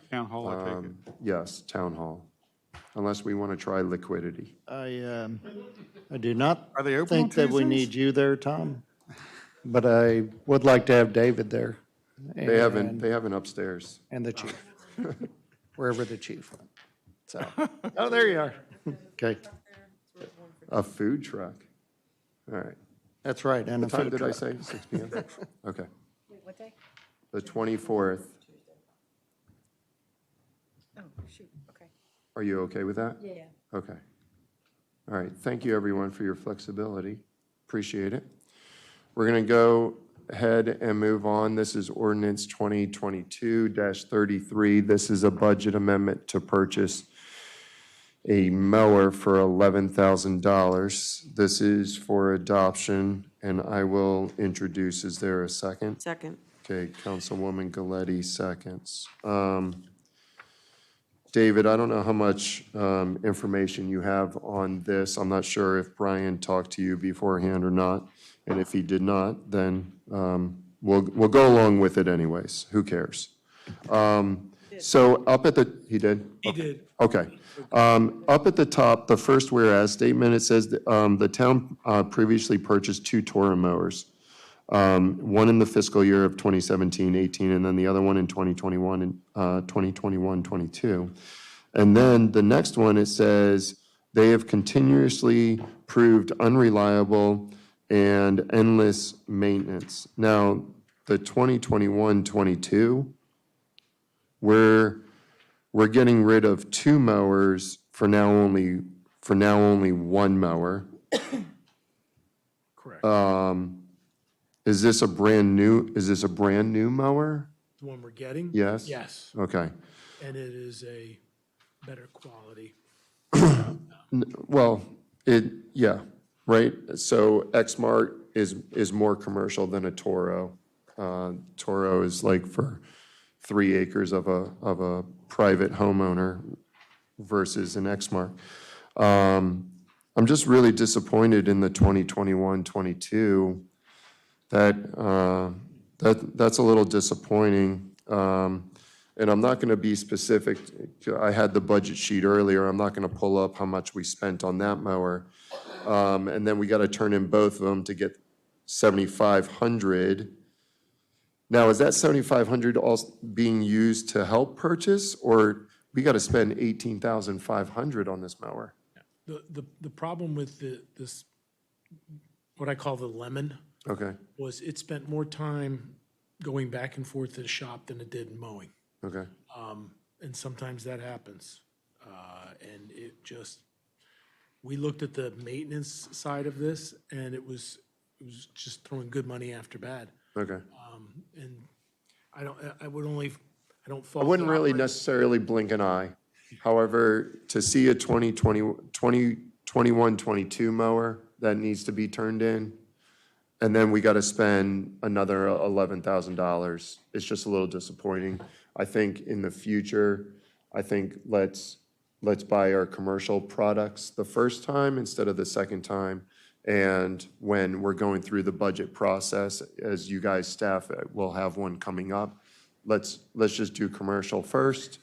Town hall, I take it. Yes, town hall, unless we want to try liquidity. I do not Are they open think on that we Tuesdays? need you there, Tom, but I would like to have David there. They haven't upstairs. And the chief, wherever the chief went. So, oh, there you are. Okay, A food truck. All right. that's right, and a What time food did I truck. say? 6 PM? Okay. Wait, what day? The 24th. Oh, shoot, okay. Are you okay with that? Yeah. Okay. All right. Thank you, everyone, for your flexibility. Appreciate it. We're going to go ahead and move on. This is ordinance 2022-33. This is a budget amendment to purchase a mower for $11,000. This is for adoption, and I will introduce. Is there a second? Second. Okay, Councilwoman Galetti seconds. David, I don't know how much information you have on this. I'm not sure if Brian talked to you beforehand or not, and if he did not, then we'll go along with it anyways. Who cares? So up at the, he did? He did. Okay. Up at the top, the first whereas statement, it says that, the town previously purchased 2 Toro mowers. One in the fiscal year of 2017-18, and then the other one in 2021 and 2021-22. And then the next one, it says, they have continuously proved unreliable and endless maintenance. Now, the 2021-22, we're getting rid of 2 mowers for now only 1 mower. Correct. Is this a brand new mower? The one we're getting? Yes? Yes, Okay. and it is a better quality. Well, yeah, right? So Exmart is more commercial than a Toro. Toro is like for 3 acres of a private homeowner versus an Exmart. I'm just really disappointed in the 2021-22. That's a little disappointing. And I'm not going to be specific. I had the budget sheet earlier. I'm not going to pull up how much we spent on that mower. And then we got to turn in both of them to get 7,500. Now, is that 7,500 also being used to help purchase, or we got to spend 18,500 on this mower? The problem with this, what I call the lemon, Okay, was it spent more time going back and forth to the shop than it did mowing. okay. And sometimes that happens. And it just, we looked at the maintenance side of this, and it was just throwing good money after bad. Okay. And I don't I fault. wouldn't the really operator. necessarily blink an eye. However, to see a 2021-22 mower that needs to be turned in, and then we got to spend another $11,000, it's just a little disappointing. I think in the future, let's buy our commercial products the first time instead of the second time. And when we're going through the budget process, as you guys staff will have one coming up, let's just do commercial first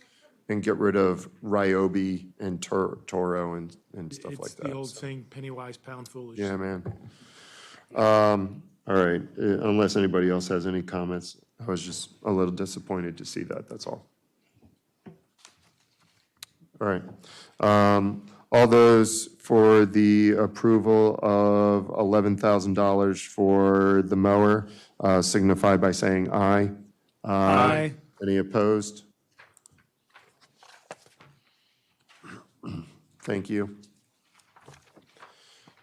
and get rid of Ryobi and Toro and stuff like It's that. the old So, saying, penny wise, pound foolish. yeah, man. All right, unless anybody else has any comments, I was just a little disappointed to see that, that's all. All right. All those for the approval of $11,000 for the mower signify by saying aye. Aye. Any opposed? Thank you.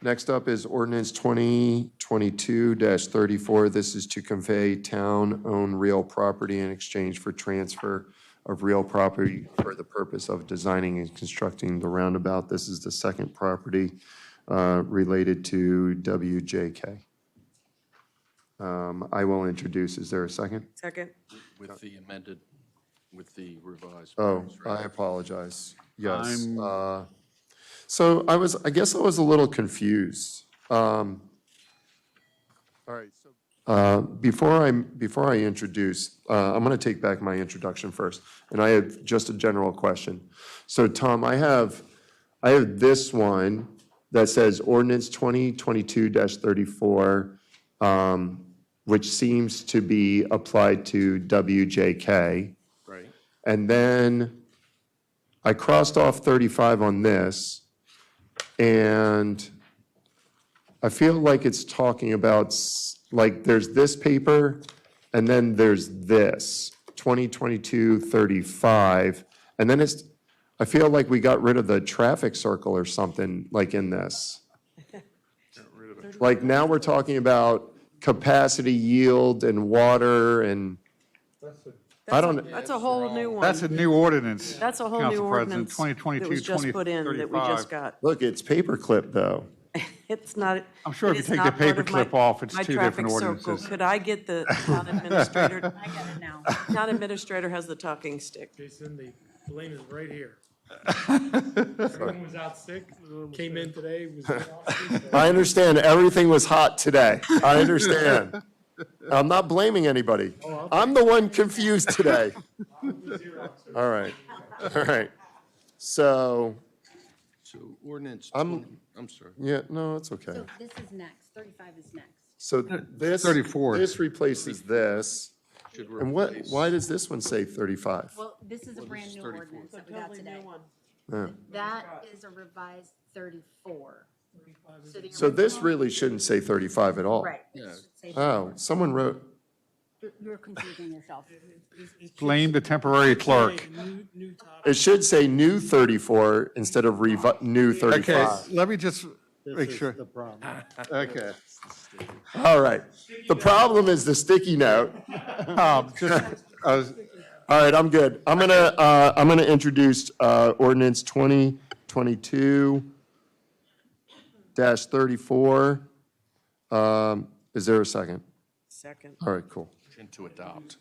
Next up is ordinance 2022-34. This is to convey town-owned real property in exchange for transfer of real property for the purpose of designing and constructing the roundabout. This is the second property related to WJK. I will introduce. Is there a second? Second. With the amended, with the revised. Oh, plans, right? I apologize. Yes. So I guess I was a little confused. All right. Before I introduce, I'm going to take back my introduction first, and I have just a general question. So Tom, I have this one that says ordinance 2022-34, which seems to be applied to WJK. Right. And then I crossed off 35 on this, and I feel like it's talking about, like, there's this paper, and then there's this, 2022-35, and then I feel like we got rid of the traffic circle or something, like, in this. Like, now we're talking about capacity, yield, and water, and I don't. That's a whole new one. That's a new ordinance. That's a whole new Council President, ordinance that was just put in, that we just got. Look, it's paperclip, though. It's not. I'm sure if it you is take the not part of paperclip off, it's my two traffic different circle. ordinances. Could I get the town administrator? I get it now. Town administrator has the talking stick. Jason, the blame is right here. Everyone was out sick, came in today, was off. I understand, everything was hot today. I understand. I'm not blaming anybody. I'm the one confused today. All right, all right. So, Ordinance, I'm sorry. yeah, no, it's okay. So this is next, 35 is next. So this, 34. this replaces this. Should And what, replace- why does this one say 35? Well, this is a brand new 34. ordinance that we got today. Yeah. That is a revised 34. the So this original- really shouldn't say 35 at all. Right. Yeah. It should say Oh, someone wrote, You're confusing yourself. Blame the temporary clerk. New topic. it should say new 34 instead of new Okay, 35. let me just make sure. The problem. Okay. All right. The problem is the sticky note. Just, All right, I'm good. I'm gonna introduce ordinance 2022-34. Is there a second? Second. All right, cool. And to adopt.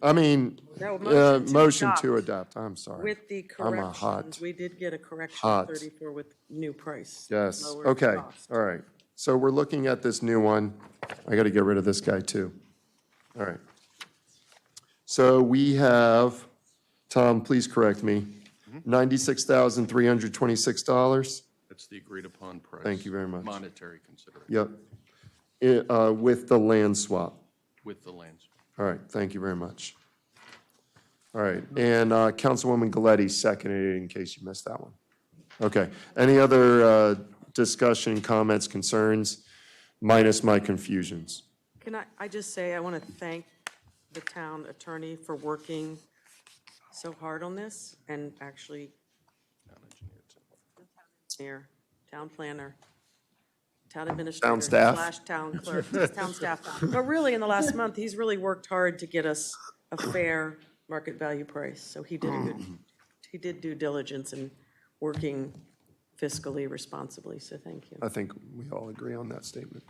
I mean, No, motion to adopt, I'm sorry. With the I'm a hot, corrections, we did get a correction hot. 34 with new price. yes, lower okay, cost. all right. So we're looking at this new one. I gotta get rid of this guy too. All right. So we have, Tom, please correct me, $96,326. That's the agreed upon price. Thank you very much. Monetary consideration Yep. With the land swap. with the lands. All right, thank you very much. All right, and Councilwoman Galetti seconded it in case you missed that one. Okay, any other discussion, comments, concerns, minus my confusions? Can I just say, I want to thank the town attorney for working so hard on this, and actually, engineer, town planner, town administrator. Town staff. Slash town clerk, town staff. But really, in the last month, he's really worked hard to get us a fair market value price. So he did due diligence in working fiscally responsibly, so thank you. I think we all agree on that statement.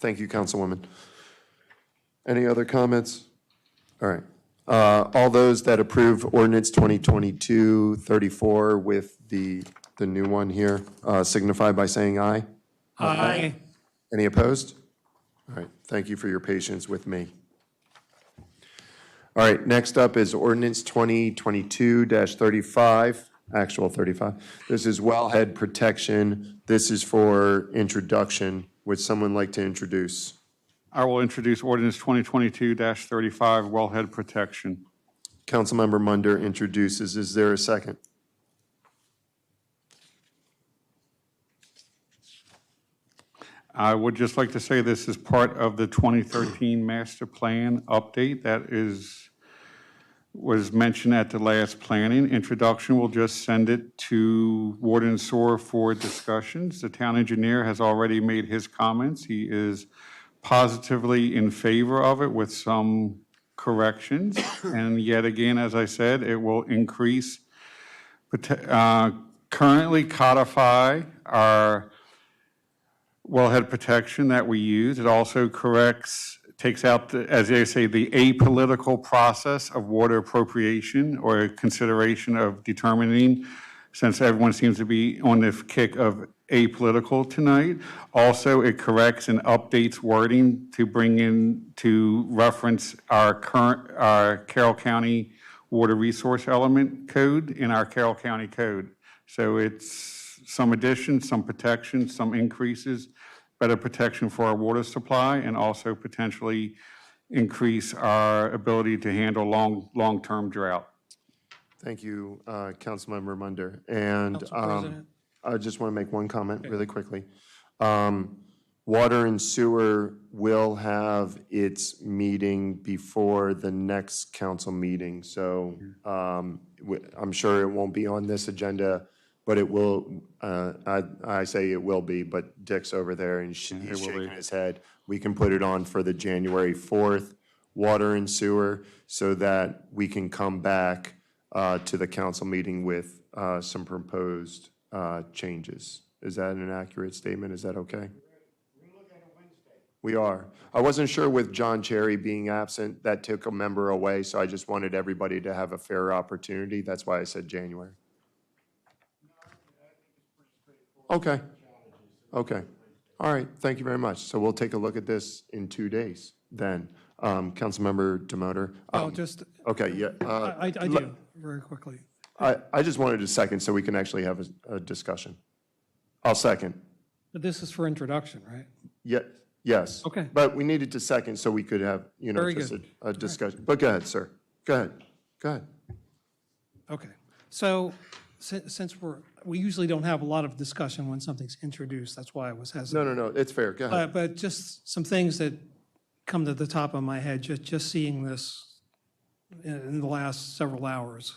Thank you, Councilwoman. Any other comments? All right. All those that approve ordinance 2022-34 with the new one here, signify by saying aye. Aye. Any opposed? All right, thank you for your patience with me. All right, next up is ordinance 2022-35, actual 35. This is wellhead protection. This is for introduction. Would someone like to introduce? I will introduce ordinance 2022-35, wellhead protection. Councilmember Munder introduces. Is there a second? I would just like to say this is part of the 2013 master plan update that is was mentioned at the last planning. Introduction, we'll just send it to Water and Sewer for discussions. The town engineer has already made his comments. He is positively in favor of it with some corrections. And yet again, as I said, it will increase, currently codify our wellhead protection that we use. It also takes out, as they say, the apolitical process of water appropriation or consideration of determining, since everyone seems to be on the kick of apolitical tonight. Also, it corrects and updates wording to bring in, to reference our Carroll County Water Resource Element Code in our Carroll County Code. So it's some additions, some protections, some increases, better protection for our water supply, and also potentially increase our ability to handle long-term drought. Thank you, Councilmember Munder. And Council President. I just want to make one comment really quickly. Water and Sewer will have its meeting before the next council meeting. So I'm sure it won't be on this agenda, but it will, I say it will be, but Dick's over there and he's shaking his head. We can put it on for the January 4th Water and Sewer so that we can come back to the council meeting with some proposed changes. Is that an accurate statement? Is that okay? We are. I wasn't sure with John Cherry being absent, that took a member away, so I just wanted everybody to have a fair opportunity. That's why I said January. Okay. Okay. All right. Thank you very much. So we'll take a look at this in 2 days then. Councilmember Demoter. Okay, yeah. I do, very quickly. I just wanted a second so we can actually have a discussion. I'll second. But this is for introduction, right? Yes. Okay. But we needed to second so we could have, Very just good. a discussion. But go ahead, sir. Go ahead. Go ahead. Okay. So since we usually don't have a lot of discussion when something's introduced, that's why I was hesitant. No, it's fair. Go ahead. But just some things that come to the top of my head, just seeing this in the last several hours.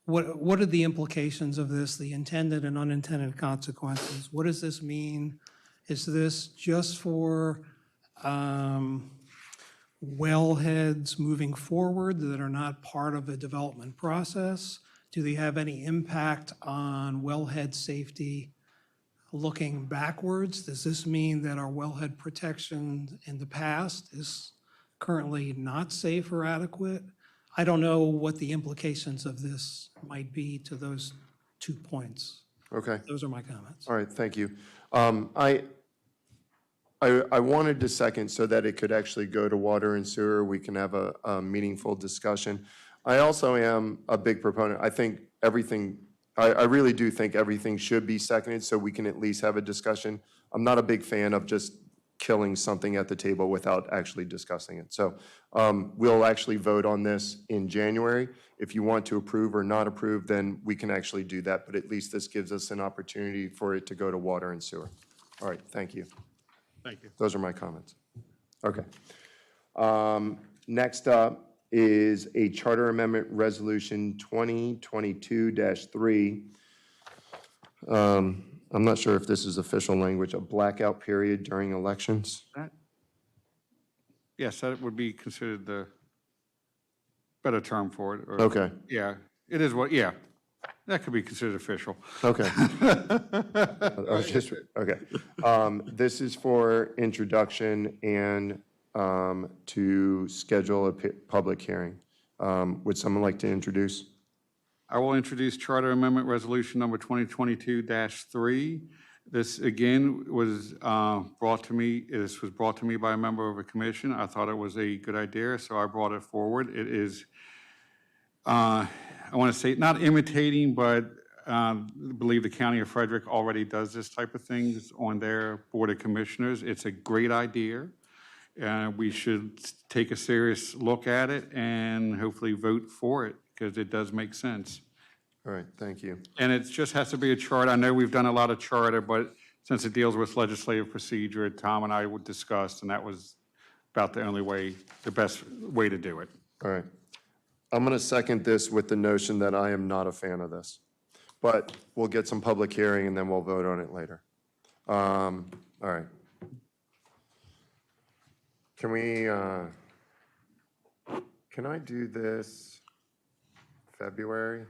What are the implications of this, the intended and unintended consequences? What does this mean? Is this just for wellheads moving forward that are not part of the development process? Do they have any impact on wellhead safety looking backwards? Does this mean that our wellhead protection in the past is currently not safe or adequate? I don't know what the implications of this might be to those 2 points. Okay. Those are my comments. All right, thank you. I wanted to second so that it could actually go to Water and Sewer. We can have a meaningful discussion. I also am a big proponent. I think everything, I really do think everything should be seconded so we can at least have a discussion. I'm not a big fan of just killing something at the table without actually discussing it. So we'll actually vote on this in January. If you want to approve or not approve, then we can actually do that. But at least this gives us an opportunity for it to go to Water and Sewer. All right, thank you. Thank you. Those are my comments. Okay. Next up is a Charter Amendment Resolution 2022-3. I'm not sure if this is official language, a blackout period during elections. Yes, that would be considered the better term for it. Or- Okay. Yeah, it is what, yeah, that could be considered official. Okay. Okay. This is for introduction and to schedule a public hearing. Would someone like to introduce? I will introduce Charter Amendment Resolution number 2022-3. This, again, was brought to me by a member of a commission. I thought it was a good idea, so I brought it forward. It is, I want to say, not imitating, but I believe the County of Frederick already does this type of things on their Board of Commissioners. It's a great idea. We should take a serious look at it and hopefully vote for it, because it does make sense. All right, thank you. And it just has to be a charter. I know we've done a lot of charter, but since it deals with legislative procedure, Tom and I would discuss, and that was about the only way, the best way to do it. All right. I'm going to second this with the notion that I am not a fan of this. But we'll get some public hearing and then we'll vote on it later. All right. Can we, can I do this February?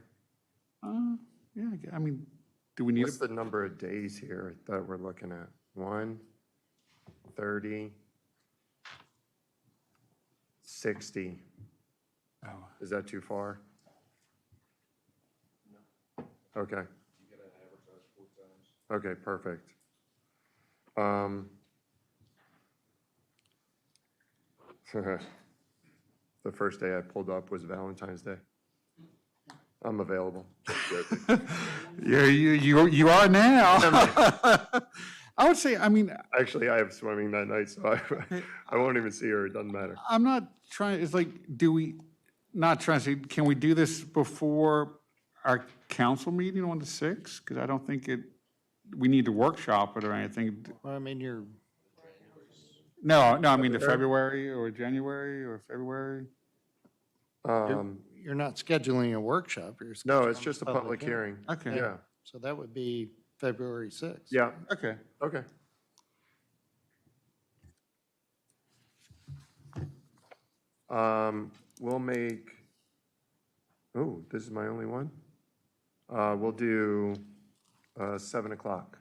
Yeah, I mean, do we need, What's the number of days here that we're looking at? 1, 30, 60. Is that too far? Okay. Okay, perfect. The first day I pulled up was Valentine's Day. I'm available. yeah, you are now. I would say, I mean, Actually, I have swimming that night, so I won't even see her. It doesn't matter. I'm not trying, it's like, do we, not trying to say, can we do this before our council meeting on the 6th? Because I don't think we need to workshop it or anything. Well, I mean, you're, No, I mean the February or January or February. you're not scheduling a workshop, you're No, scheduling it's just a public hearing. Okay. Yeah, So that would be February 6th. yeah, Okay. okay. We'll make, oh, this is my only one? We'll do 7 o'clock.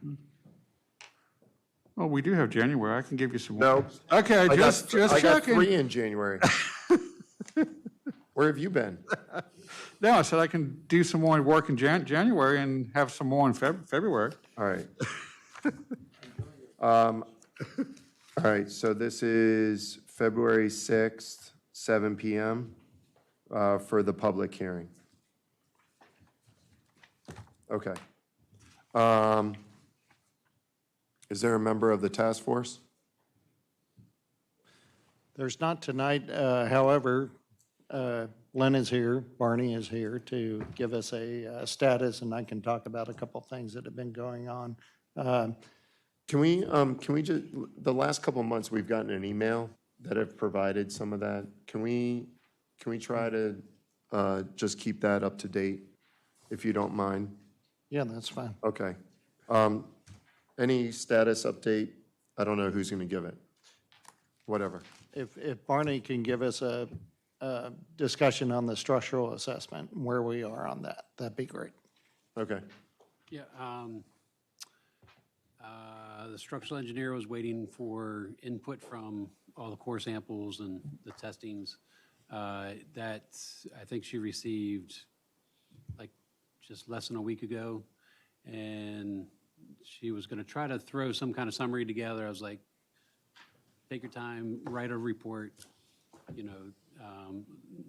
Well, we do have January. I can give you some more. No. Okay, just I got checking. 3 in January. Where have you been? No, I said I can do some more work in January and have some more in February. All right. All right, so this is February 6th, 7 PM for the public hearing. Okay. Is there a member of the task force? There's not tonight, however, Len is here, Barney is here to give us a status, and I can talk about a couple things that have been going on. Can we just, the last couple of months, we've gotten an email that have provided some of that. Can we try to just keep that up to date, if you don't mind? Yeah, that's fine. Okay. Any status update? I don't know who's going to give it. Whatever. If Barney can give us a discussion on the structural assessment, and where we are on that, that'd be great. Okay. Yeah, the structural engineer was waiting for input from all the core samples and the testings. That I think she received like just less than a week ago. And she was gonna try to throw some kind of summary together. I was like, take your time, write a report,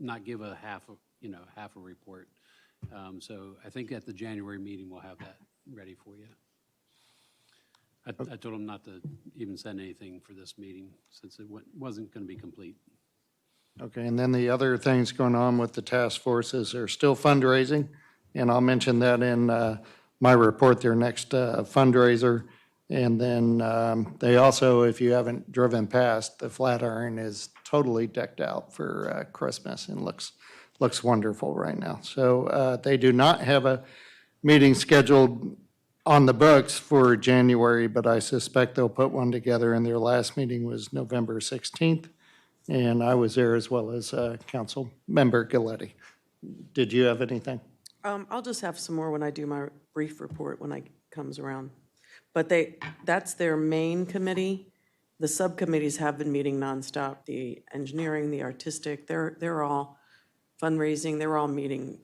not give a half a report. So I think at the January meeting, we'll have that ready for you. I told him not to even send anything for this meeting since it wasn't going to be complete. Okay, and then the other things going on with the task forces are still fundraising, and I'll mention that in my report, their next fundraiser. And then they also, if you haven't driven past, the Flatiron is totally decked out for Christmas and looks wonderful right now. So they do not have a meeting scheduled on the books for January, but I suspect they'll put one together, and their last meeting was November 16th, and I was there as well as Council Member Galetti. Did you have anything? I'll just have some more when I do my brief report when it comes around. But that's their main committee. The subcommittees have been meeting nonstop. The engineering, the artistic, they're all fundraising. They're all meeting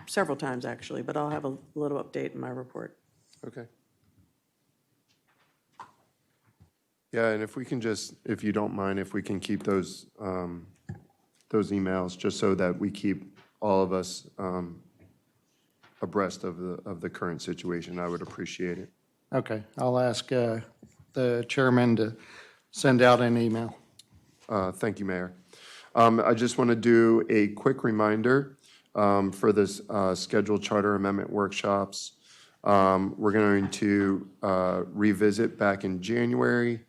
several times, actually, but I'll have a little update in my report. Okay. Yeah, and if we can just, if you don't mind, if we can keep those emails, just so that we keep all of us abreast of the current situation, I would appreciate it. Okay, I'll ask the chairman to send out an email. Thank you, Mayor. I just want to do a quick reminder for this scheduled charter amendment workshops. We're going to revisit back in January,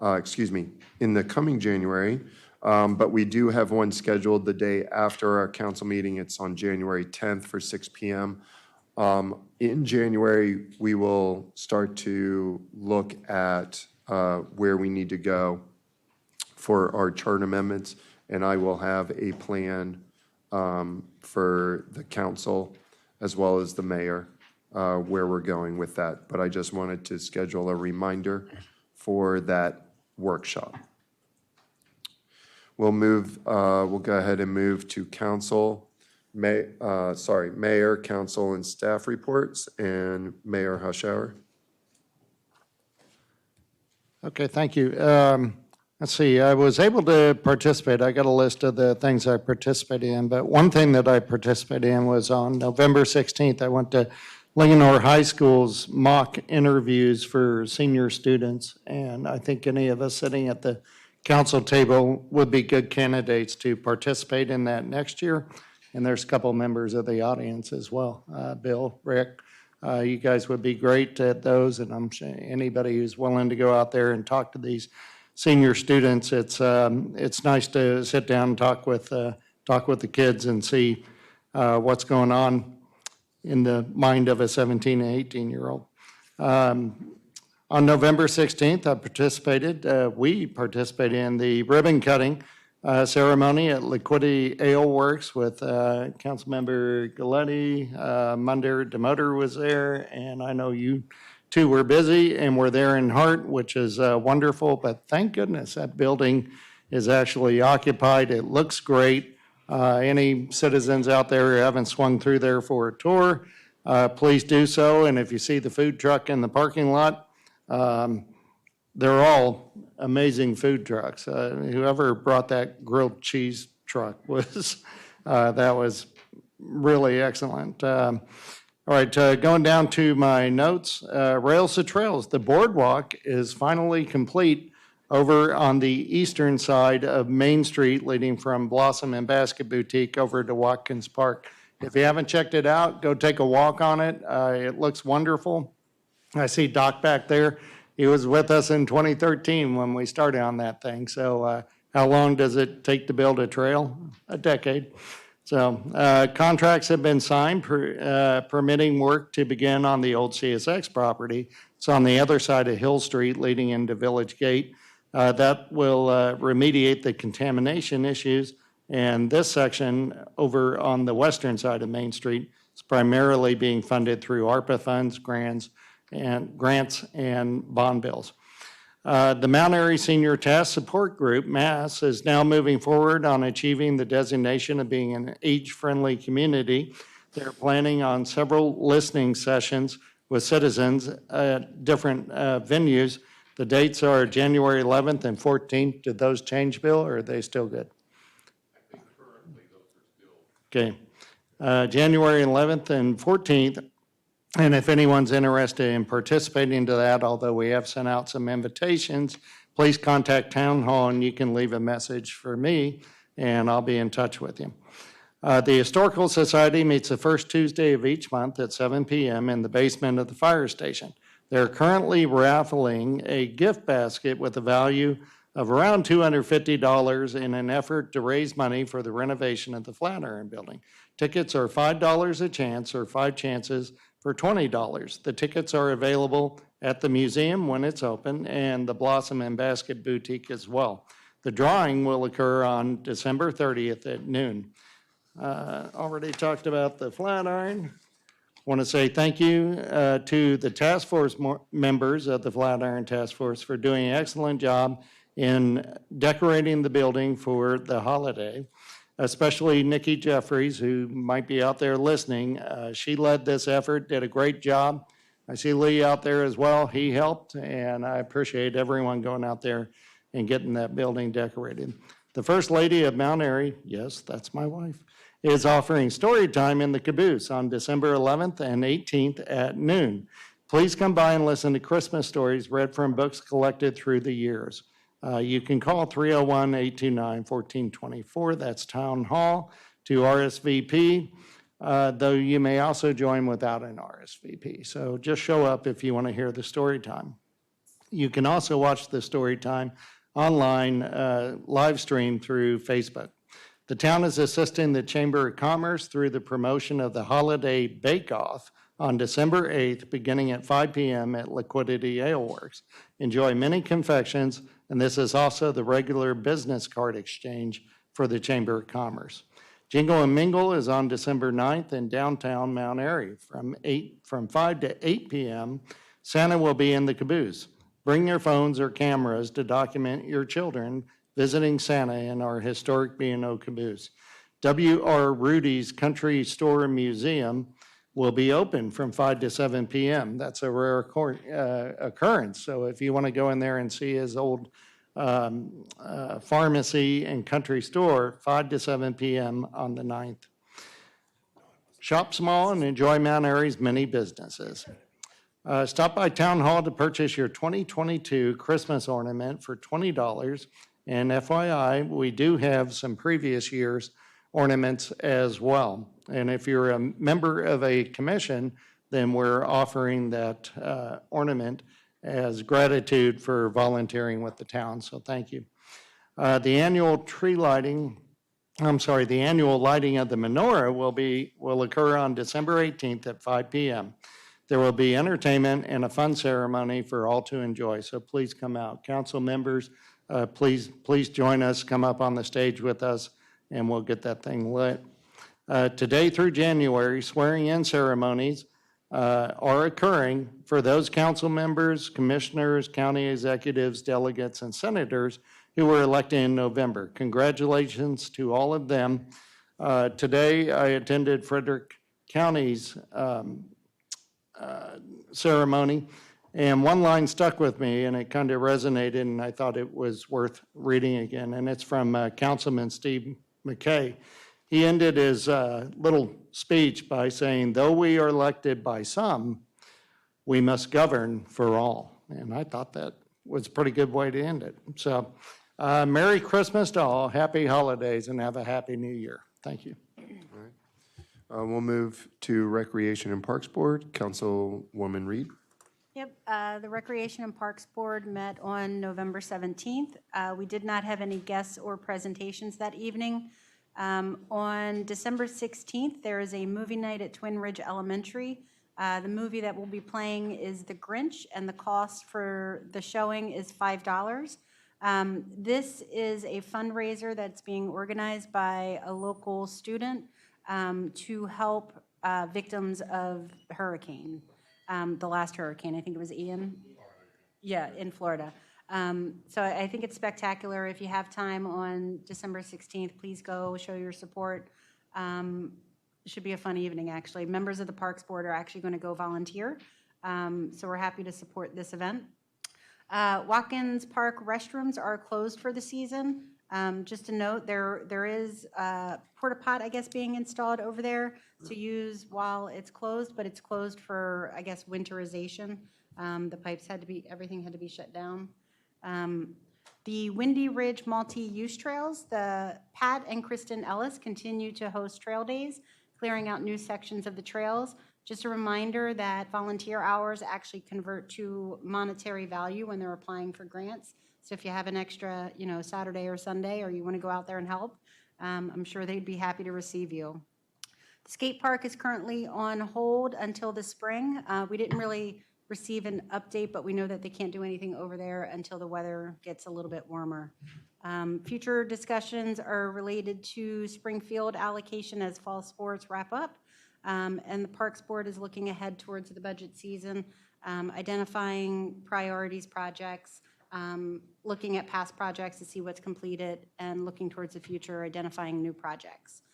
in the coming January, But we do have one scheduled the day after our council meeting. It's on January 10th for 6 p.m. In January, we will start to look at where we need to go for our chart amendments, and I will have a plan for the council as well as the mayor where we're going with that. But I just wanted to schedule a reminder for that workshop. We'll go ahead and move to mayor, council, and staff reports, and Mayor Hushhour. Okay, thank you. Let's see, I was able to participate. I got a list of the things I participated in, but one thing that I participated in was on November 16th. I went to Linganore High School's mock interviews for senior students, and I think any of us sitting at the council table would be good candidates to participate in that next year. And there's a couple members of the audience as well. Bill, Rick, you guys would be great at those, and I'm sure anybody who's willing to go out there and talk to these senior students, it's nice to sit down and talk with the kids and see what's going on in the mind of a 17 and 18-year-old. On November 16th, we participated in the ribbon cutting ceremony at Liquidity Ale Works with Councilmember Galletti. Munder Demoter was there, and I know you two were busy and were there in heart, which is wonderful, but thank goodness that building is actually occupied. It looks great. Any citizens out there who haven't swung through there for a tour, please do so. And if you see the food truck in the parking lot, they're all amazing food trucks. Whoever brought that grilled cheese truck that was really excellent. All right, going down to my notes, Rails to Trails. The boardwalk is finally complete over on the eastern side of Main Street, leading from Blossom and Basket Boutique over to Watkins Park. If you haven't checked it out, go take a walk on it. It looks wonderful. I see Doc back there. He was with us in 2013 when we started on that thing. So how long does it take to build a trail? A decade. So contracts have been signed, permitting work to begin on the old CSX property. It's on the other side of Hill Street leading into Village Gate. That will remediate the contamination issues. And this section over on the western side of Main Street is primarily being funded through ARPA funds, grants, and bond bills. The Mount Airy Senior Task Support Group, MASS, is now moving forward on achieving the designation of being an age-friendly community. They're planning on several listening sessions with citizens at different venues. The dates are January 11th and 14th. Did those change, Bill, or are they still good? I think currently those are still. Okay. January 11th and 14th. And if anyone's interested in participating to that, although we have sent out some invitations, please contact Town Hall and you can leave a message for me and I'll be in touch with you. The Historical Society meets the first Tuesday of each month at 7 p.m. in the basement of the fire station. They're currently raffling a gift basket with a value of around $250 in an effort to raise money for the renovation of the Flatiron Building. Tickets are $5 a chance or 5 chances for $20. The tickets are available at the museum when it's open and the Blossom and Basket Boutique as well. The drawing will occur on December 30th at noon. Already talked about the Flatiron. Want to say thank you to the task force members of the Flatiron Task Force for doing an excellent job in decorating the building for the holiday, especially Nikki Jeffries, who might be out there listening. She led this effort, did a great job. I see Lee out there as well. He helped, and I appreciate everyone going out there and getting that building decorated. The First Lady of Mount Airy, yes, that's my wife, is offering story time in the caboose on December 11th and 18th at noon. Please come by and listen to Christmas stories read from books collected through the years. You can call 301-829-1424. That's Town Hall to RSVP, though you may also join without an RSVP. So just show up if you want to hear the story time. You can also watch the story time online live stream through Facebook. The town is assisting the Chamber of Commerce through the promotion of the Holiday Bake-Off on December 8th, beginning at 5 p.m. at Liquidity Ale Works. Enjoy many confections, and this is also the regular business card exchange for the Chamber of Commerce. Jingle and Mingle is on December 9th in downtown Mount Airy from 5 to 8 p.m. Santa will be in the caboose. Bring your phones or cameras to document your children visiting Santa in our historic B&O caboose. W.R. Rudy's Country Store Museum will be open from 5 to 7 p.m. That's a rare occurrence. So if you want to go in there and see his old pharmacy and country store, 5 to 7 p.m. on the 9th. Shop small and enjoy Mount Airy's many businesses. Stop by Town Hall to purchase your 2022 Christmas ornament for $20. And FYI, we do have some previous year's ornaments as well. And if you're a member of a commission, then we're offering that ornament as gratitude for volunteering with the town, so thank you. The annual lighting of the menorah will occur on December 18th at 5 p.m. There will be entertainment and a fun ceremony for all to enjoy, so please come out. Council members, please join us, come up on the stage with us, and we'll get that thing lit. Today through January, swearing-in ceremonies are occurring for those council members, commissioners, county executives, delegates, and senators who were elected in November. Congratulations to all of them. Today, I attended Frederick County's ceremony, and one line stuck with me, and it kind of resonated, and I thought it was worth reading again, and it's from Councilman Steve McKay. He ended his little speech by saying, though we are elected by some, we must govern for all. And I thought that was a pretty good way to end it. So Merry Christmas to all, happy holidays, and have a happy new year. Thank you. All right. We'll move to Recreation and Parks Board. Councilwoman Reed. Yep, the Recreation and Parks Board met on November 17th. We did not have any guests or presentations that evening. On December 16th, there is a movie night at Twin Ridge Elementary. The movie that will be playing is The Grinch, and the cost for the showing is $5. This is a fundraiser that's being organized by a local student to help victims of hurricane, the last hurricane. I think it was Ian. Yeah, in Florida. So I think it's spectacular. If you have time on December 16th, please go show your support. It should be a fun evening, actually. Members of the Parks Board are actually going to go volunteer. So we're happy to support this event. Watkins Park restrooms are closed for the season. Just a note, there is a porta pot, I guess, being installed over there to use while it's closed, but it's closed for, I guess, winterization. The pipes everything had to be shut down. The Windy Ridge multi-use trails, the Pat and Kristen Ellis continue to host trail days, clearing out new sections of the trails. Just a reminder that volunteer hours actually convert to monetary value when they're applying for grants. So if you have an extra, Saturday or Sunday, or you want to go out there and help, I'm sure they'd be happy to receive you. The skate park is currently on hold until the spring. We didn't really receive an update, but we know that they can't do anything over there until the weather gets a little bit warmer. Future discussions are related to Springfield allocation as fall sports wrap up. And the Parks Board is looking ahead towards the budget season, identifying priorities projects, looking at past projects to see what's completed, and looking towards the future, identifying new projects.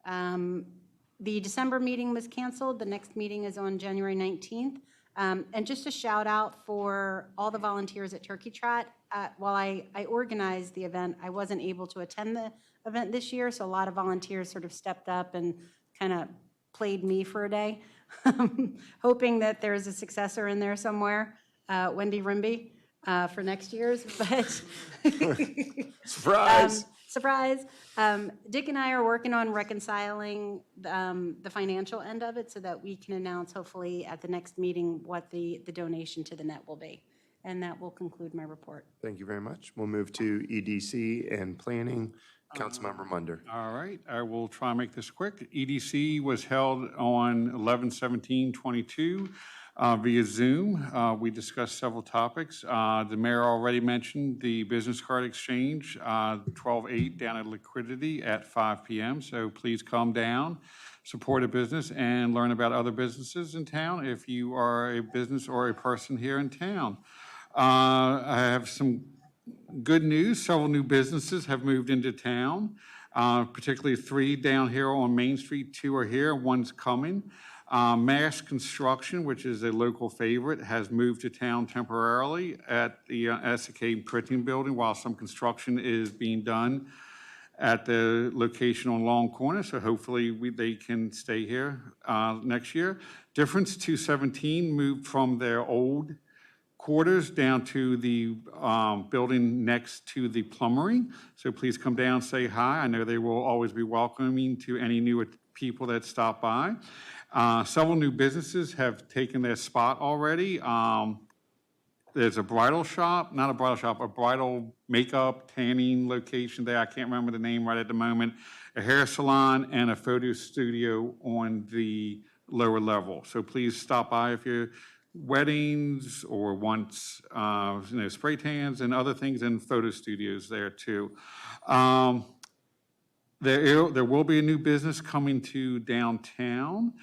The December meeting was canceled. The next meeting is on January 19th. And just a shout out for all the volunteers at Turkey Trot. While I organized the event, I wasn't able to attend the event this year, so a lot of volunteers sort of stepped up and kind of played me for a day, hoping that there's a successor in there somewhere, Wendy Rimby, for next year's. But Surprise! Surprise. Dick and I are working on reconciling the financial end of it so that we can announce hopefully at the next meeting what the donation to the net will be. And that will conclude my report. Thank you very much. We'll move to EDC and Planning. Councilmember Munder. All right, I will try and make this quick. EDC was held on 11/17/22 via Zoom. We discussed several topics. The mayor already mentioned the business card exchange, 12/8 down at Liquidity at 5 p.m. So please come down, support a business, and learn about other businesses in town if you are a business or a person here in town. I have some good news. Several new businesses have moved into town, particularly 3 down here on Main Street. 2 are here, 1's coming. Mass Construction, which is a local favorite, has moved to town temporarily at the SK Printing Building while some construction is being done at the location on Long Corner. So hopefully they can stay here next year. Difference 217 moved from their old quarters down to the building next to the plumbery. So please come down, say hi. I know they will always be welcoming to any new people that stop by. Several new businesses have taken their spot already. There's a bridal shop, not a bridal shop, a bridal makeup, tanning location there. I can't remember the name right at the moment. A hair salon and a photo studio on the lower level. So please stop by if you're weddings or wants, spray tans and other things, and photo studios there too. There will be a new business coming to downtown.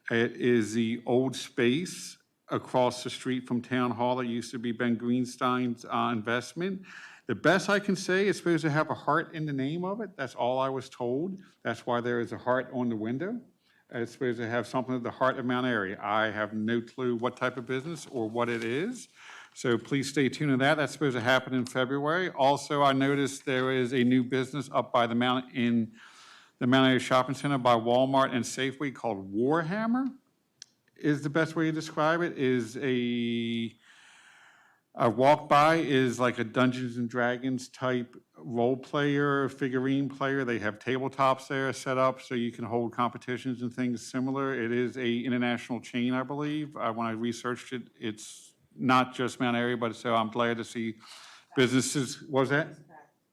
It is the old space across the street from Town Hall. It used to be Ben Greenstein's investment. The best I can say, it's supposed to have a heart in the name of it. That's all I was told. That's why there is a heart on the window. It's supposed to have something at the heart of Mount Airy. I have no clue what type of business or what it is. So please stay tuned to that. That's supposed to happen in February. Also, I noticed there is a new business up by the Mount Airy Shopping Center by Walmart and Safeway called Warhammer, is the best way to describe it. Is a walk by is like a Dungeons and Dragons type role player, figurine player. They have tabletops there set up so you can hold competitions and things similar. It is a international chain, I believe. When I researched it, it's not just Mount Airy, but so I'm glad to see businesses. What was that?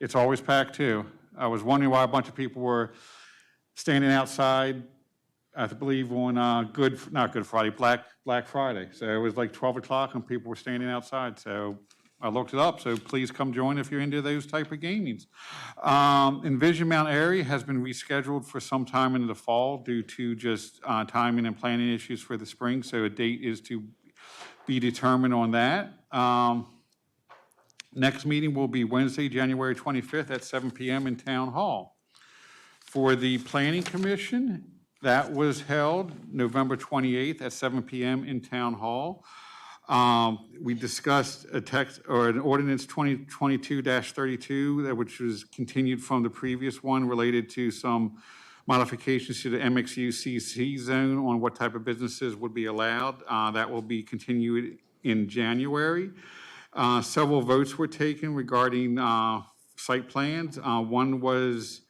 It's always packed too. I was wondering why a bunch of people were standing outside, I believe on Black Friday. So it was like 12 o'clock and people were standing outside. So I looked it up. So please come join if you're into those type of gamings. Envision Mount Airy has been rescheduled for some time in the fall due to just timing and planning issues for the spring. So a date is to be determined on that. Next meeting will be Wednesday, January 25th at 7 p.m. in Town Hall. For the Planning Commission, that was held November 28th at 7 p.m. in Town Hall. We discussed an ordinance 2022-32, which was continued from the previous one related to some modifications to the MXU CC zone on what type of businesses would be allowed. That will be continued in January. Several votes were taken regarding site plans. One was,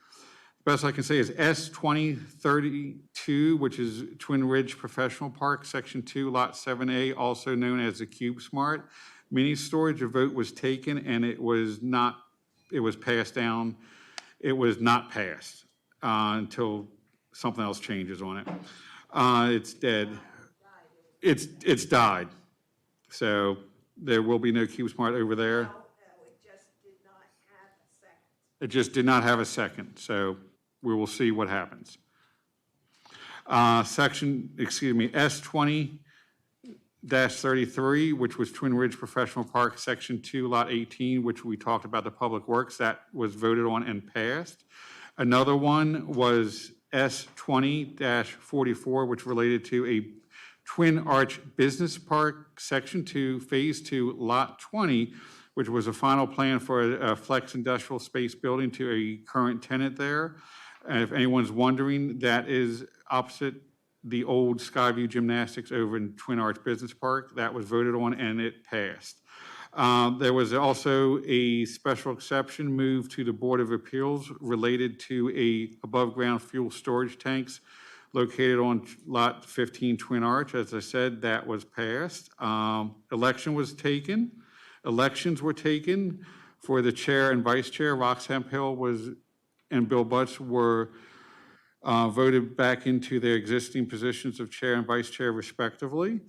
best I can say, is S2032, which is Twin Ridge Professional Park, Section 2, Lot 7A, also known as the Cube Smart Mini Storage. A vote was taken, and it was passed down. It was not passed until something else changes on it. It's dead. It's died. So there will be no Cube Smart over there. It just did not have a second. So we will see what happens. S20-33, which was Twin Ridge Professional Park, Section 2, Lot 18, which we talked about the Public Works, that was voted on and passed. Another one was S20-44, which related to a Twin Arch Business Park, Section 2, Phase 2, Lot 20, which was a final plan for a flex industrial space building to a current tenant there. And if anyone's wondering, that is opposite the old Skyview Gymnastics over in Twin Arch Business Park. That was voted on and it passed. There was also a special exception moved to the Board of Appeals related to a above-ground fuel storage tanks located on Lot 15 Twin Arch. As I said, that was passed. Election was taken. Elections were taken for the chair and vice chair. Roxham Hill and Bill Butts were voted back into their existing positions of chair and vice chair respectively.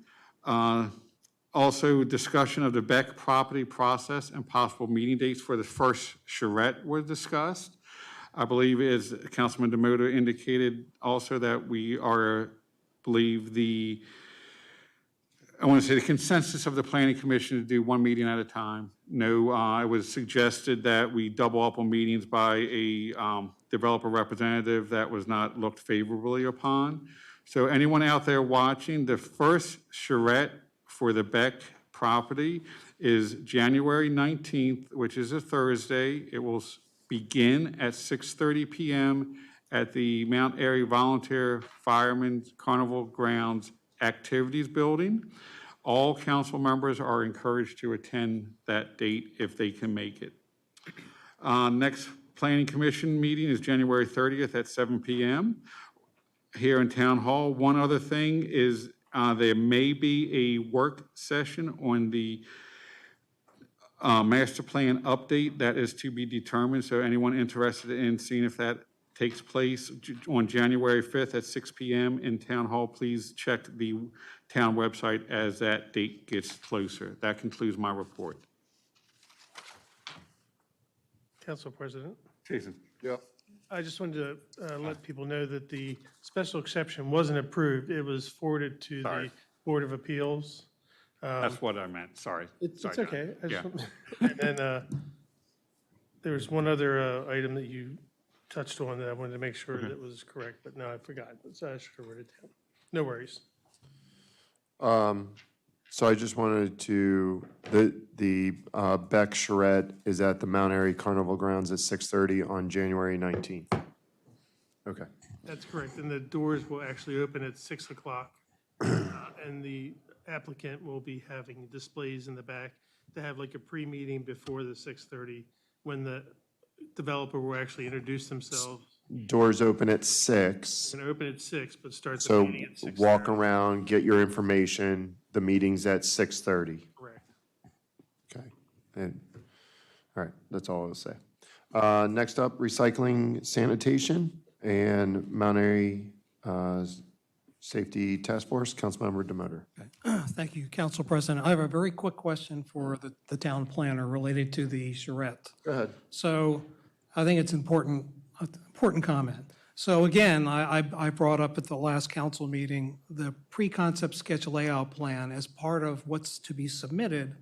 Also, discussion of the Beck property process and possible meeting dates for the first charrette were discussed. I believe, as Councilman Demoto indicated, also that we are, the consensus of the Planning Commission to do one meeting at a time. No, it was suggested that we double up on meetings by a developer representative. That was not looked favorably upon. So anyone out there watching, the first charrette for the Beck property is January 19th, which is a Thursday. It will begin at 6:30 p.m. at the Mount Airy Volunteer Firemen's Carnival Grounds Activities Building. All council members are encouraged to attend that date if they can make it. Next Planning Commission meeting is January 30th at 7 p.m. here in Town Hall. One other thing is there may be a work session on the master plan update that is to be determined. So anyone interested in seeing if that takes place on January 5th at 6 p.m. in Town Hall, please check the town website as that date gets closer. That concludes my report. Council President, Jason. Yep. I just wanted to let people know that the special exception wasn't approved. It was forwarded to the Board of Appeals. That's what I meant. Sorry. It's Sorry, okay. I Yeah. just and then there was one other item that you touched on that I wanted to make sure that was correct, but no, I forgot. So I should have wrote it down. No worries. So I just wanted to, the Beck charrette is at the Mount Airy Carnival Grounds at 6:30 on January 19th. Okay. That's correct. And the doors will actually open at 6 o'clock. And the applicant will be having displays in the back to have like a pre-meeting before the 6:30 when the developer will actually introduce themselves. Doors open at 6. Going to open at 6, but start the So meeting at 6:30. walk around, get your information. The meeting's at 6:30. Correct. Okay. And, all right, that's all I'll say. Next up, recycling sanitation and Mount Airy Safety Task Force, Councilmember Demoter. Thank you, Council President. I have a very quick question for the town planner related to the charrette. Go ahead. So I think it's important comment. So again, I brought up at the last council meeting, the pre-concept sketch layout plan as part of what's to be submitted.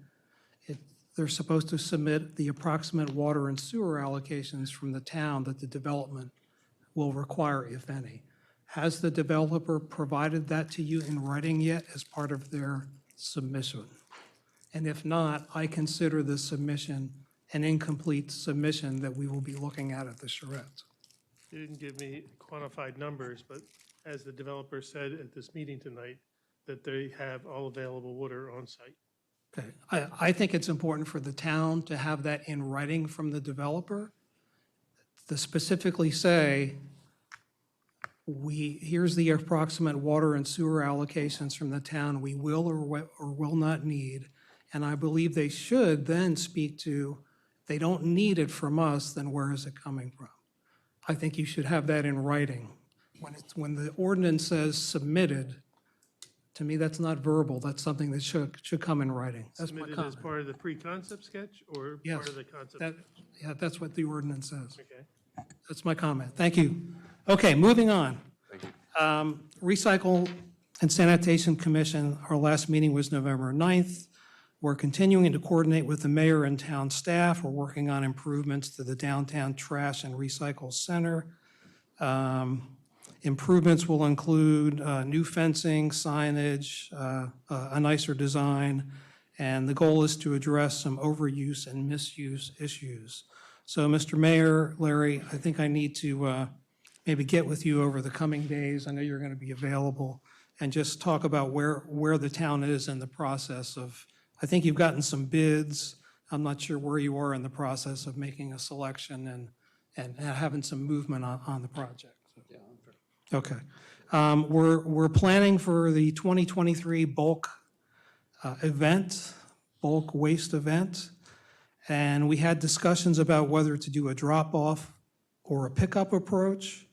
They're supposed to submit the approximate water and sewer allocations from the town that the development will require, if any. Has the developer provided that to you in writing yet as part of their submission? And if not, I consider the submission an incomplete submission that we will be looking at the charrette. You didn't give me quantified numbers, but as the developer said at this meeting tonight, that they have all available water on site. Okay, I think it's important for the town to have that in writing from the developer, to specifically say, here's the approximate water and sewer allocations from the town we will or will not need. And I believe they should then speak to, they don't need it from us, then where is it coming from? I think you should have that in writing. When the ordinance says submitted, to me, that's not verbal. That's something that should come in writing. That's my Submitted comment. as part of the pre-concept sketch or Yes, part of the concept that- sketch? Yeah, that's what the ordinance says. Okay. That's my comment. Thank you. Okay, moving on. Recycle and Sanitation Commission, our last meeting was November 9th. We're continuing to coordinate with the mayor and town staff. We're working on improvements to the downtown trash and recycle center. Improvements will include new fencing, signage, a nicer design, and the goal is to address some overuse and misuse issues. So, Mr. Mayor, Larry, I think I need to maybe get with you over the coming days. I know you're going to be available, and just talk about where the town is in the process of, I think you've gotten some bids. I'm not sure where you are in the process of making a selection and having some movement on the project. Okay. We're planning for the 2023 bulk bulk waste event. And we had discussions about whether to do a drop-off or a pickup approach.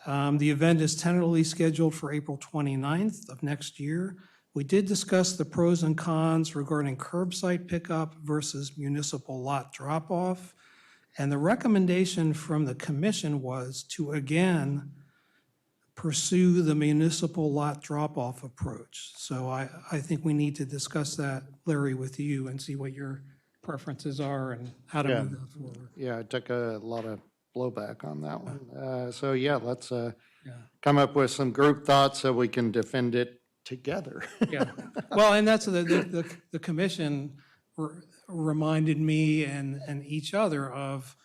The event is tentatively scheduled for April 29th of next year. We did discuss the pros and cons regarding curbside pickup versus municipal lot drop-off. And the recommendation from the commission was to, again, pursue the municipal lot drop-off approach. So I think we need to discuss that, Larry, with you and see what your preferences are and how to move that forward. Yeah, I took a lot of blowback on that one. So yeah, let's come up with some group thoughts so we can defend it together. Yeah, well, and that's the commission reminded me and each other of,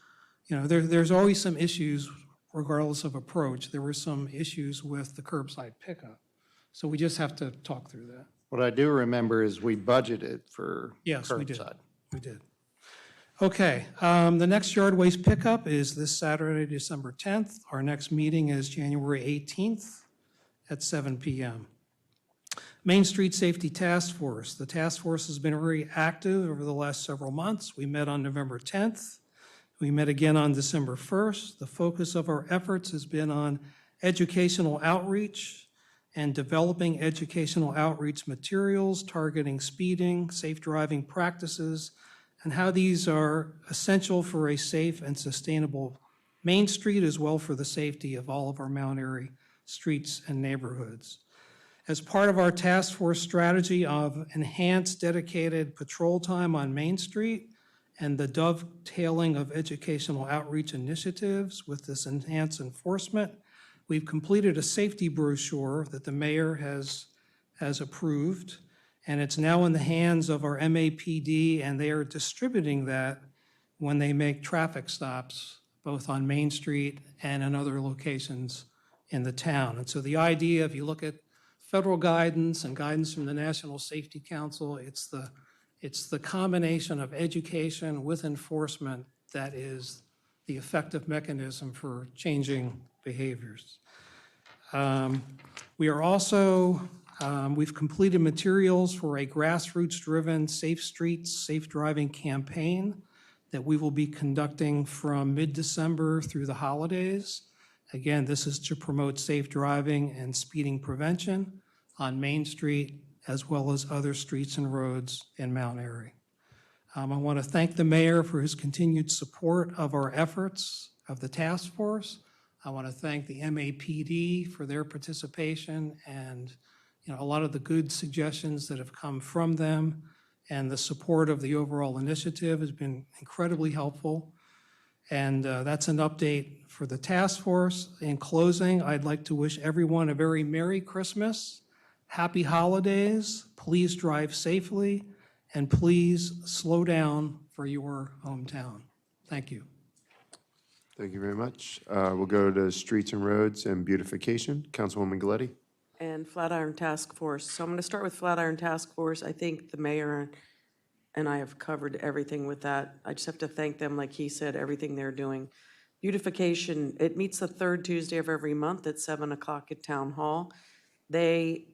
you know, there's always some issues regardless of approach. There were some issues with the curbside pickup. So we just have to talk through that. What I do remember is we budgeted for Yes, we did. curbside. We did. Okay, the next yard waste pickup is this Saturday, December 10th. Our next meeting is January 18th at 7 p.m. Main Street Safety Task Force. The task force has been very active over the last several months. We met on November 10th. We met again on December 1st. The focus of our efforts has been on educational outreach and developing educational outreach materials targeting speeding, safe driving practices, and how these are essential for a safe and sustainable Main Street, as well for the safety of all of our Mount Airy streets and neighborhoods. As part of our task force strategy of enhanced dedicated patrol time on Main Street and the dovetailing of educational outreach initiatives with this enhanced enforcement, we've completed a safety brochure that the mayor has approved, and it's now in the hands of our MAPD, and they are distributing that when they make traffic stops, both on Main Street and in other locations in the town. And so the idea, if you look at federal guidance and guidance from the National Safety Council, it's the combination of education with enforcement that is the effective mechanism for changing behaviors. We are also, we've completed materials for a grassroots-driven Safe Streets, Safe Driving campaign that we will be conducting from mid-December through the holidays. Again, this is to promote safe driving and speeding prevention on Main Street, as well as other streets and roads in Mount Airy. I want to thank the mayor for his continued support of our efforts of the task force. I want to thank the MAPD for their participation and, you know, a lot of the good suggestions that have come from them, and the support of the overall initiative has been incredibly helpful. And that's an update for the task force. In closing, I'd like to wish everyone a very Merry Christmas, Happy Holidays, please drive safely, and please slow down for your hometown. Thank you. Thank you very much. We'll go to Streets and Roads and Beautification. Councilwoman Galetti. And Flatiron Task Force. So I'm going to start with Flatiron Task Force. I think the mayor and I have covered everything with that. I just have to thank them, like he said, everything they're doing. Beautification, it meets the third Tuesday of every month at 7 o'clock at Town Hall. They,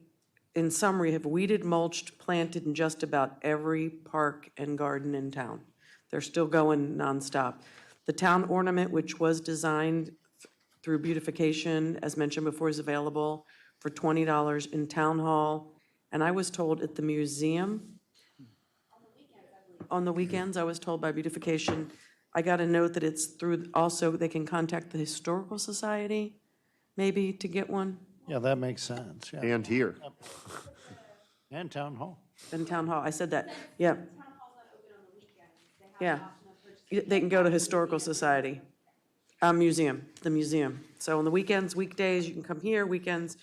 in summary, have weeded, mulched, planted in just about every park and garden in town. They're still going nonstop. The town ornament, which was designed through beautification, as mentioned before, is available for $20 in Town Hall. And I was told at the museum, on the weekends, I was told by beautification, I got a note that it's through, also they can contact the Historical Society, maybe, to get one. Yeah, that makes sense, yeah. And here. And Town Hall. And Town Hall, I said that, yeah. Yeah, they can go to Historical Society, museum, the museum. So on the weekends, weekdays, you can come here, weekends,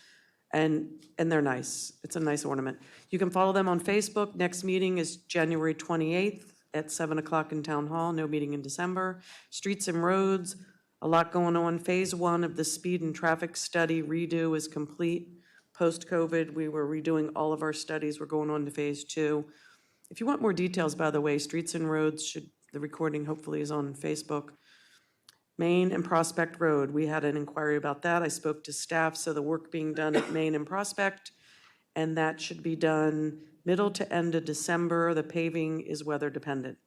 and they're nice. It's a nice ornament. You can follow them on Facebook. Next meeting is January 28th at 7 o'clock in Town Hall, no meeting in December. Streets and Roads, a lot going on. Phase 1 of the speed and traffic study redo is complete. Post-COVID, we were redoing all of our studies. We're going on to Phase 2. If you want more details, by the way, Streets and Roads, the recording hopefully is on Facebook. Main and Prospect Road, we had an inquiry about that. I spoke to staff, so the work being done at Main and Prospect, and that should be done middle to end of December. The paving is weather dependent.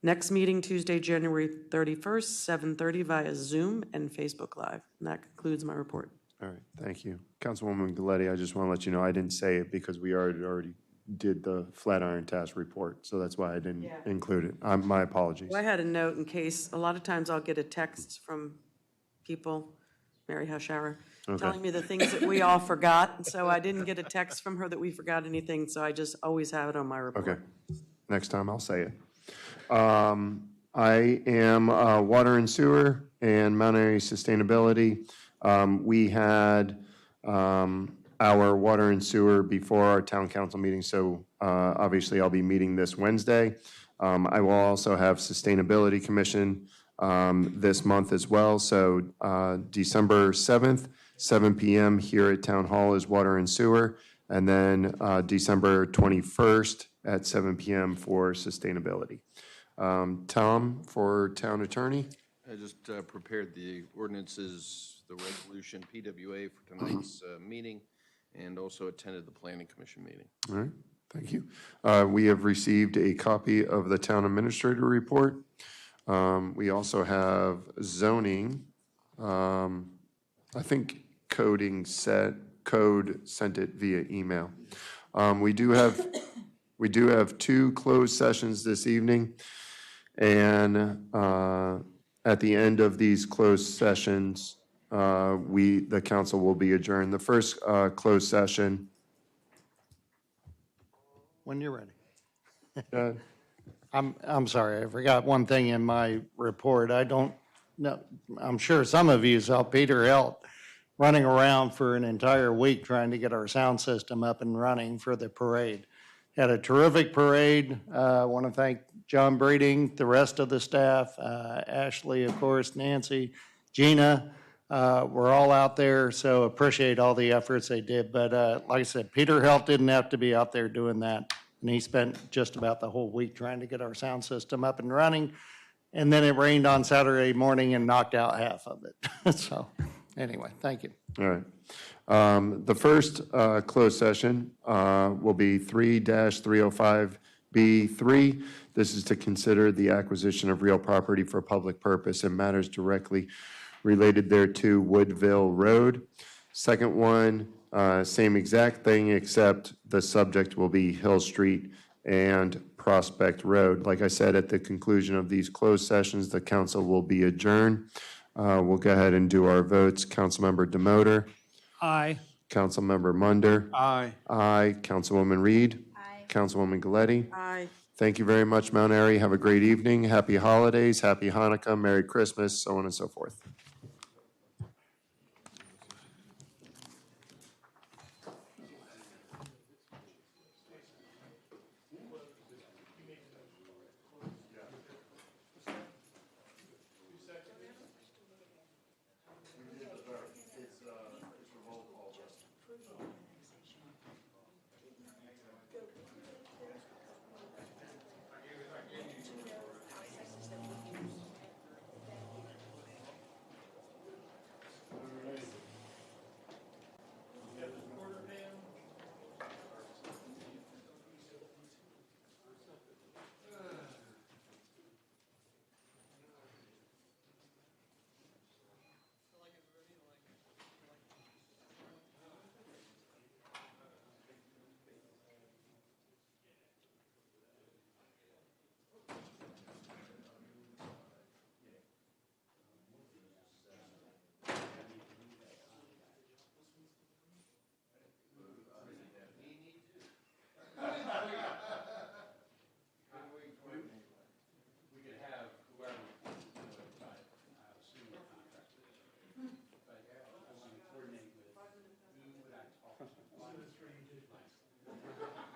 Next meeting, Tuesday, January 31st, 7:30 via Zoom and Facebook Live. And that concludes my report. All right, thank you. Councilwoman Galetti, I just want to let you know, I didn't say it because we already did the Flatiron Task Report, so that's why I didn't include it. My apologies. Well, I had a note in case, a lot of times I'll get a text from people, Mary Hashara, telling me the things that we all forgot. So I didn't get a text from her that we forgot anything, so I just always have it on my report. Okay, next time I'll say it. I am Water and Sewer and Mount Airy Sustainability. We had our water and sewer before our town council meeting, so obviously I'll be meeting this Wednesday. I will also have Sustainability Commission this month as well, so December 7th, 7 p.m. here at Town Hall is water and sewer, and then December 21st at 7 p.m. for sustainability. Tom, for town attorney? I just prepared the ordinances, the resolution, PWA for tonight's meeting, and also attended the Planning Commission meeting. All right, thank you. We have received a copy of the town administrator report. We also have zoning. I think code sent it via email. We do have two closed sessions this evening, and at the end of these closed sessions, the council will be adjourned. The first closed session. When you're ready. I'm sorry, I forgot one thing in my report. I don't know, I'm sure some of you saw Peter Helt running around for an entire week trying to get our sound system up and running for the parade. Had a terrific parade. I want to thank John Breeding, the rest of the staff, Ashley, of course, Nancy, Gina. We're all out there, so appreciate all the efforts they did. But like I said, Peter Helt didn't have to be out there doing that. And he spent just about the whole week trying to get our sound system up and running. And then it rained on Saturday morning and knocked out half of it. So anyway, thank you. All right. The first closed session will be 3-305B3. This is to consider the acquisition of real property for public purpose and matters directly related thereto, Woodville Road. Second one, same exact thing, except the subject will be Hill Street and Prospect Road. Like I said, at the conclusion of these closed sessions, the council will be adjourned. We'll go ahead and do our votes. Councilmember Demoter. Aye. Councilmember Munder. Aye. Aye. Councilwoman Reed. Aye. Councilwoman Galetti. Aye. Thank you very much, Mount Airy. Have a great evening. Happy holidays, happy Hanukkah, Merry Christmas, so on and so forth.